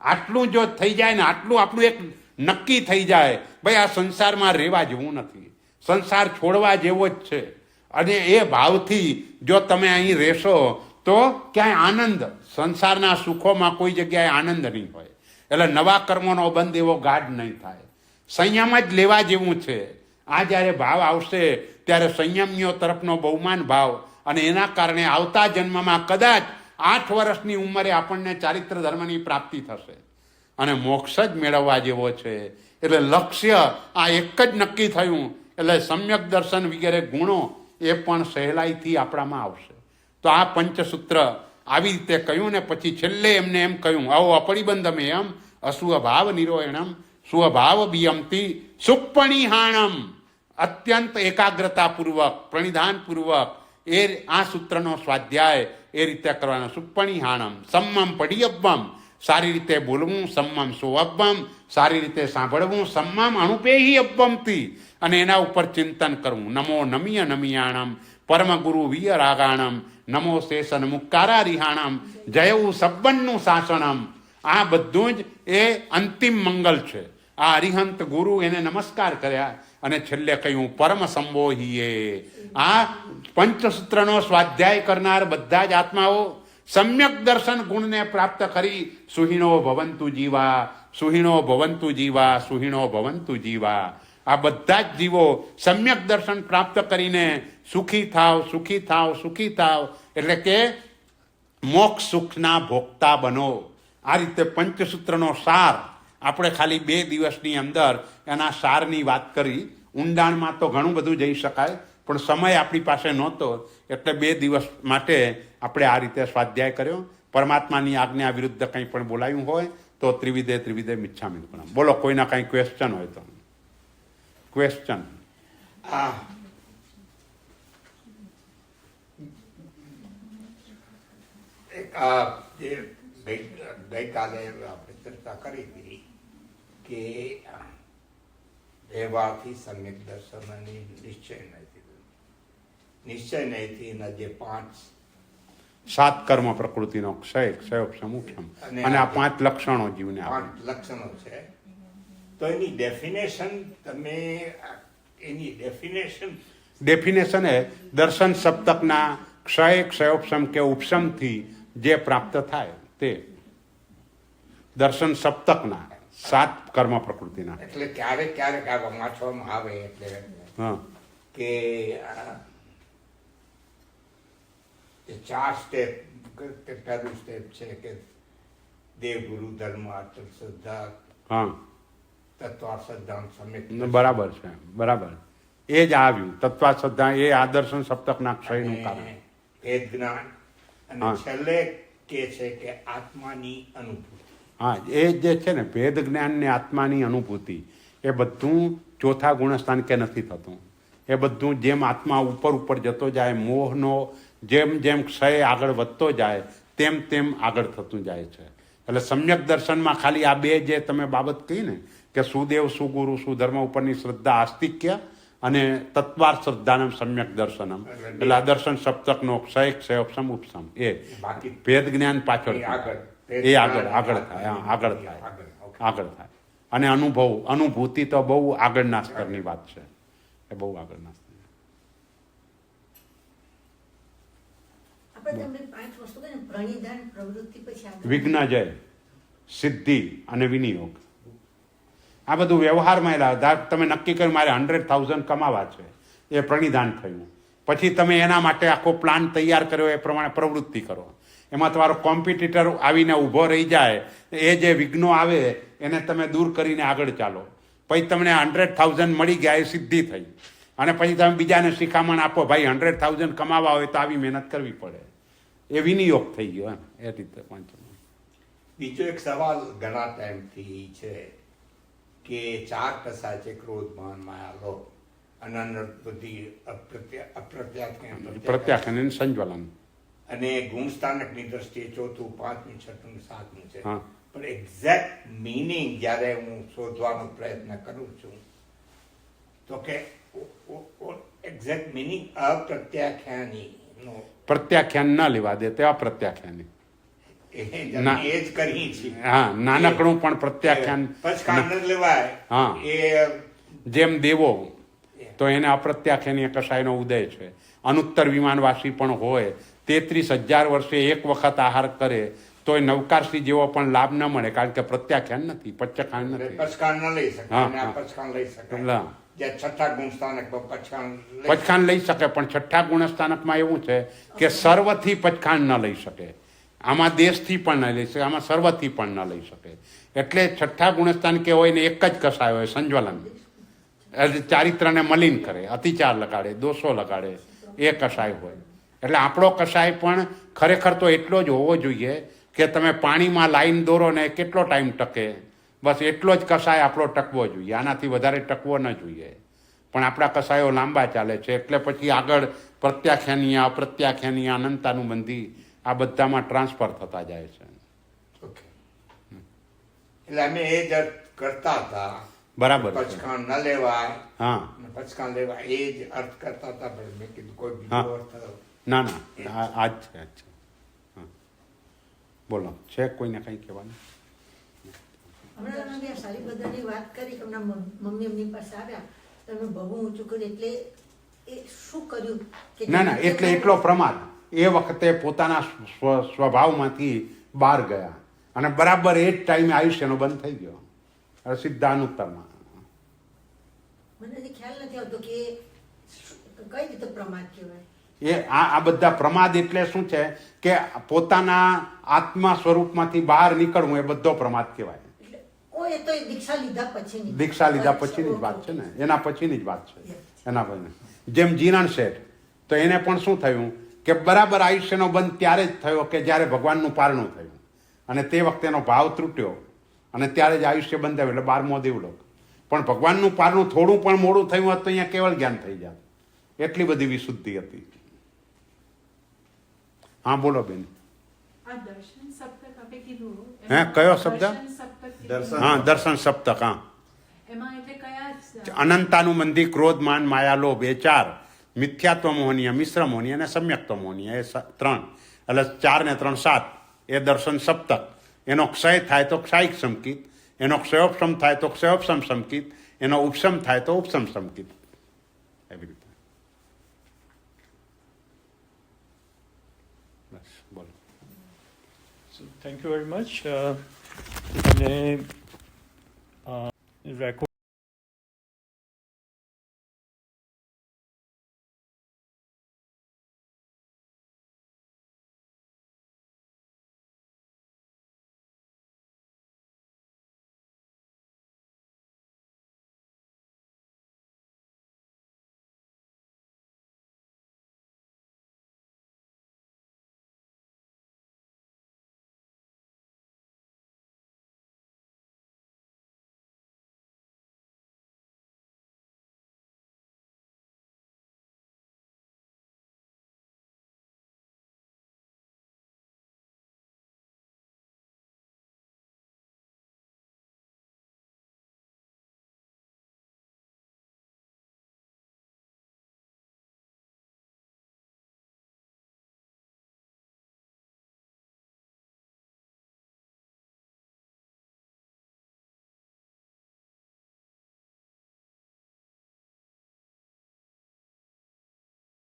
આટલું જો થઈ જાય ને, આટલું આપણું એક નક્કી થઈ જાય, ભાઈ આ સંસારમાં રહેવા જેવું નથી, સંસાર છોડવા જેવો જ છે, અને એ ભાવથી જો તમે અહીં રહેશો તો ક્યાંય આનંદ, સંસારના સુખોમાં કોઈ જગ્યાએ આનંદ નહીં હોય. એટલે નવા કર્મોનો બંધ એવો ગાઢ નહીં થાય. સંયમ જ લેવા જેવું છે. આ જ્યારે ભાવ આવશે ત્યારે સંયમીઓ તરફનો બહુમાન ભાવ, અને એના કારણે આવતા જન્મમાં કદાચ 8 વર્ષની ઉંમરે આપણને ચારિત્ર ધર્મની પ્રાપ્તિ થશે અને મોક્ષ જ મેળવવા જેવો છે. એટલે લક્ષ્ય આ એક જ નક્કી થયું એટલે સમ્યક દર્શન વગેરે ગુણો એ પણ સહેલાઈથી આપણામાં આવશે. તો આ પંચસૂત્ર આવી રીતે કહ્યું ને પછી છેલ્લે એમને એમ કહ્યું, આવો અપરિબંધમ એમ અસ્વભાવ નિરોયણમ સ્વભાવ બિયમતી સુપણિહાણમ. અત્યંત એકાગ્રતાપૂર્વક, પ્રણિધાનપૂર્વક એ આ સૂત્રનો સ્વાધ્યાય એ રીતે કરવાનો. સુપણિહાણમ સમ્મમ પડિયબ્બમ, સારી રીતે બોલવું, સમ્મમ સોઅબ્બમ, સારી રીતે સાંભળવું, સમ્મમ અણુપેહી અબ્બમથી, અને એના ઉપર ચિંતન કરવું. નમો નમિય નમિયાણમ પરમ ગુરુ વિય રાગાણમ, નમો શેષન મુક્કારા રિહાણમ, જયવું સબ્બનનું શાસનમ. આ બધું જ એ અંતિમ મંગલ છે. આ અરિહંત ગુરુ એને નમસ્કાર કર્યા અને છેલ્લે કહ્યું પરમ સંબોહીએ. આ પંચસૂત્રનો સ્વાધ્યાય કરનાર બધા જ આત્માઓ સમ્યક દર્શન ગુણને પ્રાપ્ત કરી સુહિણો ભવંતુ જીવા, સુહિણો ભવંતુ જીવા, સુહિણો ભવંતુ જીવા. આ બધા જ જીવો સમ્યક દર્શન પ્રાપ્ત કરીને સુખી થાવ, સુખી થાવ, સુખી થાવ, એટલે કે મોક્ષ સુખના ભોગતા બનો. આ રીતે પંચસૂત્રનો સાર આપણે ખાલી 2 દિવસની અંદર એના સારની વાત કરી. ઊંડાણમાં તો ઘણું બધું જઈ શકાય, પણ સમય આપણી પાસે નહોતો, એટલે 2 દિવસ માટે આપણે આ રીતે સ્વાધ્યાય કર્યો. પરમાત્માની આજ્ઞા વિરુદ્ધ કંઈ પણ બોલાયું હોય તો ત્રિવિધે ત્રિવિધે મિચ્છામિ દુક્કડમ. બોલો, કોઈના કંઈ ક્વેશ્ચન હોય તો. ક્વેશ્ચન? ગઈકાલે આપણે ચર્ચા કરી હતી કે વ્યવહારથી સમ્યક દર્શનની નિશ્ચય નહીંથી એના જે 7 કર્મ પ્રકૃતિનો ક્ષય, ક્ષયોક્ષમ, ઉપશમ, અને આ 5 લક્ષણો જીવને આવે. 5 લક્ષણો છે. તો એની ડેફિનેશન તમે એની ડેફિનેશન એ દર્શન સપ્તકના ક્ષય, ક્ષયોક્ષમ કે ઉપશમથી જે પ્રાપ્ત થાય તે દર્શન સપ્તકના 7 કર્મ પ્રકૃતિના. એટલે ક્યારેક ક્યારેક આ વાંચવામાં આવે એટલે કે 4 સ્ટેપ. પહેલું સ્ટેપ છે કે દેવ ગુરુ ધર્મ અર્થ શ્રદ્ધા, તત્વ શ્રદ્ધા, સમ્યક. બરાબર છે, બરાબર. એ જ આવ્યું તત્વ શ્રદ્ધા, એ આદર્શન સપ્તકના ક્ષયનું કારણ. વેદ જ્ઞાન, અને છેલ્લે કે છે કે આત્માની અનુભૂતિ. હા, એ જે છે ને ભેદ જ્ઞાન ને આત્માની અનુભૂતિ, એ બધું ચોથા ગુણસ્થાન કે નથી થતું. એ બધું જેમ આત્મા ઉપર જતો જાય, મોહનો જેમ જેમ ક્ષય આગળ વધતો જાય તેમ તેમ આગળ થતું જાય છે. એટલે સમ્યક દર્શનમાં ખાલી આ 2 જે તમે બાબત કહી ને કે સુદેવ, સુગુરુ, સુધર્મ ઉપરની શ્રદ્ધા આસ્તિક્ય અને તત્વાર શ્રદ્ધાનમ સમ્યક દર્શનમ, એટલે આ દર્શન સપ્તકનો ક્ષય, ક્ષયોપશમ, ઉપશમ, એ ભેદ જ્ઞાન પાછળ એ આગળ થાય. અને અનુભૂતિ તો બહુ આગળના સ્તરની વાત છે. એ બહુ આગળના સ્તર. વિઘ્ન, જય, સિદ્ધિ અને વિનિયોગ. આ બધું વ્યવહારમાં તમે નક્કી કર્યું મારે 100,000 કમાવા છે, એ પ્રણિધાન થયું. પછી તમે એના માટે આખો પ્લાન તૈયાર કર્યો એ પ્રમાણે પ્રવૃત્તિ કરો. એમાં તમારો કોમ્પિટિટર આવીને ઊભો રહી જાય, એ જે વિઘ્નો આવે એને તમે દૂર કરીને આગળ ચાલો. પછી તમને 100,000 મળી ગયા, એ સિદ્ધિ થઈ. અને પછી તમે બીજાને શિખામણ આપો, ભાઈ 100,000 કમાવા હોય તો આવી મહેનત કરવી પડે. એ વિનિયોગ થઈ ગયો એમ. એ રીતે પંચમ. બીજો એક સવાલ ઘણા ટાઈમથી છે કે 4 કસાય છે: ક્રોધ, માન, માયા, લોભ, અનંત બુદ્ધિ, પ્રત્યાખ્યાન અને સંજ્વલન. અને ગુણસ્થાનકની દ્રષ્ટિએ 4th, 5મી, 6મી, 7મી છે. હા. પણ એક્ઝેક્ટ મિનિંગ જ્યારે હું શોધવાનો પ્રયત્ન કરું છું તો કે એક્ઝેક્ટ મિનિંગ અપ્રત્યાખ્યાનીનો પ્રત્યાખ્યાન ન લેવા દે તે અપ્રત્યાખ્યાની. એ જ કરી છે. હા, નાનકડું પણ પ્રત્યાખ્યાન. પચકાણ ન લેવાય. હા, એ જેમ દેવો તો એને અપ્રત્યાખ્યાની કસાયનો ઉદય છે. અનુત્તર વિમાનવાસી પણ હોય, 33,000 વર્ષે એક વખત આહાર કરે તો એ નવકારસી જેવો પણ લાભ ન મળે, કારણ કે પ્રત્યાખ્યાન નથી, પચકાણ નથી. પચકાણ ન લઈ શકે. હા, અને આ હા. પચકાણ લઈ શકે. લા. જે 6ઠા ગુણસ્થાનક પચકાણ પચખાણ લઈ શકે, પણ 6ઠ્ઠા ગુણસ્થાનકમાં એવું છે કે સર્વથી પચખાણ ન લઈ શકે. આમાં દેશથી પણ ન લઈ શકે, આમાં સર્વથી પણ ન લઈ શકે. એટલે 6ઠ્ઠા ગુણસ્થાન કે હોય ને એક જ કસાય હોય, સંજ્વલન. એટલે ચારિત્રને મલિન કરે, અતિચાર લગાડે, દોષો લગાડે, એ કસાય હોય. એટલે આપણો કસાય પણ ખરેખર તો એટલો જ હોવો જોઈએ કે તમે પાણીમાં લાઈન દોરો ને કેટલો ટાઈમ ટકે, બસ એટલો જ કસાય આપણો ટકવો જોઈએ. આનાથી વધારે ટકવો ન જોઈએ. પણ આપણા કસાયો લાંબા ચાલે છે, એટલે પછી આગળ પ્રત્યાખ્યાનીય, અપ્રત્યાખ્યાનીય, અનંતાનુબંધી આ બધામાં ટ્રાન્સફર થતા જાય છે. ઓકે. એટલે અમે એ જ કરતા હતા. બરાબર છે. પચકાણ ન લેવાય. હા, પચકાણ લેવાય એ જ અર્થ કરતા હતા. પણ મેં કીધું કોઈ બીજો હા. અર્થ. ના ના, આ જ છે, આ જ છે. હા, બોલો, છે કોઈને કંઈ કહેવાનું? હમણાં તમે સારી બધાની વાત કરી કે હમણાં મમ્મી એમની પાસે આવ્યા, તમે બહુ ઊંચું કર્યું, એટલે એ શું કર્યું કે ના ના, એટલે એટલો પ્રમાદ એ વખતે પોતાના સ્વભાવમાંથી બહાર ગયા અને બરાબર એ જ ટાઈમે આયુષ્યનો બંધ થઈ ગયો. હવે સીધા અનુત્તરમાં. મને હજી ખ્યાલ નથી આવતો કે કઈ રીતે પ્રમાદ કહેવાય. એ આ બધા પ્રમાદ એટલે શું છે કે પોતાના આત્મા સ્વરૂપમાંથી બહાર નીકળવું, એ બધો પ્રમાદ કહેવાય. એટલે ઓ એ તો એ દીક્ષા લીધા પછીની દીક્ષા લીધા પછીની જ વાત છે ને, એના પછીની જ વાત છે. એના પછી જેમ જીનણ શેઠ, તો એને પણ શું થયું કે બરાબર આયુષ્યનો બંધ ત્યારે જ થયો કે જ્યારે ભગવાનનું પારણું થયું, અને તે વખતે એનો ભાવ તૂટ્યો અને ત્યારે જ આયુષ્ય બંધ થયું, એટલે 12મો દેવલોક. પણ ભગવાનનું પારણું થોડું પણ મોડું થયું હોત તો અહીંયા કેવળ જ્ઞાન થઈ જાય. એટલી બધી વિશુદ્ધિ હતી. હા, બોલો બેન. આ દર્શન સપ્તક આપે કીધું. હે, કયો શબ્દ? દર્શન સપ્તક કીધું. હા, દર્શન સપ્તક. હા, એમાં એટલે કયા જ અનંતાનુબંધી, ક્રોધ, માન, માયા, લોભ, એ 4. મિથ્યાત્વ મોહનીય, મિશ્ર મોહનીય અને સમ્યક્ત્વ મોહનીય, એ 3. એટલે 4 ને 3 7. એ દર્શન સપ્તક. એનો ક્ષય થાય તો ક્ષાયિક સંકિત, એનો ક્ષયોપશમ થાય તો ક્ષયોપશમ સંકિત, એનો ઉપશમ થાય તો ઉપશમ સંકિત. એવી રીતે. બસ, બોલો. So thank you very much. અને રેકોર્ડ